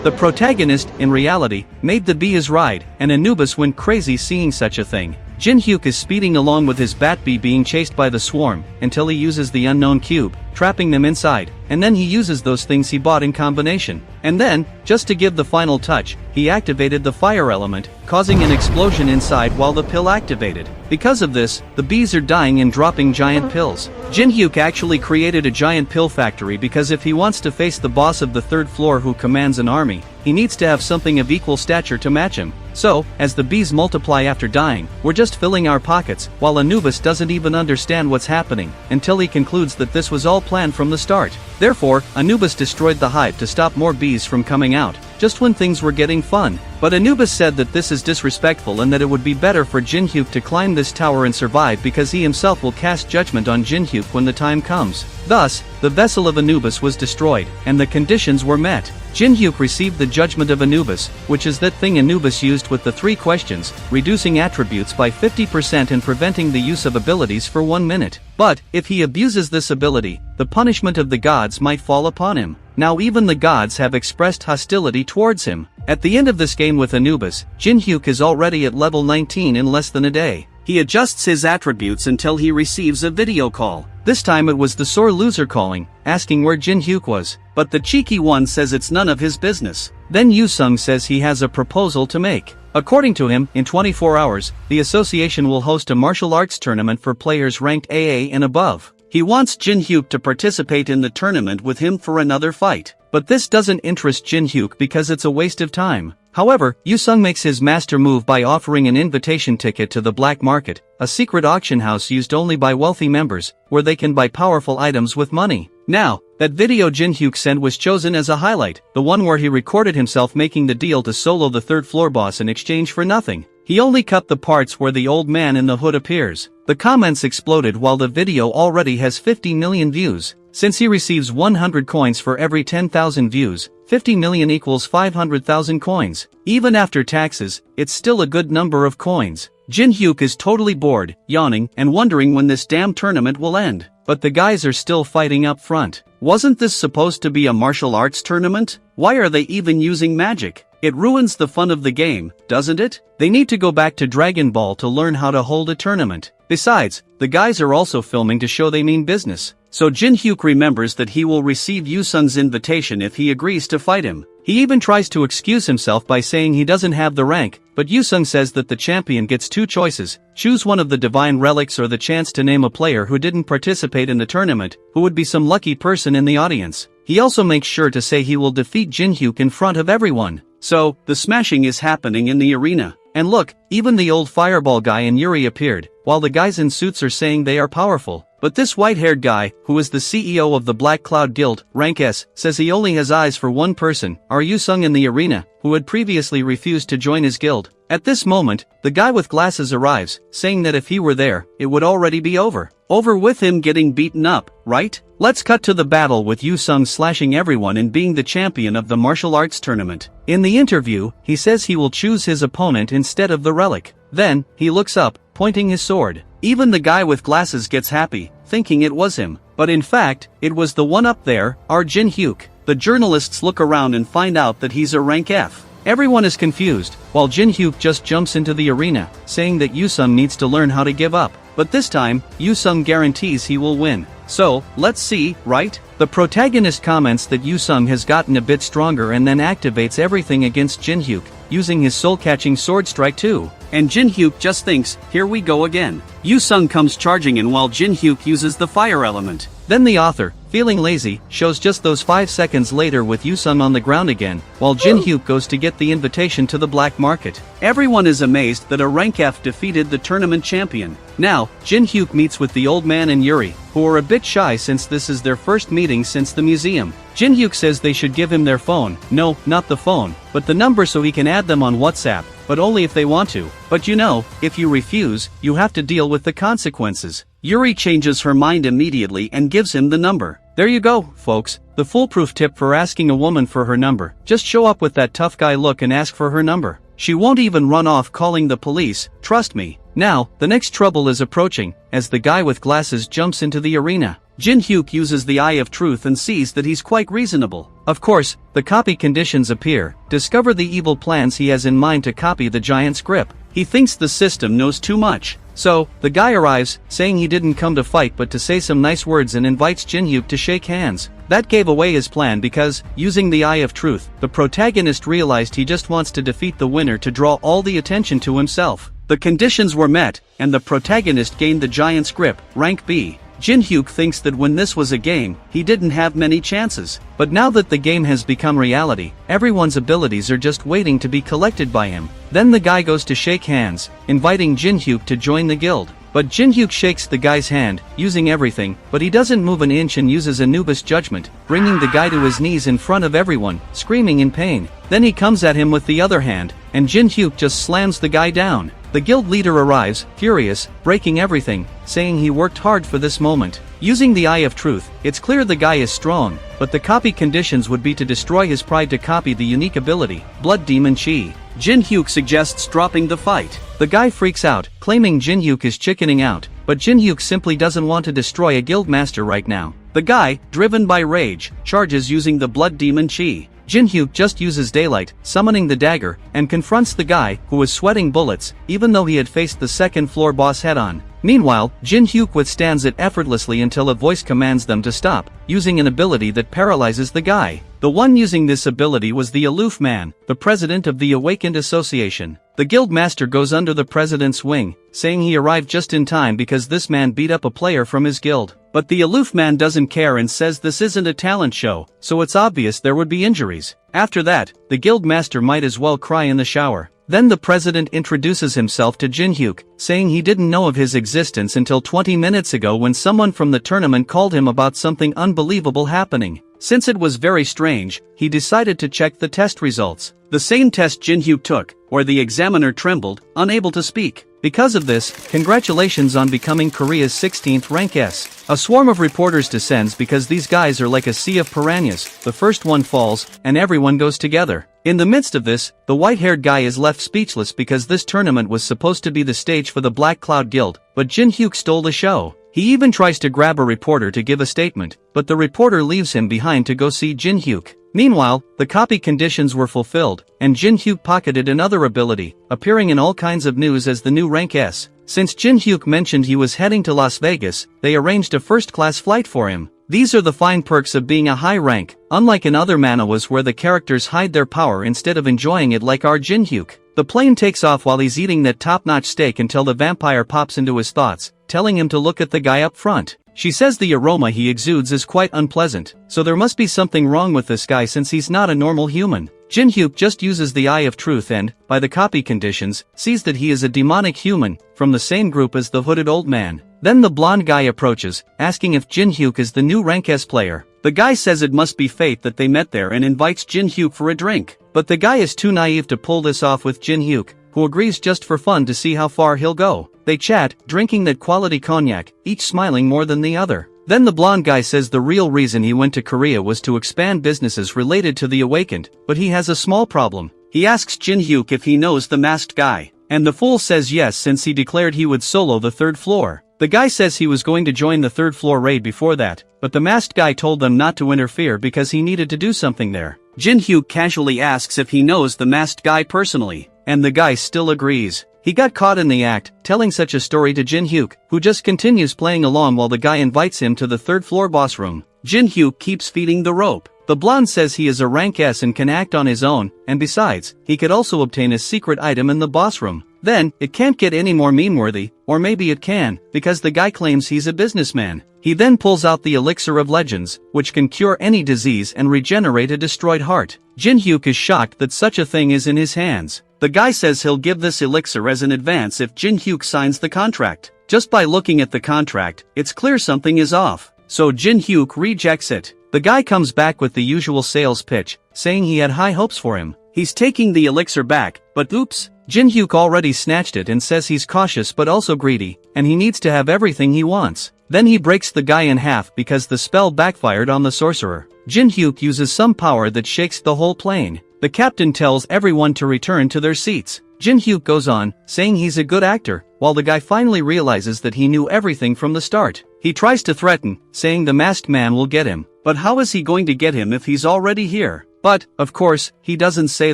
The protagonist, in reality, made the bee his ride, and Anubis went crazy seeing such a thing. Jin-hyuk is speeding along with his bat bee being chased by the swarm, until he uses the unknown cube, trapping them inside, and then he uses those things he bought in combination. And then, just to give the final touch, he activated the fire element, causing an explosion inside while the pill activated. Because of this, the bees are dying and dropping giant pills. Jin-hyuk actually created a giant pill factory because if he wants to face the boss of the third floor who commands an army, he needs to have something of equal stature to match him. So, as the bees multiply after dying, we're just filling our pockets, while Anubis doesn't even understand what's happening, until he concludes that this was all planned from the start. Therefore, Anubis destroyed the hive to stop more bees from coming out, just when things were getting fun. But Anubis said that this is disrespectful and that it would be better for Jin-hyuk to climb this tower and survive because he himself will cast judgment on Jin-hyuk when the time comes. Thus, the vessel of Anubis was destroyed, and the conditions were met. Jin-hyuk received the judgment of Anubis, which is that thing Anubis used with the 3 questions, reducing attributes by 50% and preventing the use of abilities for 1 minute. But, if he abuses this ability, the punishment of the gods might fall upon him. Now even the gods have expressed hostility towards him. At the end of this game with Anubis, Jin-hyuk is already at level 19 in less than a day. He adjusts his attributes until he receives a video call. This time it was the sore loser calling, asking where Jin-hyuk was, but the cheeky one says it's none of his business. Then Yoo-sung says he has a proposal to make. According to him, in 24 hours, the association will host a martial arts tournament for players ranked AA and above. He wants Jin-hyuk to participate in the tournament with him for another fight. But this doesn't interest Jin-hyuk because it's a waste of time. However, Yoo-sung makes his master move by offering an invitation ticket to the black market, a secret auction house used only by wealthy members, where they can buy powerful items with money. Now, that video Jin-hyuk sent was chosen as a highlight, the one where he recorded himself making the deal to solo the third floor boss in exchange for nothing. He only cut the parts where the old man in the hood appears. The comments exploded while the video already has 50 million views. Since he receives 100 coins for every 10,000 views, 50 million equals 500,000 coins. Even after taxes, it's still a good number of coins. Jin-hyuk is totally bored, yawning, and wondering when this damn tournament will end. But the guys are still fighting up front. Wasn't this supposed to be a martial arts tournament? Why are they even using magic? It ruins the fun of the game, doesn't it? They need to go back to Dragon Ball to learn how to hold a tournament. Besides, the guys are also filming to show they mean business. So Jin-hyuk remembers that he will receive Yoo-sung's invitation if he agrees to fight him. He even tries to excuse himself by saying he doesn't have the rank, but Yoo-sung says that the champion gets 2 choices, choose one of the divine relics or the chance to name a player who didn't participate in the tournament, who would be some lucky person in the audience. He also makes sure to say he will defeat Jin-hyuk in front of everyone. So, the smashing is happening in the arena. And look, even the old fireball guy and Yuri appeared, while the guys in suits are saying they are powerful. But this white-haired guy, who is the CEO of the Black Cloud Guild, rank S, says he only has eyes for one person, our Yoo-sung in the arena, who had previously refused to join his guild. At this moment, the guy with glasses arrives, saying that if he were there, it would already be over. Over with him getting beaten up, right? Let's cut to the battle with Yoo-sung slashing everyone and being the champion of the martial arts tournament. In the interview, he says he will choose his opponent instead of the relic. Then, he looks up, pointing his sword. Even the guy with glasses gets happy, thinking it was him. But in fact, it was the one up there, our Jin-hyuk. The journalists look around and find out that he's a rank F. Everyone is confused, while Jin-hyuk just jumps into the arena, saying that Yoo-sung needs to learn how to give up. But this time, Yoo-sung guarantees he will win. So, let's see, right? The protagonist comments that Yoo-sung has gotten a bit stronger and then activates everything against Jin-hyuk, using his soul-catching sword strike too. And Jin-hyuk just thinks, here we go again. Yoo-sung comes charging in while Jin-hyuk uses the fire element. Then the author, feeling lazy, shows just those 5 seconds later with Yoo-sung on the ground again, while Jin-hyuk goes to get the invitation to the black market. Everyone is amazed that a rank F defeated the tournament champion. Now, Jin-hyuk meets with the old man and Yuri, who are a bit shy since this is their first meeting since the museum. Jin-hyuk says they should give him their phone, no, not the phone, but the number so he can add them on WhatsApp, but only if they want to. But you know, if you refuse, you have to deal with the consequences. Yuri changes her mind immediately and gives him the number. There you go, folks, the foolproof tip for asking a woman for her number. Just show up with that tough guy look and ask for her number. She won't even run off calling the police, trust me. Now, the next trouble is approaching, as the guy with glasses jumps into the arena. Jin-hyuk uses the Eye of Truth and sees that he's quite reasonable. Of course, the copy conditions appear, discover the evil plans he has in mind to copy the giant's grip. He thinks the system knows too much. So, the guy arrives, saying he didn't come to fight but to say some nice words, and invites Jin-hyuk to shake hands. That gave away his plan because, using the Eye of Truth, the protagonist realized he just wants to defeat the winner to draw all the attention to himself. The conditions were met, and the protagonist gained the Giant's Grip, rank B. Jin-hyuk thinks that when this was a game, he didn't have many chances. But now that the game has become reality, everyone's abilities are just waiting to be collected by him. Then the guy goes to shake hands, inviting Jin-hyuk to join the guild. But Jin-hyuk shakes the guy's hand, using everything, but he doesn't move an inch and uses Anubis Judgment, bringing the guy to his knees in front of everyone, screaming in pain. Then he comes at him with the other hand, and Jin-hyuk just slams the guy down. The guild leader arrives, furious, breaking everything, saying he worked hard for this moment. Using the Eye of Truth, it's clear the guy is strong, but the copy conditions would be to destroy his pride to copy the unique ability, Blood Demon Chi. Jin-hyuk suggests dropping the fight. The guy freaks out, claiming Jin-hyuk is chickening out, but Jin-hyuk simply doesn't want to destroy a guild master right now. The guy, driven by rage, charges using the Blood Demon Chi. Jin-hyuk just uses daylight, summoning the dagger, and confronts the guy, who was sweating bullets, even though he had faced the second-floor boss head-on. Meanwhile, Jin-hyuk withstands it effortlessly until a voice commands them to stop, using an ability that paralyzes the guy. The one using this ability was the Aloof Man, the president of the Awakened Association. The guild master goes under the president's wing, saying he arrived just in time because this man beat up a player from his guild. But the Aloof Man doesn't care and says this isn't a talent show, so it's obvious there would be injuries. After that, the guild master might as well cry in the shower. Then the president introduces himself to Jin-hyuk, saying he didn't know of his existence until 20 minutes ago when someone from the tournament called him about something unbelievable happening. Since it was very strange, he decided to check the test results. The same test Jin-hyuk took, where the examiner trembled, unable to speak. Because of this, congratulations on becoming Korea's 16th rank S. A swarm of reporters descends because these guys are like a sea of piranhas. The first one falls, and everyone goes together. In the midst of this, the white-haired guy is left speechless because this tournament was supposed to be the stage for the Black Cloud Guild, but Jin-hyuk stole the show. He even tries to grab a reporter to give a statement, but the reporter leaves him behind to go see Jin-hyuk. Meanwhile, the copy conditions were fulfilled, and Jin-hyuk pocketed another ability, appearing in all kinds of news as the new rank S. Since Jin-hyuk mentioned he was heading to Las Vegas, they arranged a first-class flight for him. These are the fine perks of being a high rank, unlike in other manhwas where the characters hide their power instead of enjoying it like our Jin-hyuk. The plane takes off while he's eating that top-notch steak until the vampire pops into his thoughts, telling him to look at the guy up front. She says the aroma he exudes is quite unpleasant, so there must be something wrong with this guy since he's not a normal human. Jin-hyuk just uses the Eye of Truth and, by the copy conditions, sees that he is a demonic human, from the same group as the hooded old man. Then the blonde guy approaches, asking if Jin-hyuk is the new rank S player. The guy says it must be fate that they met there and invites Jin-hyuk for a drink. But the guy is too naive to pull this off with Jin-hyuk, who agrees just for fun to see how far he'll go. They chat, drinking that quality cognac, each smiling more than the other. Then the blonde guy says the real reason he went to Korea was to expand businesses related to the Awakened, but he has a small problem. He asks Jin-hyuk if he knows the masked guy, and the fool says yes since he declared he would solo the third floor. The guy says he was going to join the third floor raid before that, but the masked guy told them not to interfere because he needed to do something there. Jin-hyuk casually asks if he knows the masked guy personally, and the guy still agrees. He got caught in the act, telling such a story to Jin-hyuk, who just continues playing along while the guy invites him to the third floor boss room. Jin-hyuk keeps feeding the rope. The blonde says he is a rank S and can act on his own, and besides, he could also obtain a secret item in the boss room. Then, it can't get any more meme-worthy, or maybe it can, because the guy claims he's a businessman. He then pulls out the Elixir of Legends, which can cure any disease and regenerate a destroyed heart. Jin-hyuk is shocked that such a thing is in his hands. The guy says he'll give this elixir as an advance if Jin-hyuk signs the contract. Just by looking at the contract, it's clear something is off, so Jin-hyuk rejects it. The guy comes back with the usual sales pitch, saying he had high hopes for him. He's taking the elixir back, but oops, Jin-hyuk already snatched it and says he's cautious but also greedy, and he needs to have everything he wants. Then he breaks the guy in half because the spell backfired on the sorcerer. Jin-hyuk uses some power that shakes the whole plane. The captain tells everyone to return to their seats. Jin-hyuk goes on, saying he's a good actor, while the guy finally realizes that he knew everything from the start. He tries to threaten, saying the masked man will get him, but how is he going to get him if he's already here? But, of course, he doesn't say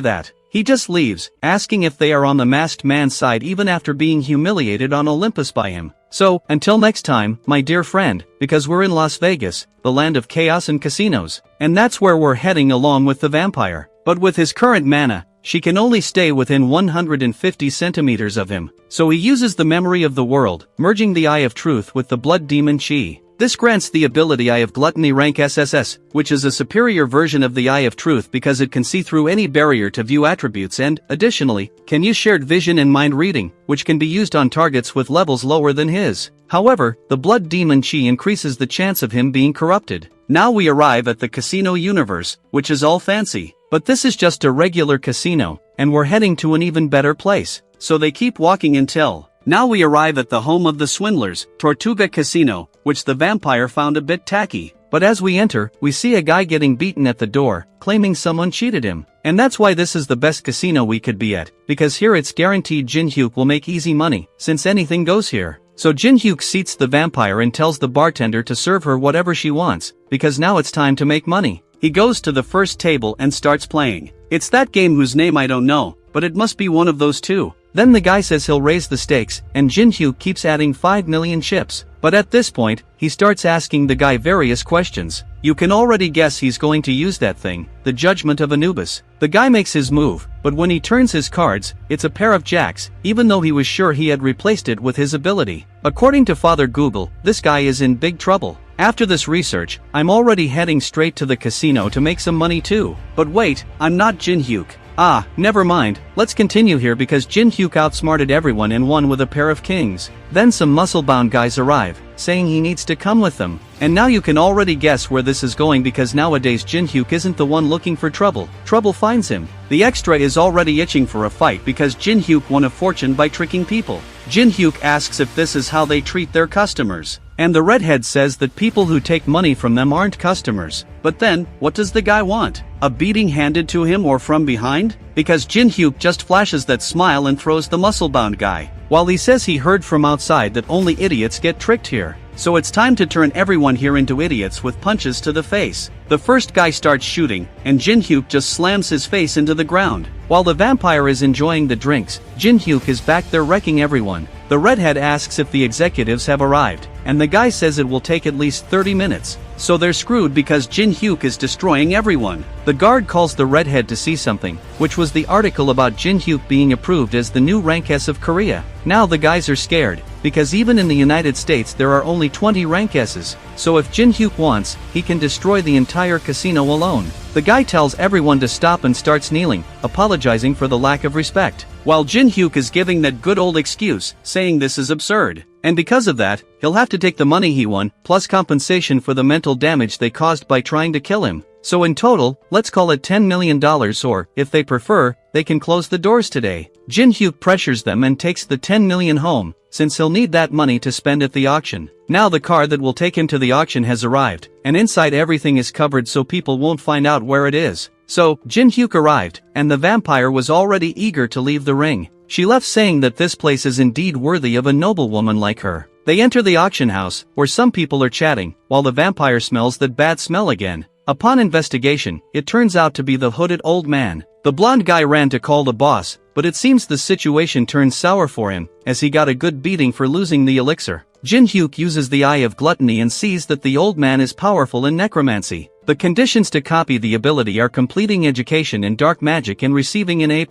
that. he just leaves, asking if they are on the masked man's side even after being humiliated on Olympus by him. So, until next time, my dear friend, because we're in Las Vegas, the land of chaos and casinos, and that's where we're heading along with the vampire. But with his current mana, she can only stay within 150 centimeters of him, so he uses the memory of the world, merging the Eye of Truth with the Blood Demon Chi. This grants the ability Eye of Gluttony rank SSS, which is a superior version of the Eye of Truth because it can see through any barrier to view attributes and, additionally, can use shared vision and mind reading, which can be used on targets with levels lower than his. However, the Blood Demon Chi increases the chance of him being corrupted. Now we arrive at the casino universe, which is all fancy. But this is just a regular casino, and we're heading to an even better place. So they keep walking until now we arrive at the home of the swindlers, Tortuga Casino, which the vampire found a bit tacky. But as we enter, we see a guy getting beaten at the door, claiming someone cheated him. And that's why this is the best casino we could be at, because here it's guaranteed Jin-hyuk will make easy money, since anything goes here. So Jin-hyuk seats the vampire and tells the bartender to serve her whatever she wants, because now it's time to make money. He goes to the first table and starts playing. It's that game whose name I don't know, but it must be one of those two. Then the guy says he'll raise the stakes, and Jin-hyuk keeps adding 5 million chips. But at this point, he starts asking the guy various questions. You can already guess he's going to use that thing, the Judgment of Anubis. The guy makes his move, but when he turns his cards, it's a pair of jacks, even though he was sure he had replaced it with his ability. According to Father Google, this guy is in big trouble. After this research, I'm already heading straight to the casino to make some money too. But wait, I'm not Jin-hyuk. Ah, never mind, let's continue here because Jin-hyuk outsmarted everyone and won with a pair of kings. Then some muscle-bound guys arrive, saying he needs to come with them. And now you can already guess where this is going because nowadays Jin-hyuk isn't the one looking for trouble. Trouble finds him. The extra is already itching for a fight because Jin-hyuk won a fortune by tricking people. Jin-hyuk asks if this is how they treat their customers. And the redhead says that people who take money from them aren't customers. But then, what does the guy want? A beating handed to him or from behind? Because Jin-hyuk just flashes that smile and throws the muscle-bound guy. While he says he heard from outside that only idiots get tricked here. So it's time to turn everyone here into idiots with punches to the face. The first guy starts shooting, and Jin-hyuk just slams his face into the ground. While the vampire is enjoying the drinks, Jin-hyuk is back there wrecking everyone. The redhead asks if the executives have arrived, and the guy says it will take at least 30 minutes. So they're screwed because Jin-hyuk is destroying everyone. The guard calls the redhead to see something, which was the article about Jin-hyuk being approved as the new rank S of Korea. Now the guys are scared, because even in the United States there are only 20 rank S's. So if Jin-hyuk wants, he can destroy the entire casino alone. The guy tells everyone to stop and starts kneeling, apologizing for the lack of respect. While Jin-hyuk is giving that good old excuse, saying this is absurd. And because of that, he'll have to take the money he won, plus compensation for the mental damage they caused by trying to kill him. So in total, let's call it $10 million or, if they prefer, they can close the doors today. Jin-hyuk pressures them and takes the 10 million home, since he'll need that money to spend at the auction. Now the car that will take him to the auction has arrived, and inside everything is covered so people won't find out where it is. So, Jin-hyuk arrived, and the vampire was already eager to leave the ring. She left saying that this place is indeed worthy of a noblewoman like her. They enter the auction house, where some people are chatting, while the vampire smells that bad smell again. Upon investigation, it turns out to be the hooded old man. The blonde guy ran to call the boss, but it seems the situation turned sour for him, as he got a good beating for losing the elixir. Jin-hyuk uses the Eye of Gluttony and sees that the old man is powerful in necromancy. The conditions to copy the ability are completing education in dark magic and receiving an A+.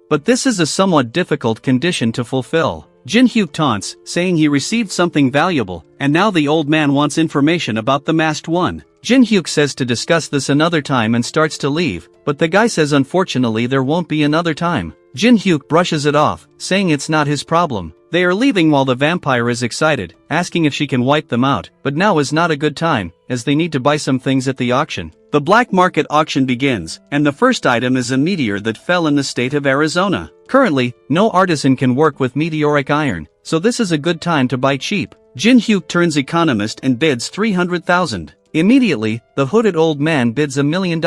But this is a somewhat difficult condition to fulfill. Jin-hyuk taunts, saying he received something valuable, and now the old man wants information about the masked one. Jin-hyuk says to discuss this another time and starts to leave, but the guy says unfortunately there won't be another time. Jin-hyuk brushes it off, saying it's not his problem. They are leaving while the vampire is excited, asking if she can wipe them out, but now is not a good time, as they need to buy some things at the auction. The black market auction begins, and the first item is a meteor that fell in the state of Arizona. Currently, no artisan can work with meteoric iron, so this is a good time to buy cheap. Jin-hyuk turns economist and bids 300,000. Immediately, the hooded old man bids $1 million.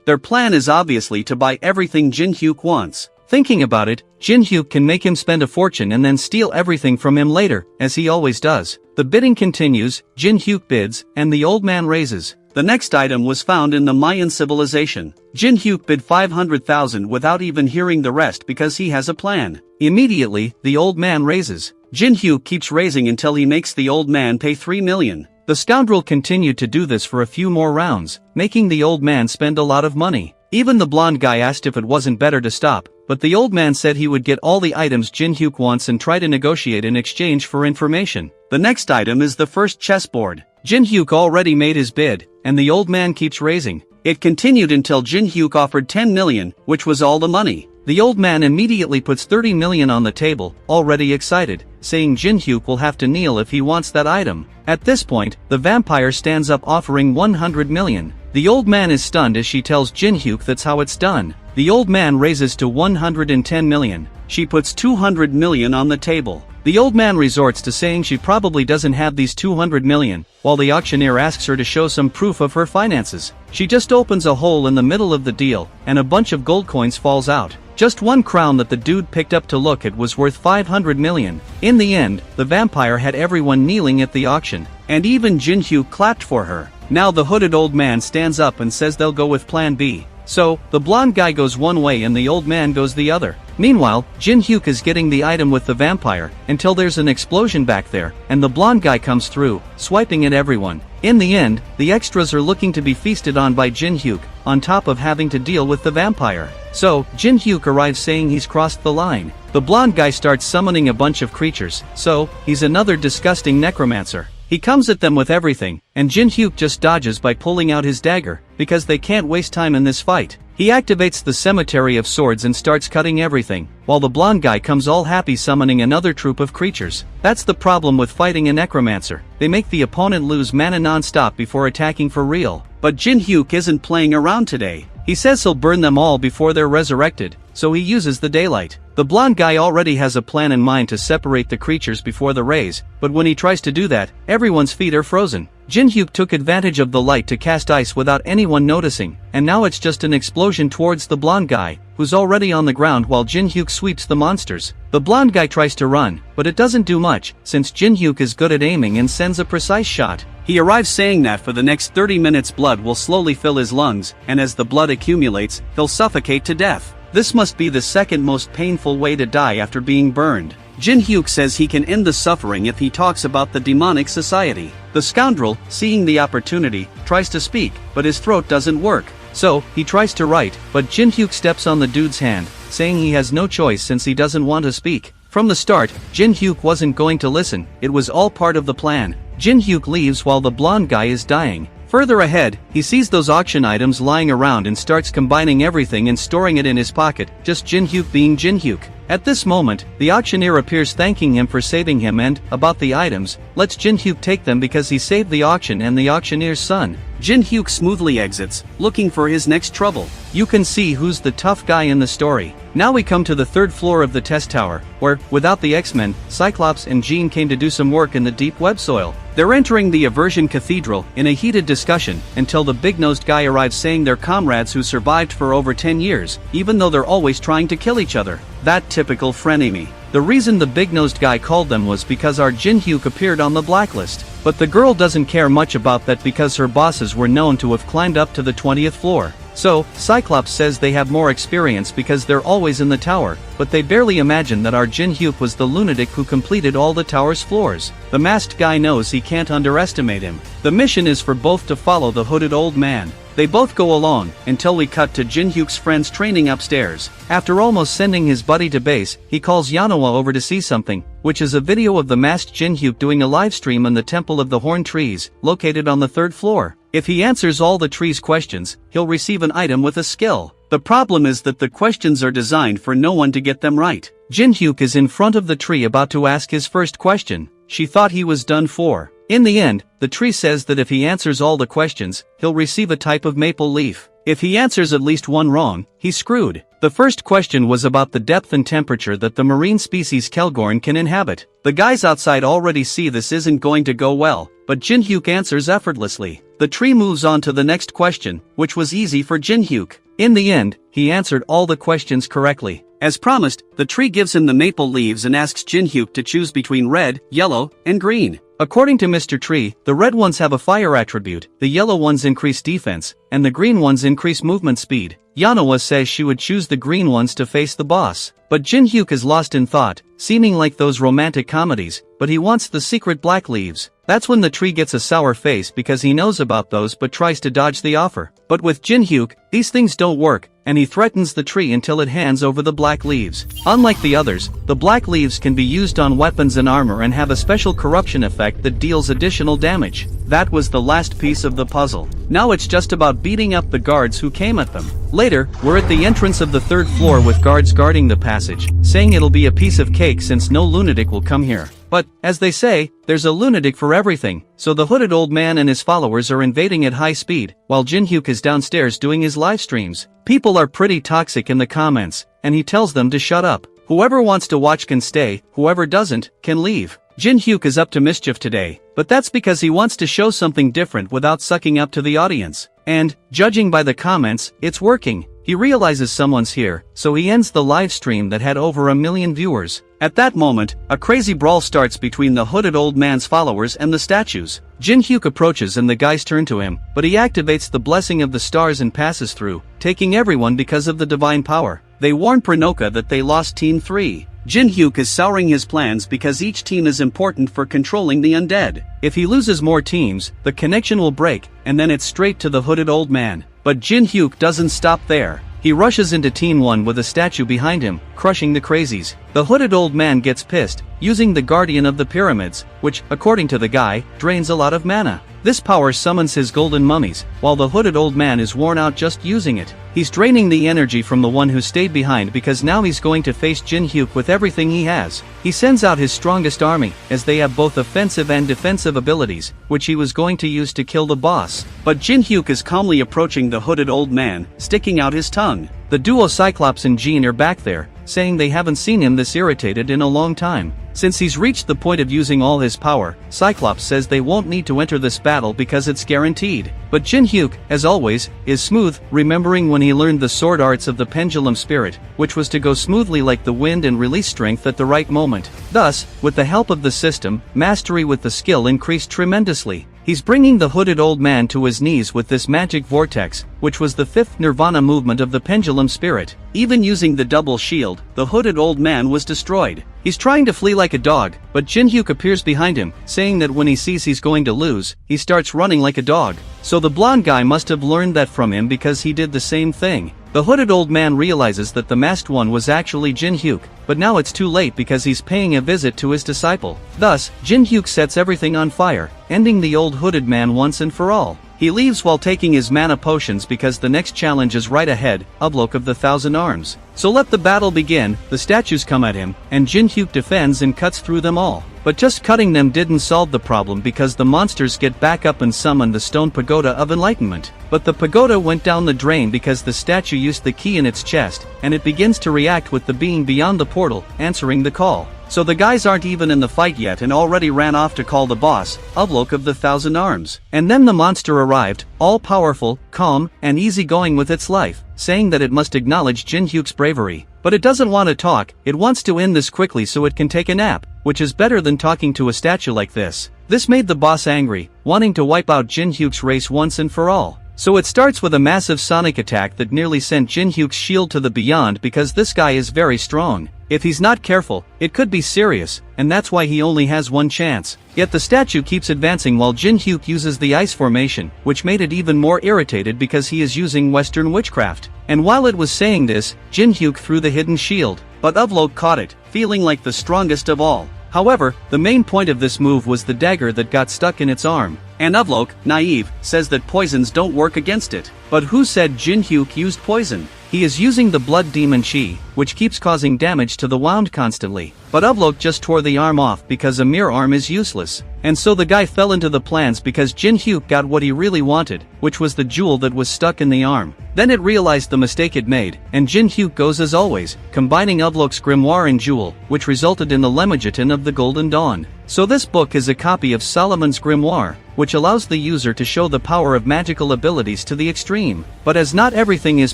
Their plan is obviously to buy everything Jin-hyuk wants. Thinking about it, Jin-hyuk can make him spend a fortune and then steal everything from him later, as he always does. The bidding continues, Jin-hyuk bids, and the old man raises. The next item was found in the Mayan civilization. Jin-hyuk bid 500,000 without even hearing the rest because he has a plan. Immediately, the old man raises. Jin-hyuk keeps raising until he makes the old man pay 3 million. The scoundrel continued to do this for a few more rounds, making the old man spend a lot of money. Even the blonde guy asked if it wasn't better to stop, but the old man said he would get all the items Jin-hyuk wants and try to negotiate in exchange for information. The next item is the first chessboard. Jin-hyuk already made his bid, and the old man keeps raising. It continued until Jin-hyuk offered 10 million, which was all the money. The old man immediately puts 30 million on the table, already excited, saying Jin-hyuk will have to kneel if he wants that item. At this point, the vampire stands up offering 100 million. The old man is stunned as she tells Jin-hyuk that's how it's done. The old man raises to 110 million. She puts 200 million on the table. The old man resorts to saying she probably doesn't have these 200 million, while the auctioneer asks her to show some proof of her finances. She just opens a hole in the middle of the deal, and a bunch of gold coins falls out. Just one crown that the dude picked up to look at was worth 500 million. In the end, the vampire had everyone kneeling at the auction, and even Jin-hyuk clapped for her. Now the hooded old man stands up and says they'll go with plan B. So, the blonde guy goes one way and the old man goes the other. Meanwhile, Jin-hyuk is getting the item with the vampire, until there's an explosion back there, and the blonde guy comes through, swiping at everyone. In the end, the extras are looking to be feasted on by Jin-hyuk, on top of having to deal with the vampire. So, Jin-hyuk arrives saying he's crossed the line. The blonde guy starts summoning a bunch of creatures, so, he's another disgusting necromancer. He comes at them with everything, and Jin-hyuk just dodges by pulling out his dagger, because they can't waste time in this fight. He activates the cemetery of swords and starts cutting everything, while the blonde guy comes all happy summoning another troop of creatures. That's the problem with fighting a necromancer. They make the opponent lose mana non-stop before attacking for real. But Jin-hyuk isn't playing around today. He says he'll burn them all before they're resurrected, so he uses the daylight. The blonde guy already has a plan in mind to separate the creatures before the raise, but when he tries to do that, everyone's feet are frozen. Jin-hyuk took advantage of the light to cast ice without anyone noticing, and now it's just an explosion towards the blonde guy, who's already on the ground while Jin-hyuk sweeps the monsters. The blonde guy tries to run, but it doesn't do much, since Jin-hyuk is good at aiming and sends a precise shot. He arrives saying that for the next 30 minutes blood will slowly fill his lungs, and as the blood accumulates, he'll suffocate to death. This must be the second most painful way to die after being burned. Jin-hyuk says he can end the suffering if he talks about the demonic society. The scoundrel, seeing the opportunity, tries to speak, but his throat doesn't work. So, he tries to write, but Jin-hyuk steps on the dude's hand, saying he has no choice since he doesn't want to speak. From the start, Jin-hyuk wasn't going to listen, it was all part of the plan. Jin-hyuk leaves while the blonde guy is dying. Further ahead, he sees those auction items lying around and starts combining everything and storing it in his pocket, just Jin-hyuk being Jin-hyuk. At this moment, the auctioneer appears thanking him for saving him and, about the items, lets Jin-hyuk take them because he saved the auction and the auctioneer's son. Jin-hyuk smoothly exits, looking for his next trouble. You can see who's the tough guy in the story. Now we come to the third floor of the test tower, where, without the X-Men, Cyclops and Jean came to do some work in the deep web soil. They're entering the Aversion Cathedral in a heated discussion until the big-nosed guy arrives saying they're comrades who survived for over 10 years, even though they're always trying to kill each other. That typical frenemy. The reason the big-nosed guy called them was because our Jin-hyuk appeared on the blacklist. But the girl doesn't care much about that because her bosses were known to have climbed up to the 20th floor. So, Cyclops says they have more experience because they're always in the tower, but they barely imagine that our Jin-hyuk was the lunatic who completed all the tower's floors. The masked guy knows he can't underestimate him. The mission is for both to follow the hooded old man. They both go along, until we cut to Jin-hyuk's friends training upstairs. After almost sending his buddy to base, he calls Yanawa over to see something, which is a video of the masked Jin-hyuk doing a livestream in the Temple of the Horned Trees, located on the 3rd floor. If he answers all the tree's questions, he'll receive an item with a skill. The problem is that the questions are designed for no one to get them right. Jin-hyuk is in front of the tree about to ask his first question. She thought he was done for. In the end, the tree says that if he answers all the questions, he'll receive a type of maple leaf. If he answers at least one wrong, he's screwed. The first question was about the depth and temperature that the marine species Kelgorn can inhabit. The guys outside already see this isn't going to go well, but Jin-hyuk answers effortlessly. The tree moves on to the next question, which was easy for Jin-hyuk. In the end, he answered all the questions correctly. As promised, the tree gives him the maple leaves and asks Jin-hyuk to choose between red, yellow, and green. According to Mr. Tree, the red ones have a fire attribute, the yellow ones increase defense, and the green ones increase movement speed. Yanawa says she would choose the green ones to face the boss. But Jin-hyuk is lost in thought, seeming like those romantic comedies, but he wants the secret black leaves. That's when the tree gets a sour face because he knows about those but tries to dodge the offer. But with Jin-hyuk, these things don't work, and he threatens the tree until it hands over the black leaves. Unlike the others, the black leaves can be used on weapons and armor and have a special corruption effect that deals additional damage. That was the last piece of the puzzle. Now it's just about beating up the guards who came at them. Later, we're at the entrance of the 3rd floor with guards guarding the passage, saying it'll be a piece of cake since no lunatic will come here. But, as they say, there's a lunatic for everything, so the hooded old man and his followers are invading at high speed, while Jin-hyuk is downstairs doing his live streams. People are pretty toxic in the comments, and he tells them to shut up. Whoever wants to watch can stay, whoever doesn't, can leave. Jin-hyuk is up to mischief today, but that's because he wants to show something different without sucking up to the audience. And, judging by the comments, it's working. He realizes someone's here, so he ends the live stream that had over 1 million viewers. At that moment, a crazy brawl starts between the hooded old man's followers and the statues. Jin-hyuk approaches and the guys turn to him, but he activates the blessing of the stars and passes through, taking everyone because of the divine power. They warn Pranoka that they lost Team 3. Jin-hyuk is souring his plans because each team is important for controlling the undead. If he loses more teams, the connection will break, and then it's straight to the hooded old man. But Jin-hyuk doesn't stop there. He rushes into Team 1 with a statue behind him, crushing the crazies. The hooded old man gets pissed, using the Guardian of the Pyramids, which, according to the guy, drains a lot of mana. This power summons his golden mummies, while the hooded old man is worn out just using it. He's draining the energy from the one who stayed behind because now he's going to face Jin-hyuk with everything he has. He sends out his strongest army, as they have both offensive and defensive abilities, which he was going to use to kill the boss. But Jin-hyuk is calmly approaching the hooded old man, sticking out his tongue. The duo Cyclops and Jean are back there, saying they haven't seen him this irritated in a long time. Since he's reached the point of using all his power, Cyclops says they won't need to enter this battle because it's guaranteed. But Jin-hyuk, as always, is smooth, remembering when he learned the sword arts of the pendulum spirit, which was to go smoothly like the wind and release strength at the right moment. Thus, with the help of the system, mastery with the skill increased tremendously. He's bringing the hooded old man to his knees with this magic vortex, which was the 5th nirvana movement of the pendulum spirit. Even using the double shield, the hooded old man was destroyed. He's trying to flee like a dog, but Jin-hyuk appears behind him, saying that when he sees he's going to lose, he starts running like a dog. So the blonde guy must have learned that from him because he did the same thing. The hooded old man realizes that the masked one was actually Jin-hyuk, but now it's too late because he's paying a visit to his disciple. Thus, Jin-hyuk sets everything on fire, ending the old hooded man once and for all. He leaves while taking his mana potions because the next challenge is right ahead, Ablok of the Thousand Arms. So let the battle begin. The statues come at him, and Jin-hyuk defends and cuts through them all. But just cutting them didn't solve the problem because the monsters get back up and summon the stone pagoda of enlightenment. But the pagoda went down the drain because the statue used the key in its chest, and it begins to react with the being beyond the portal, answering the call. So the guys aren't even in the fight yet and already ran off to call the boss, Ablok of the Thousand Arms. And then the monster arrived, all-powerful, calm, and easygoing with its life, saying that it must acknowledge Jin-hyuk's bravery. But it doesn't want to talk, it wants to end this quickly so it can take a nap, which is better than talking to a statue like this. This made the boss angry, wanting to wipe out Jin-hyuk's race once and for all. So it starts with a massive sonic attack that nearly sent Jin-hyuk's shield to the beyond because this guy is very strong. If he's not careful, it could be serious, and that's why he only has one chance. Yet the statue keeps advancing while Jin-hyuk uses the ice formation, which made it even more irritated because he is using Western witchcraft. And while it was saying this, Jin-hyuk threw the hidden shield, but Ablok caught it, feeling like the strongest of all. However, the main point of this move was the dagger that got stuck in its arm. And Ablok, naive, says that poisons don't work against it. But who said Jin-hyuk used poison? He is using the blood demon chi, which keeps causing damage to the wound constantly. But Ablok just tore the arm off because a mere arm is useless. And so the guy fell into the plans because Jin-hyuk got what he really wanted, which was the jewel that was stuck in the arm. Then it realized the mistake it made, and Jin-hyuk goes as always, combining Ablok's grimoire and jewel, which resulted in the Lemegeton of the Golden Dawn. So this book is a copy of Solomon's grimoire, which allows the user to show the power of magical abilities to the extreme. But as not everything is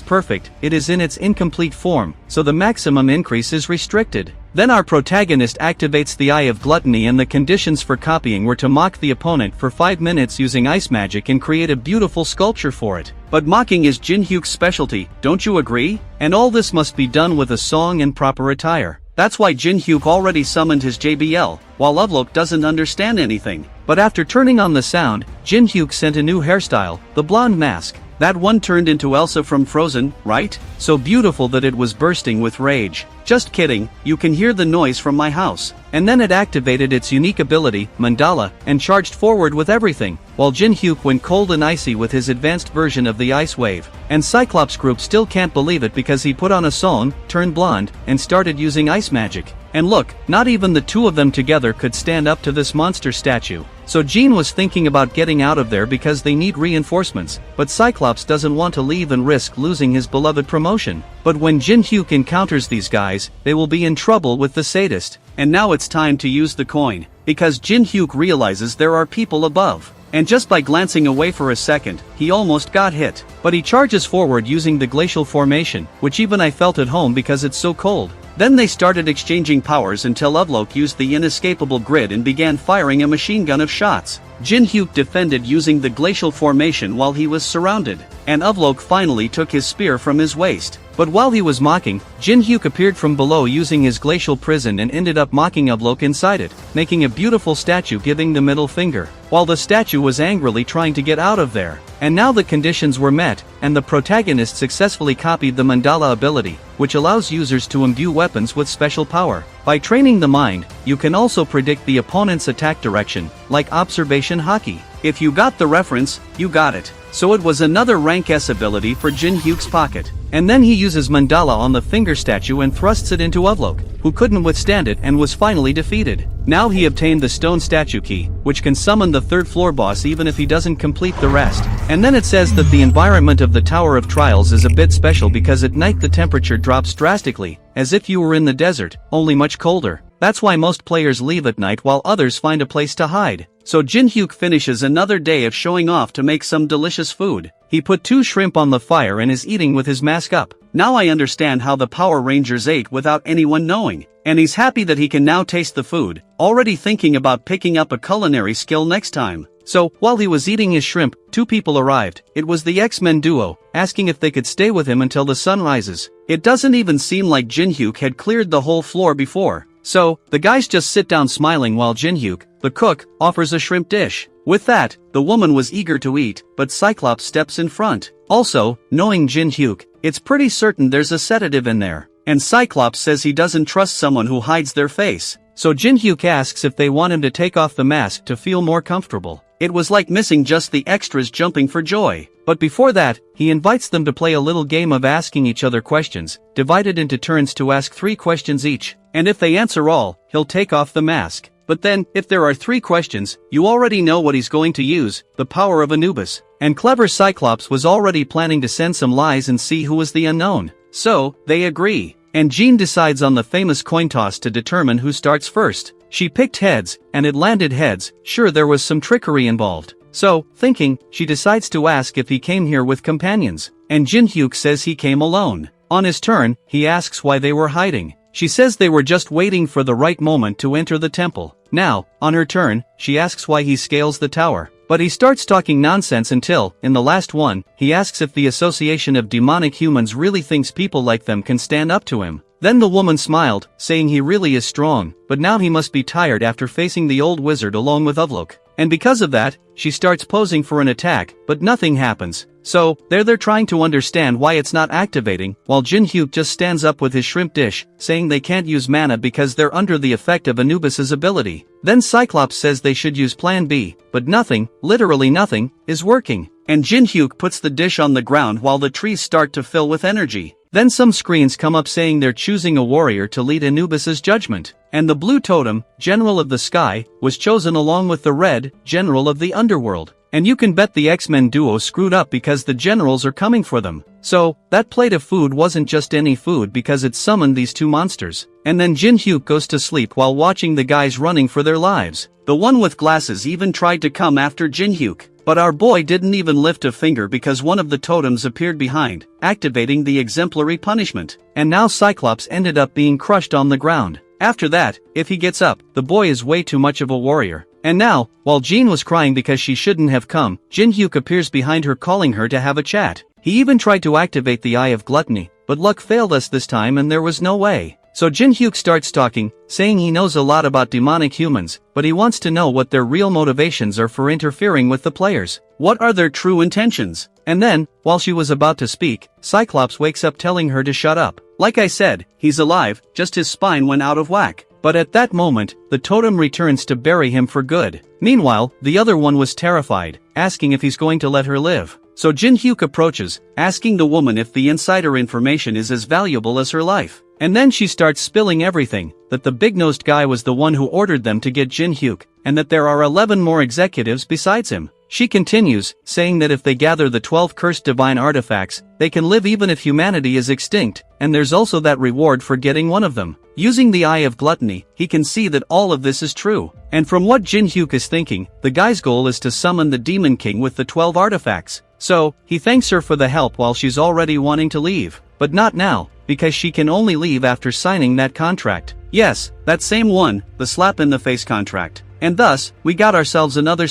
perfect, it is in its incomplete form, so the maximum increase is restricted. Then our protagonist activates the Eye of Gluttony, and the conditions for copying were to mock the opponent for 5 minutes using ice magic and create a beautiful sculpture for it. But mocking is Jin Hyuk's specialty, don't you agree? And all this must be done with a song and proper attire. That's why Jin Hyuk already summoned his JBL, while Lovelock doesn't understand anything. But after turning on the sound, Jin Hyuk sent a new hairstyle, the blonde mask. That one turned into Elsa from Frozen, right? So beautiful that it was bursting with rage. Just kidding, you can hear the noise from my house. And then it activated its unique ability, Mandala, and charged forward with everything, while Jin Hyuk went cold and icy with his advanced version of the ice wave. And Cyclops Group still can't believe it because he put on a song, turned blonde, and started using ice magic. And look, not even the two of them together could stand up to this monster statue. So Jean was thinking about getting out of there because they need reinforcements, but Cyclops doesn't want to leave and risk losing his beloved promotion. But when Jin Hyuk encounters these guys, they will be in trouble with the sadist. And now it's time to use the coin, because Jin Hyuk realizes there are people above. And just by glancing away for a second, he almost got hit. But he charges forward using the glacial formation, which even I felt at home because it's so cold. Then they started exchanging powers until Lovelock used the inescapable grid and began firing a machine gun of shots. Jin Hyuk defended using the glacial formation while he was surrounded, and Lovelock finally took his spear from his waist. But while he was mocking, Jin Hyuk appeared from below using his glacial prison and ended up mocking Lovelock inside it, making a beautiful statue giving the middle finger, while the statue was angrily trying to get out of there. And now the conditions were met, and the protagonist successfully copied the Mandala ability, which allows users to imbue weapons with special power. By training the mind, you can also predict the opponent's attack direction, like observation hockey. If you got the reference, you got it. So it was another rank S ability for Jin Hyuk's pocket. And then he uses Mandala on the finger statue and thrusts it into Lovelock, who couldn't withstand it and was finally defeated. Now he obtained the stone statue key, which can summon the third floor boss even if he doesn't complete the rest. And then it says that the environment of the Tower of Trials is a bit special because at night the temperature drops drastically, as if you were in the desert, only much colder. That's why most players leave at night while others find a place to hide. So Jin Hyuk finishes another day of showing off to make some delicious food. He put 2 shrimp on the fire and is eating with his mask up. Now I understand how the Power Rangers ate without anyone knowing. And he's happy that he can now taste the food, already thinking about picking up a culinary skill next time. So, while he was eating his shrimp, 2 people arrived. It was the X-Men duo, asking if they could stay with him until the sun rises. It doesn't even seem like Jin Hyuk had cleared the whole floor before. So, the guys just sit down smiling while Jin Hyuk, the cook, offers a shrimp dish. With that, the woman was eager to eat, but Cyclops steps in front. Also, knowing Jin Hyuk, it's pretty certain there's a sedative in there. And Cyclops says he doesn't trust someone who hides their face. So Jin Hyuk asks if they want him to take off the mask to feel more comfortable. It was like missing just the extras jumping for joy. But before that, he invites them to play a little game of asking each other questions, divided into turns to ask 3 questions each. And if they answer all, he'll take off the mask. But then, if there are 3 questions, you already know what he's going to use, the power of Anubis. And clever Cyclops was already planning to send some lies and see who was the unknown. So, they agree. And Jean decides on the famous coin toss to determine who starts first. She picked heads, and it landed heads. Sure, there was some trickery involved. So, thinking, she decides to ask if he came here with companions. And Jin Hyuk says he came alone. On his turn, he asks why they were hiding. She says they were just waiting for the right moment to enter the temple. Now, on her turn, she asks why he scales the tower. But he starts talking nonsense until, in the last one, he asks if the association of demonic humans really thinks people like them can stand up to him. Then the woman smiled, saying he really is strong, but now he must be tired after facing the old wizard along with Lovelock. And because of that, she starts posing for an attack, but nothing happens. So, they're trying to understand why it's not activating, while Jin Hyuk just stands up with his shrimp dish, saying they can't use mana because they're under the effect of Anubis's ability. Then Cyclops says they should use Plan B, but nothing, literally nothing, is working. And Jin Hyuk puts the dish on the ground while the trees start to fill with energy. Then some screens come up saying they're choosing a warrior to lead Anubis's judgment. And the blue totem, General of the Sky, was chosen along with the red, General of the Underworld. And you can bet the X-Men duo screwed up because the generals are coming for them. So, that plate of food wasn't just any food because it summoned these 2 monsters. And then Jin Hyuk goes to sleep while watching the guys running for their lives. The one with glasses even tried to come after Jin Hyuk. But our boy didn't even lift a finger because one of the totems appeared behind, activating the exemplary punishment. And now Cyclops ended up being crushed on the ground. After that, if he gets up, the boy is way too much of a warrior. And now, while Jean was crying because she shouldn't have come, Jin-hyuk appears behind her calling her to have a chat. He even tried to activate the Eye of Gluttony, but luck failed us this time and there was no way. So Jin-hyuk starts talking, saying he knows a lot about demonic humans, but he wants to know what their real motivations are for interfering with the players. What are their true intentions? And then, while she was about to speak, Cyclops wakes up telling her to shut up. Like I said, he's alive, just his spine went out of whack. But at that moment, the totem returns to bury him for good. Meanwhile, the other one was terrified, asking if he's going to let her live. So Jin-hyuk approaches, asking the woman if the insider information is as valuable as her life. And then she starts spilling everything, that the big-nosed guy was the one who ordered them to get Jin-hyuk, and that there are 11 more executives besides him. She continues, saying that if they gather the 12 cursed divine artifacts, they can live even if humanity is extinct, and there's also that reward for getting one of them. Using the Eye of Gluttony, he can see that all of this is true. And from what Jin-hyuk is thinking, the guy's goal is to summon the Demon King with the 12 artifacts. So, he thanks her for the help while she's already wanting to leave. But not now, because she can only leave after signing that contract. Yes, that same one, the slap-in-the-face contract. And thus, we got ourselves another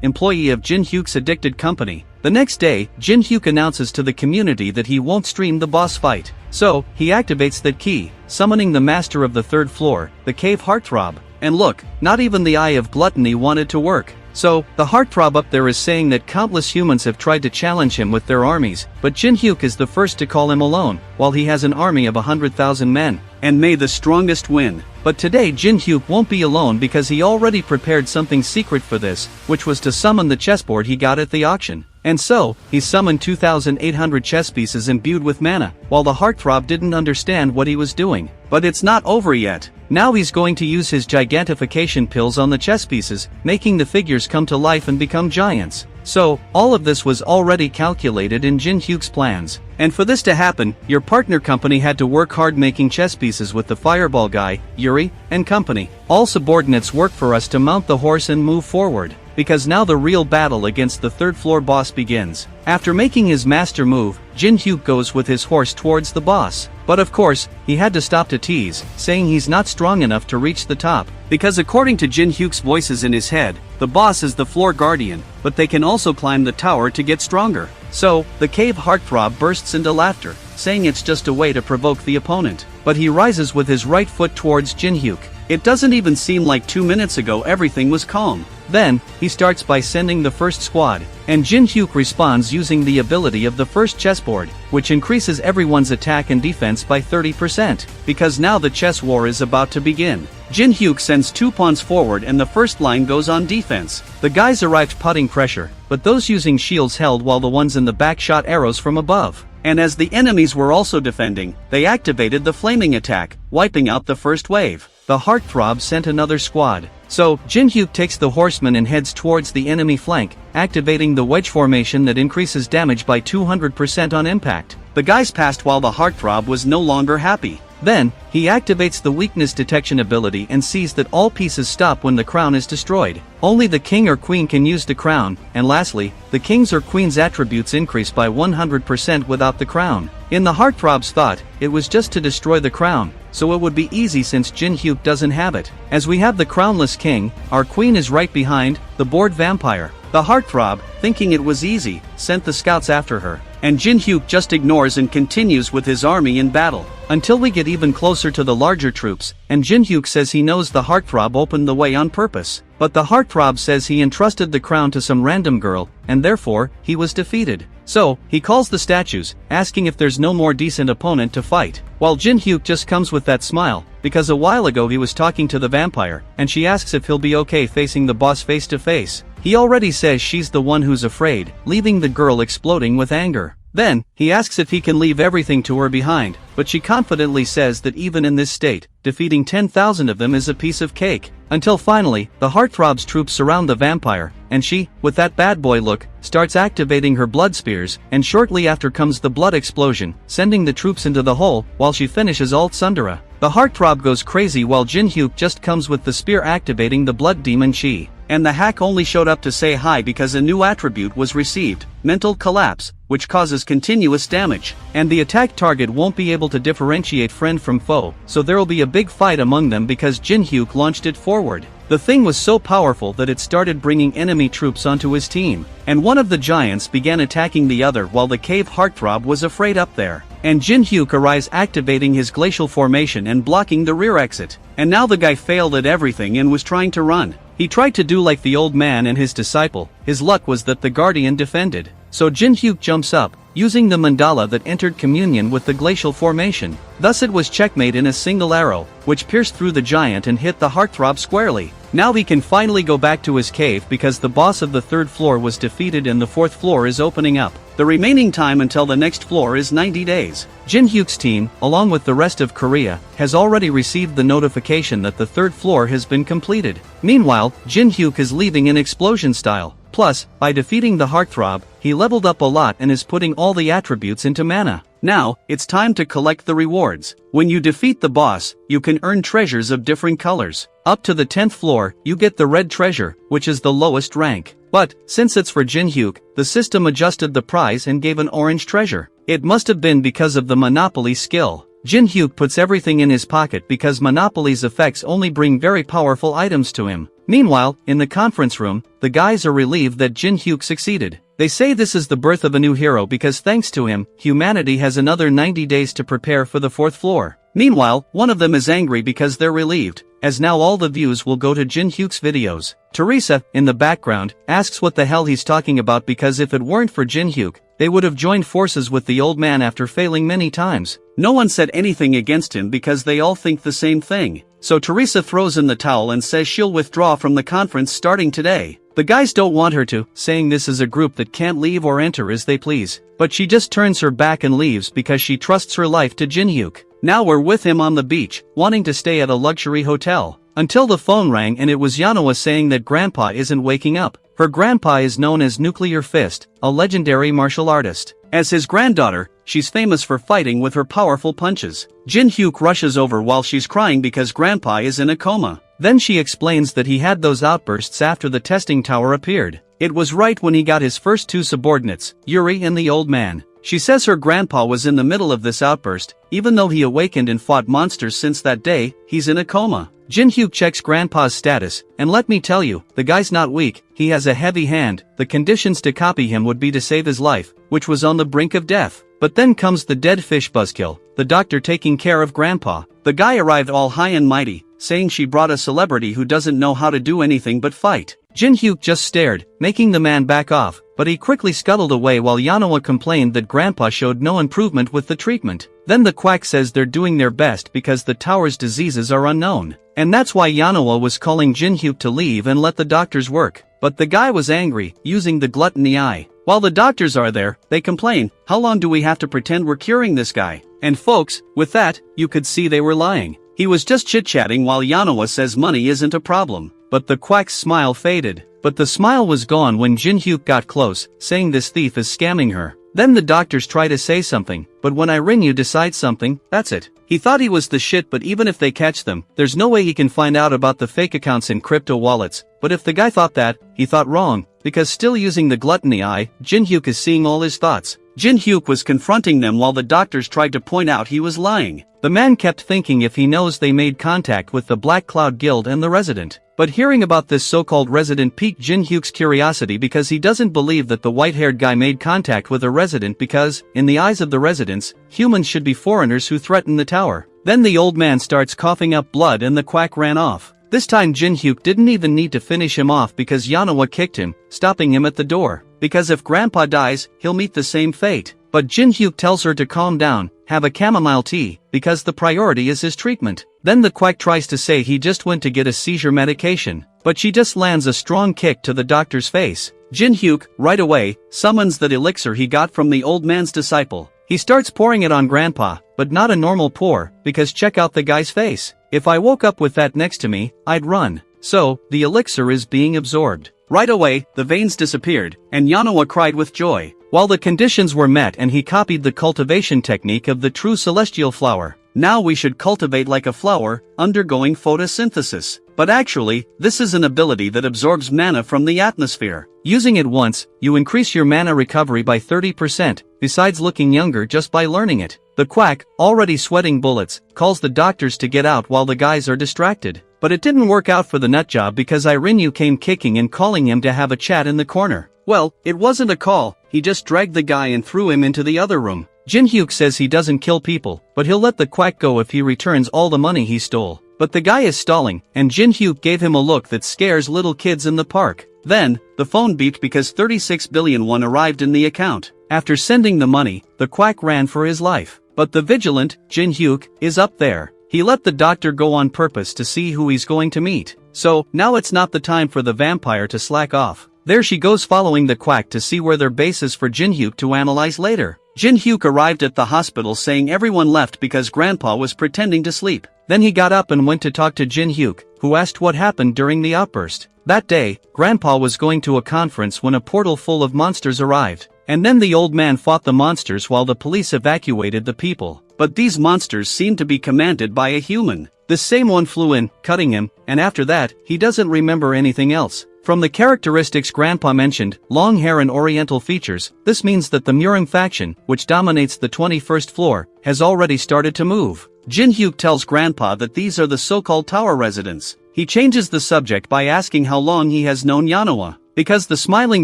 employee of Jin-hyuk's addicted company. The next day, Jin-hyuk announces to the community that he won't stream the boss fight. So, he activates that key, summoning the master of the third floor, the cave heartthrob. And look, not even the Eye of Gluttony wanted to work. So, the heartthrob up there is saying that countless humans have tried to challenge him with their armies, but Jin-hyuk is the first to call him alone, while he has an army of 100,000 men. And may the strongest win. But today Jin-hyuk won't be alone because he already prepared something secret for this, which was to summon the chessboard he got at the auction. And so, he summoned 2,800 chess pieces imbued with mana, while the heartthrob didn't understand what he was doing. But it's not over yet. Now he's going to use his gigantification pills on the chess pieces, making the figures come to life and become giants. So, all of this was already calculated in Jin-hyuk's plans. And for this to happen, your partner company had to work hard making chess pieces with the fireball guy, Yuri, and company. All subordinates work for us to mount the horse and move forward. Because now the real battle against the third floor boss begins. After making his master move, Jin-hyuk goes with his horse towards the boss. But of course, he had to stop to tease, saying he's not strong enough to reach the top. Because according to Jin-hyuk's voices in his head, the boss is the floor guardian, but they can also climb the tower to get stronger. So, the cave heartthrob bursts into laughter, saying it's just a way to provoke the opponent. But he rises with his right foot towards Jin-hyuk. It doesn't even seem like 2 minutes ago everything was calm. Then, he starts by sending the first squad, and Jin-hyuk responds using the ability of the first chessboard, which increases everyone's attack and defense by 30%, because now the chess war is about to begin. Jin-hyuk sends 2 pawns forward and the first line goes on defense. The guys arrived putting pressure, but those using shields held while the ones in the back shot arrows from above. And as the enemies were also defending, they activated the flaming attack, wiping out the first wave. The heartthrob sent another squad. So, Jin-hyuk takes the horseman and heads towards the enemy flank, activating the wedge formation that increases damage by 200% on impact. The guys passed while the heartthrob was no longer happy. Then, he activates the weakness detection ability and sees that all pieces stop when the crown is destroyed. Only the king or queen can use the crown, and lastly, the king's or queen's attributes increase by 100% without the crown. In the heartthrob's thought, it was just to destroy the crown, so it would be easy since Jin-hyuk doesn't have it. As we have the crownless king, our queen is right behind, the bored vampire. The heartthrob, thinking it was easy, sent the scouts after her. And Jin-hyuk just ignores and continues with his army in battle. Until we get even closer to the larger troops, and Jin-hyuk says he knows the heartthrob opened the way on purpose. But the heartthrob says he entrusted the crown to some random girl, and therefore, he was defeated. So, he calls the statues, asking if there's no more decent opponent to fight. While Jin-hyuk just comes with that smile, because a while ago he was talking to the vampire, and she asks if he'll be okay facing the boss face to face. He already says she's the one who's afraid, leaving the girl exploding with anger. Then, he asks if he can leave everything to her behind, but she confidently says that even in this state, defeating 10,000 of them is a piece of cake. Until finally, the heartthrob's troops surround the vampire, and she, with that bad boy look, starts activating her blood spears, and shortly after comes the blood explosion, sending the troops into the hole, while she finishes Alt Sundara. The heartthrob goes crazy while Jin-hyuk just comes with the spear activating the blood demon chi. and the hack only showed up to say hi because a new attribute was received, mental collapse, which causes continuous damage, and the attack target won't be able to differentiate friend from foe, so there'll be a big fight among them because Jin-hyuk launched it forward. The thing was so powerful that it started bringing enemy troops onto his team, and one of the giants began attacking the other while the cave heartthrob was afraid up there. And Jin-hyuk arrives activating his glacial formation and blocking the rear exit. And now the guy failed at everything and was trying to run. He tried to do like the old man and his disciple. His luck was that the guardian defended. So Jin-hyuk jumps up, using the mandala that entered communion with the glacial formation. Thus it was checkmate in a single arrow, which pierced through the giant and hit the heartthrob squarely. Now he can finally go back to his cave because the boss of the third floor was defeated and the fourth floor is opening up. The remaining time until the next floor is 90 days. Jin-hyuk's team, along with the rest of Korea, has already received the notification that the third floor has been completed. Meanwhile, Jin-hyuk is leaving in explosion style. Plus, by defeating the heartthrob, he leveled up a lot and is putting all the attributes into mana. Now, it's time to collect the rewards. When you defeat the boss, you can earn treasures of different colors. Up to the 10th floor, you get the red treasure, which is the lowest rank. But, since it's for Jin-hyuk, the system adjusted the prize and gave an orange treasure. It must have been because of the Monopoly skill. Jin-hyuk puts everything in his pocket because Monopoly's effects only bring very powerful items to him. Meanwhile, in the conference room, the guys are relieved that Jin-hyuk succeeded. They say this is the birth of a new hero because thanks to him, humanity has another 90 days to prepare for the fourth floor. Meanwhile, one of them is angry because they're relieved, as now all the views will go to Jin-hyuk's videos. Teresa, in the background, asks what the hell he's talking about because if it weren't for Jin-hyuk, they would have joined forces with the old man after failing many times. No one said anything against him because they all think the same thing. So Teresa throws in the towel and says she'll withdraw from the conference starting today. The guys don't want her to, saying this is a group that can't leave or enter as they please. But she just turns her back and leaves because she trusts her life to Jin-hyuk. Now we're with him on the beach, wanting to stay at a luxury hotel. Until the phone rang and it was Yanoa saying that Grandpa isn't waking up. Her grandpa is known as Nuclear Fist, a legendary martial artist. As his granddaughter, she's famous for fighting with her powerful punches. Jin-hyuk rushes over while she's crying because Grandpa is in a coma. Then she explains that he had those outbursts after the testing tower appeared. It was right when he got his first two subordinates, Yuri and the old man. She says her grandpa was in the middle of this outburst, even though he awakened and fought monsters since that day, he's in a coma. Jin-hyuk checks Grandpa's status, and let me tell you, the guy's not weak, he has a heavy hand. The conditions to copy him would be to save his life, which was on the brink of death. But then comes the dead fish buzzkill, the doctor taking care of Grandpa. The guy arrived all high and mighty, saying she brought a celebrity who doesn't know how to do anything but fight. Jin-hyuk just stared, making the man back off, but he quickly scuttled away while Yanoa complained that Grandpa showed no improvement with the treatment. Then the quack says they're doing their best because the tower's diseases are unknown. And that's why Yanoa was calling Jin-hyuk to leave and let the doctors work. But the guy was angry, using the gluttony eye. While the doctors are there, they complain, how long do we have to pretend we're curing this guy? And folks, with that, you could see they were lying. He was just chit-chatting while Yanoa says money isn't a problem. But the quack's smile faded. But the smile was gone when Jin-hyuk got close, saying this thief is scamming her. Then the doctors try to say something, but when Irinu decides something, that's it. He thought he was the shit, but even if they catch them, there's no way he can find out about the fake accounts in crypto wallets. But if the guy thought that, he thought wrong, because still using the gluttony eye, Jin-hyuk is seeing all his thoughts. Jin-hyuk was confronting them while the doctors tried to point out he was lying. The man kept thinking if he knows they made contact with the Black Cloud Guild and the resident. But hearing about this so-called resident piqued Jin-hyuk's curiosity because he doesn't believe that the white-haired guy made contact with a resident because, in the eyes of the residents, humans should be foreigners who threaten the tower. Then the old man starts coughing up blood and the quack ran off. This time Jin-hyuk didn't even need to finish him off because Yanoa kicked him, stopping him at the door. Because if Grandpa dies, he'll meet the same fate. But Jin-hyuk tells her to calm down, have a chamomile tea, because the priority is his treatment. Then the quack tries to say he just went to get a seizure medication, but she just lands a strong kick to the doctor's face. Jin-hyuk, right away, summons that elixir he got from the old man's disciple. He starts pouring it on Grandpa, but not a normal pour, because check out the guy's face. If I woke up with that next to me, I'd run. So, the elixir is being absorbed. Right away, the veins disappeared, and Yanoa cried with joy. While the conditions were met and he copied the cultivation technique of the true celestial flower. Now we should cultivate like a flower, undergoing photosynthesis. But actually, this is an ability that absorbs mana from the atmosphere. Using it once, you increase your mana recovery by 30%, besides looking younger just by learning it. The quack, already sweating bullets, calls the doctors to get out while the guys are distracted. But it didn't work out for the nutjob because Irinu came kicking and calling him to have a chat in the corner. Well, it wasn't a call, he just dragged the guy and threw him into the other room. Jin-hyuk says he doesn't kill people, but he'll let the quack go if he returns all the money he stole. But the guy is stalling, and Jin-hyuk gave him a look that scares little kids in the park. Then, the phone beeped because 36 billion won arrived in the account. After sending the money, the quack ran for his life. But the vigilant, Jin-hyuk, is up there. He let the doctor go on purpose to see who he's going to meet. So, now it's not the time for the vampire to slack off. There she goes following the quack to see where their base is for Jin-hyuk to analyze later. Jin-hyuk arrived at the hospital saying everyone left because Grandpa was pretending to sleep. Then he got up and went to talk to Jin-hyuk, who asked what happened during the outburst. That day, Grandpa was going to a conference when a portal full of monsters arrived. And then the old man fought the monsters while the police evacuated the people. But these monsters seemed to be commanded by a human. The same one flew in, cutting him, and after that, he doesn't remember anything else. From the characteristics Grandpa mentioned, long hair and oriental features, this means that the Murang faction, which dominates the 21st floor, has already started to move. Jin-hyuk tells Grandpa that these are the so-called tower residents. He changes the subject by asking how long he has known Yanoa. Because the smiling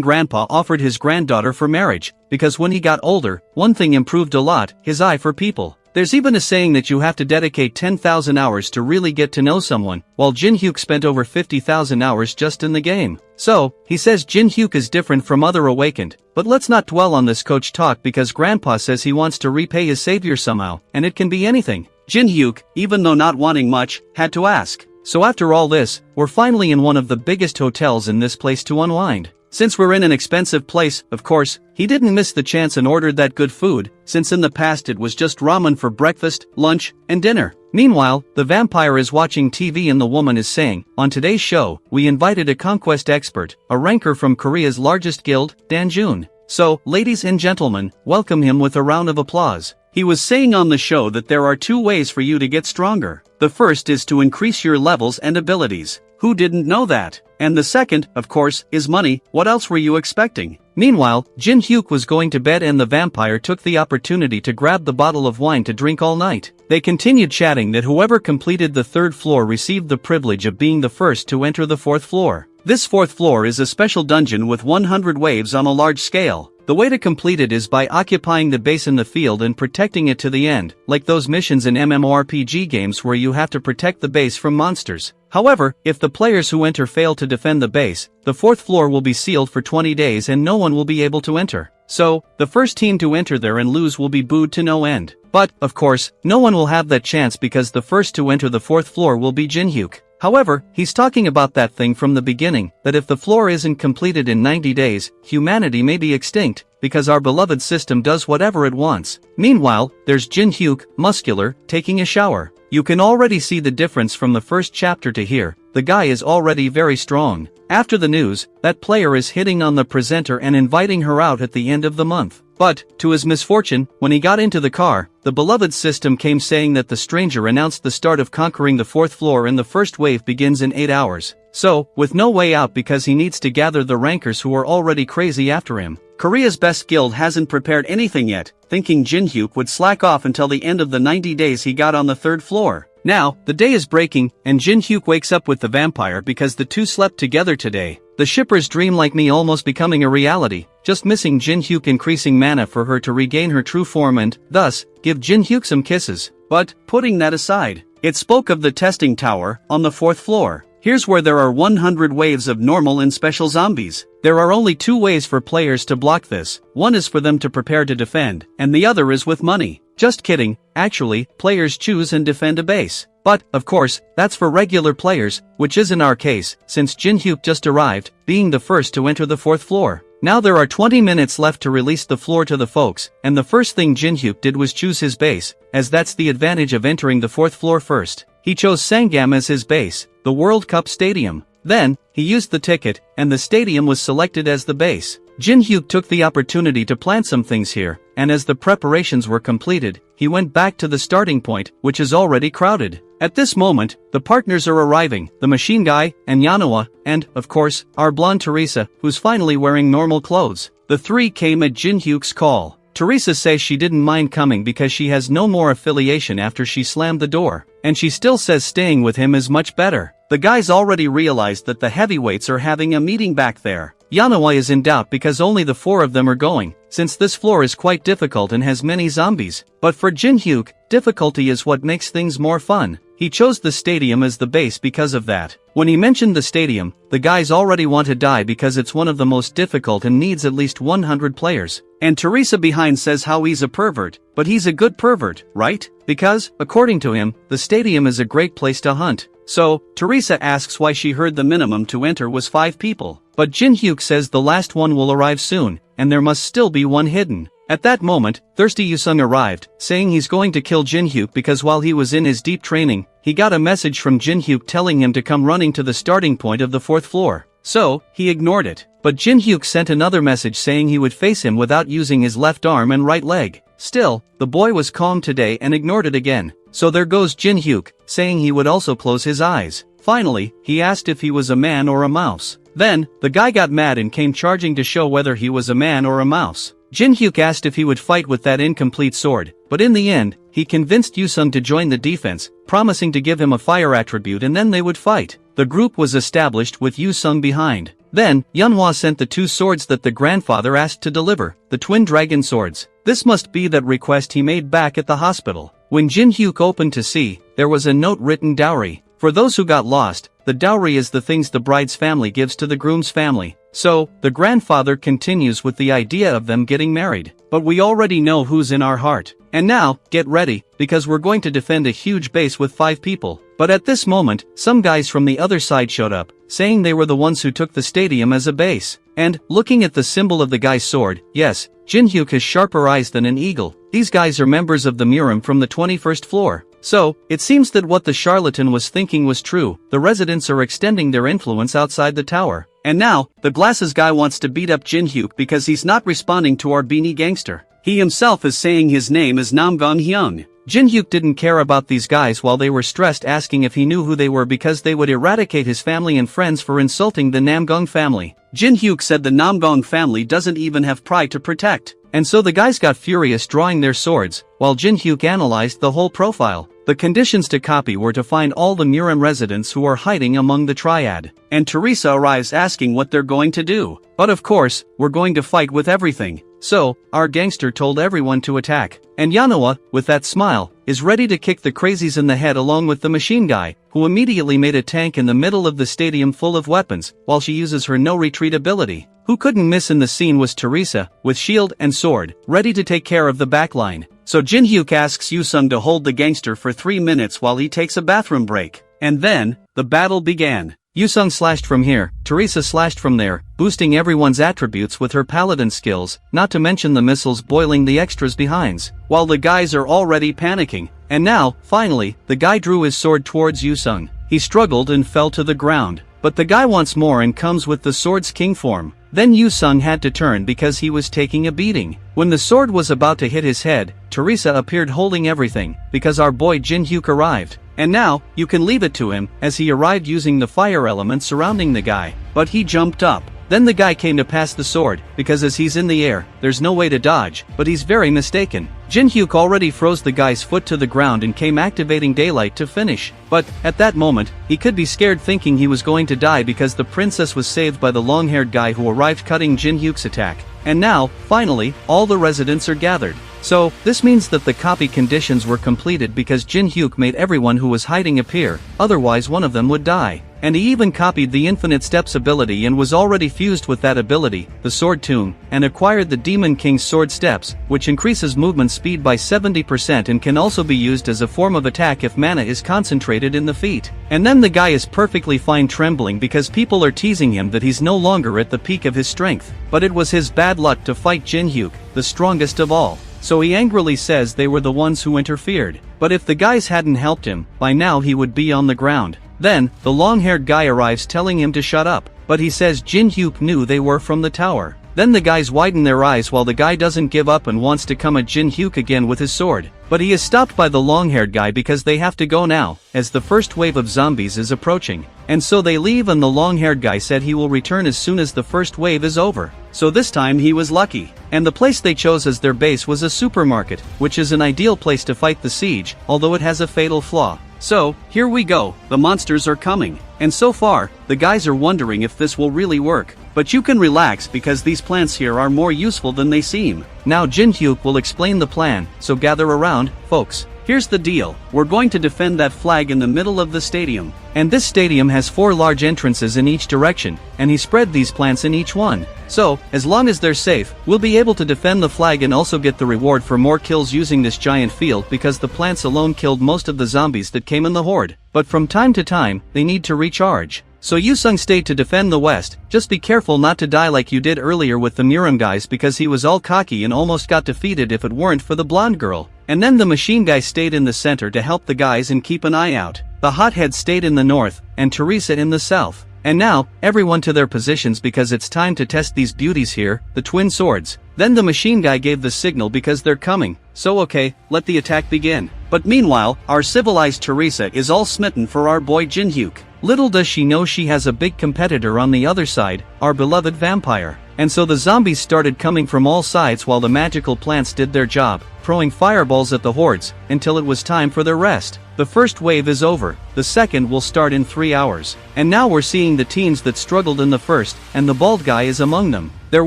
grandpa offered his granddaughter for marriage, because when he got older, one thing improved a lot, his eye for people. There's even a saying that you have to dedicate 10,000 hours to really get to know someone, while Jin-hyuk spent over 50,000 hours just in the game. So, he says Jin-hyuk is different from other awakened, but let's not dwell on this coach talk because grandpa says he wants to repay his savior somehow, and it can be anything. Jin-hyuk, even though not wanting much, had to ask. So after all this, we're finally in one of the biggest hotels in this place to unwind. Since we're in an expensive place, of course, he didn't miss the chance and ordered that good food, since in the past it was just ramen for breakfast, lunch, and dinner. Meanwhile, the vampire is watching TV and the woman is saying, on today's show, we invited a conquest expert, a ranker from Korea's largest guild, Danjun. So, ladies and gentlemen, welcome him with a round of applause. He was saying on the show that there are two ways for you to get stronger. The first is to increase your levels and abilities. Who didn't know that? And the second, of course, is money. What else were you expecting? Meanwhile, Jin-hyuk was going to bed and the vampire took the opportunity to grab the bottle of wine to drink all night. They continued chatting that whoever completed the third floor received the privilege of being the first to enter the fourth floor. This fourth floor is a special dungeon with 100 waves on a large scale. The way to complete it is by occupying the base in the field and protecting it to the end, like those missions in MMORPG games where you have to protect the base from monsters. However, if the players who enter fail to defend the base, the fourth floor will be sealed for 20 days and no one will be able to enter. So, the first team to enter there and lose will be booed to no end. But, of course, no one will have that chance because the first to enter the fourth floor will be Jin-hyuk. However, he's talking about that thing from the beginning, that if the floor isn't completed in 90 days, humanity may be extinct, because our beloved system does whatever it wants. Meanwhile, there's Jin-hyuk, muscular, taking a shower. You can already see the difference from the first chapter to here, the guy is already very strong. After the news, that player is hitting on the presenter and inviting her out at the end of the month. But, to his misfortune, when he got into the car, the beloved system came saying that the stranger announced the start of conquering the fourth floor and the first wave begins in 8 hours. So, with no way out because he needs to gather the rankers who are already crazy after him. Korea's best guild hasn't prepared anything yet, thinking Jin-hyuk would slack off until the end of the 90 days he got on the third floor. Now, the day is breaking, and Jin-hyuk wakes up with the vampire because the two slept together today. The shipper's dream like me almost becoming a reality, just missing Jin-hyuk increasing mana for her to regain her true form and, thus, give Jin-hyuk some kisses. But, putting that aside, it spoke of the testing tower, on the fourth floor. Here's where there are 100 waves of normal and special zombies. There are only two ways for players to block this. One is for them to prepare to defend, and the other is with money. Just kidding, actually, players choose and defend a base. But, of course, that's for regular players, which isn't our case, since Jin-hyuk just arrived, being the first to enter the fourth floor. Now there are 20 minutes left to release the floor to the folks, and the first thing Jin-hyuk did was choose his base, as that's the advantage of entering the fourth floor first. He chose Sangam as his base, the World Cup Stadium. Then, he used the ticket, and the stadium was selected as the base. Jin Hyuk took the opportunity to plant some things here, and as the preparations were completed, he went back to the starting point, which is already crowded. At this moment, the partners are arriving, the machine guy, and Yanoa, and, of course, our blonde Teresa, who's finally wearing normal clothes. The three came at Jin Hyuk's call. Teresa says she didn't mind coming because she has no more affiliation after she slammed the door, and she still says staying with him is much better. The guys already realized that the heavyweights are having a meeting back there. Yanoa is in doubt because only the four of them are going, since this floor is quite difficult and has many zombies. But for Jin Hyuk, difficulty is what makes things more fun. He chose the stadium as the base because of that. When he mentioned the stadium, the guys already want to die because it's one of the most difficult and needs at least 100 players. And Teresa behind says how he's a pervert, but he's a good pervert, right? Because, according to him, the stadium is a great place to hunt. So, Teresa asks why she heard the minimum to enter was 5 people. But Jin Hyuk says the last one will arrive soon, and there must still be one hidden. At that moment, Thirsty Yusung arrived, saying he's going to kill Jin Hyuk because while he was in his deep training, he got a message from Jin Hyuk telling him to come running to the starting point of the 4th floor. So, he ignored it. But Jin Hyuk sent another message saying he would face him without using his left arm and right leg. Still, the boy was calm today and ignored it again. So there goes Jin Hyuk, saying he would also close his eyes. Finally, he asked if he was a man or a mouse. Then, the guy got mad and came charging to show whether he was a man or a mouse. Jin Hyuk asked if he would fight with that incomplete sword, but in the end, he convinced Yusung to join the defense, promising to give him a fire attribute and then they would fight. The group was established with Yusung behind. Then, Yunhwa sent the 2 swords that the grandfather asked to deliver, the twin dragon swords. This must be that request he made back at the hospital. When Jin Hyuk opened to see, there was a note written dowry. For those who got lost, the dowry is the things the bride's family gives to the groom's family. So, the grandfather continues with the idea of them getting married. But we already know who's in our heart. And now, get ready, because we're going to defend a huge base with 5 people. But at this moment, some guys from the other side showed up, saying they were the ones who took the stadium as a base. And, looking at the symbol of the guy's sword, yes, Jin Hyuk has sharper eyes than an eagle. These guys are members of the Murim from the 21st floor. So, it seems that what the charlatan was thinking was true. The residents are extending their influence outside the tower. And now, the glasses guy wants to beat up Jin Hyuk because he's not responding to our beanie gangster. He himself is saying his name is Namgong Hyung. Jin Hyuk didn't care about these guys while they were stressed asking if he knew who they were because they would eradicate his family and friends for insulting the Namgong family. Jin Hyuk said the Namgong family doesn't even have pride to protect. And so the guys got furious drawing their swords, while Jin Hyuk analyzed the whole profile. The conditions to copy were to find all the Murim residents who are hiding among the triad. And Teresa arrives asking what they're going to do. But of course, we're going to fight with everything. So, our gangster told everyone to attack. And Yanoa, with that smile, is ready to kick the crazies in the head along with the machine guy, who immediately made a tank in the middle of the stadium full of weapons, while she uses her no-retreat ability. Who couldn't miss in the scene was Teresa, with shield and sword, ready to take care of the backline. So Jin Hyuk asks Yusung to hold the gangster for 3 minutes while he takes a bathroom break. And then, the battle began. Yusung slashed from here, Teresa slashed from there, boosting everyone's attributes with her paladin skills, not to mention the missiles boiling the extras behinds, while the guys are already panicking. And now, finally, the guy drew his sword towards Yusung. He struggled and fell to the ground. But the guy wants more and comes with the sword's king form. Then Yusung had to turn because he was taking a beating. When the sword was about to hit his head, Teresa appeared holding everything, because our boy Jin Hyuk arrived. And now, you can leave it to him, as he arrived using the fire element surrounding the guy. But he jumped up. Then the guy came to pass the sword, because as he's in the air, there's no way to dodge, but he's very mistaken. Jin Hyuk already froze the guy's foot to the ground and came activating daylight to finish. But, at that moment, he could be scared thinking he was going to die because the princess was saved by the long-haired guy who arrived cutting Jin Hyuk's attack. And now, finally, all the residents are gathered. So, this means that the copy conditions were completed because Jin Hyuk made everyone who was hiding appear, otherwise one of them would die. And he even copied the Infinite Steps ability and was already fused with that ability, the Sword Tomb, and acquired the Demon King's Sword Steps, which increases movement speed by 70% and can also be used as a form of attack if mana is concentrated in the feet. And then the guy is perfectly fine trembling because people are teasing him that he's no longer at the peak of his strength. But it was his bad luck to fight Jin Hyuk, the strongest of all. So he angrily says they were the ones who interfered. But if the guys hadn't helped him, by now he would be on the ground. Then, the long-haired guy arrives telling him to shut up, but he says Jin Hyuk knew they were from the tower. Then the guys widen their eyes while the guy doesn't give up and wants to come at Jin-hyuk again with his sword. But he is stopped by the long-haired guy because they have to go now, as the first wave of zombies is approaching. And so they leave, and the long-haired guy said he will return as soon as the first wave is over. So this time he was lucky. And the place they chose as their base was a supermarket, which is an ideal place to fight the siege, although it has a fatal flaw. So, here we go, the monsters are coming. And so far, the guys are wondering if this will really work. But you can relax because these plants here are more useful than they seem. Now Jin-hyuk will explain the plan, so gather around, folks. Here's the deal, we're going to defend that flag in the middle of the stadium. And this stadium has 4 large entrances in each direction, and he spread these plants in each one. So, as long as they're safe, we'll be able to defend the flag and also get the reward for more kills using this giant field because the plants alone killed most of the zombies that came in the horde. But from time to time, they need to recharge. So Yusung stayed to defend the west, just be careful not to die like you did earlier with the Muram guys because he was all cocky and almost got defeated if it weren't for the blonde girl. And then the machine guy stayed in the center to help the guys and keep an eye out. The hothead stayed in the north, and Teresa in the south. And now, everyone to their positions because it's time to test these beauties here, the twin swords. Then the machine guy gave the signal because they're coming, so okay, let the attack begin. But meanwhile, our civilized Teresa is all smitten for our boy Jin-hyuk. Little does she know she has a big competitor on the other side, our beloved vampire. And so the zombies started coming from all sides while the magical plants did their job, throwing fireballs at the hordes, until it was time for their rest. The first wave is over, the second will start in 3 hours. And now we're seeing the teens that struggled in the first, and the bald guy is among them. They're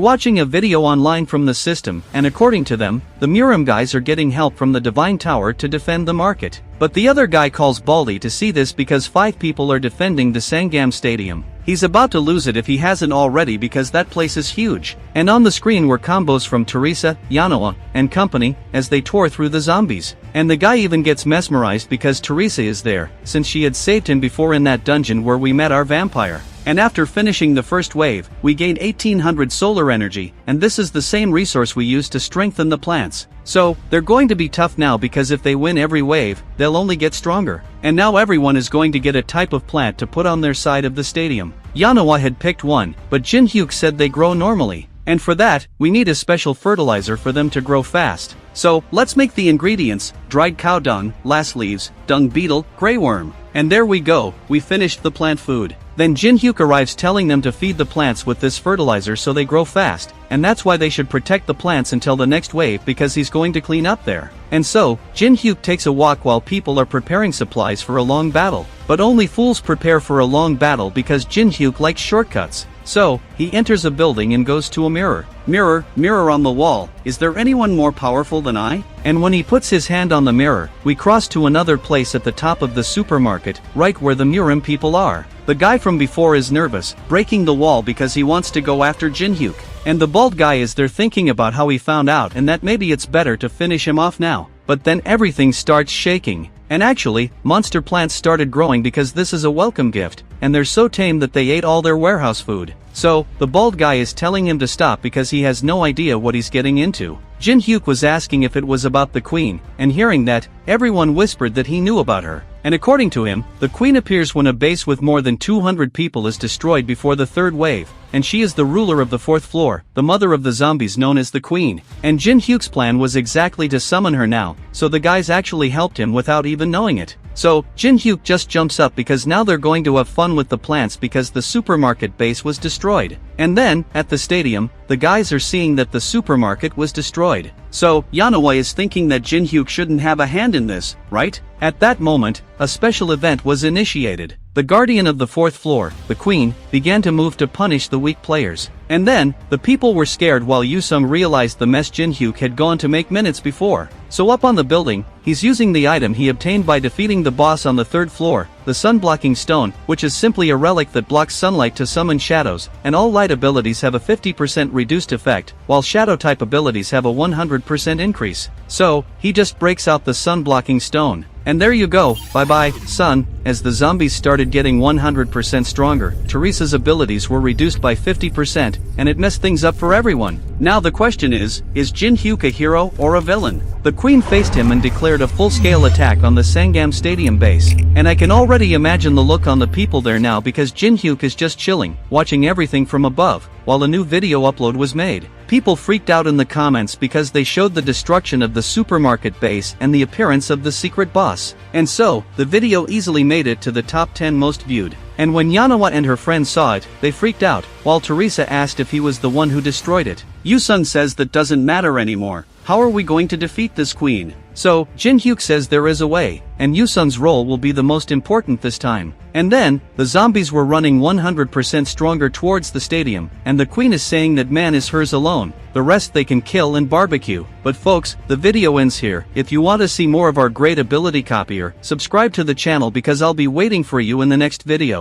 watching a video online from the system, and according to them, the Muram guys are getting help from the Divine Tower to defend the market. But the other guy calls Baldy to see this because 5 people are defending the Sangam Stadium. He's about to lose it if he hasn't already because that place is huge. And on the screen were combos from Teresa, Yanoa, and company, as they tore through the zombies. And the guy even gets mesmerized because Teresa is there, since she had saved him before in that dungeon where we met our vampire. And after finishing the first wave, we gained 1800 solar energy, and this is the same resource we use to strengthen the plants. So, they're going to be tough now because if they win every wave, they'll only get stronger. And now everyone is going to get a type of plant to put on their side of the stadium. Yanoa had picked one, but Jin-hyuk said they grow normally. And for that, we need a special fertilizer for them to grow fast. So, let's make the ingredients: dried cow dung, lass leaves, dung beetle, grey worm. And there we go, we finished the plant food. Then Jin-hyuk arrives telling them to feed the plants with this fertilizer so they grow fast, and that's why they should protect the plants until the next wave because he's going to clean up there. And so, Jin-hyuk takes a walk while people are preparing supplies for a long battle. But only fools prepare for a long battle because Jin-hyuk likes shortcuts. So, he enters a building and goes to a mirror. Mirror, mirror on the wall, is there anyone more powerful than I? And when he puts his hand on the mirror, we cross to another place at the top of the supermarket, right where the Muram people are. The guy from before is nervous, breaking the wall because he wants to go after Jin-hyuk. And the bald guy is there thinking about how he found out and that maybe it's better to finish him off now. But then everything starts shaking. And actually, monster plants started growing because this is a welcome gift, and they're so tame that they ate all their warehouse food. So, the bald guy is telling him to stop because he has no idea what he's getting into. Jin-hyuk was asking if it was about the queen, and hearing that, everyone whispered that he knew about her. And according to him, the queen appears when a base with more than 200 people is destroyed before the third wave, and she is the ruler of the 4th floor, the mother of the zombies known as the queen. And Jin-hyuk's plan was exactly to summon her now, so the guys actually helped him without even knowing it. So, Jin-hyuk just jumps up because now they're going to have fun with the plants because the supermarket base was destroyed. And then, at the stadium, the guys are seeing that the supermarket was destroyed. So, Yanoa is thinking that Jin-hyuk shouldn't have a hand in this, right? At that moment, a special event was initiated. The guardian of the 4th floor, the queen, began to move to punish the weak players. And then, the people were scared while Yusung realized the mess Jin-hyuk had gone to make minutes before. So up on the building, he's using the item he obtained by defeating the boss on the 3rd floor, the sun-blocking stone, which is simply a relic that blocks sunlight to summon shadows, and all light abilities have a 50% reduced effect, while shadow-type abilities have a 100% increase. So, he just breaks out the sun-blocking stone. And there you go, bye-bye, sun. As the zombies started getting 100% stronger, Teresa's abilities were reduced by 50%, and it messed things up for everyone. Now the question is Jin-hyuk a hero or a villain? The queen faced him and declared a full-scale attack on the Sangam Stadium base. And I can already imagine the look on the people there now because Jin-hyuk is just chilling, watching everything from above. while a new video upload was made. People freaked out in the comments because they showed the destruction of the supermarket base and the appearance of the secret boss. And so, the video easily made it to the top 10 most viewed. And when Yanawa and her friends saw it, they freaked out, while Teresa asked if he was the one who destroyed it. Yusun says that doesn't matter anymore. How are we going to defeat this queen? So, Jin-hyuk says there is a way, and Yusun's role will be the most important this time. And then, the zombies were running 100% stronger towards the stadium, and the queen is saying that man is hers alone, the rest they can kill and barbecue. But folks, the video ends here. If you want to see more of our great ability copier, subscribe to the channel because I'll be waiting for you in the next video.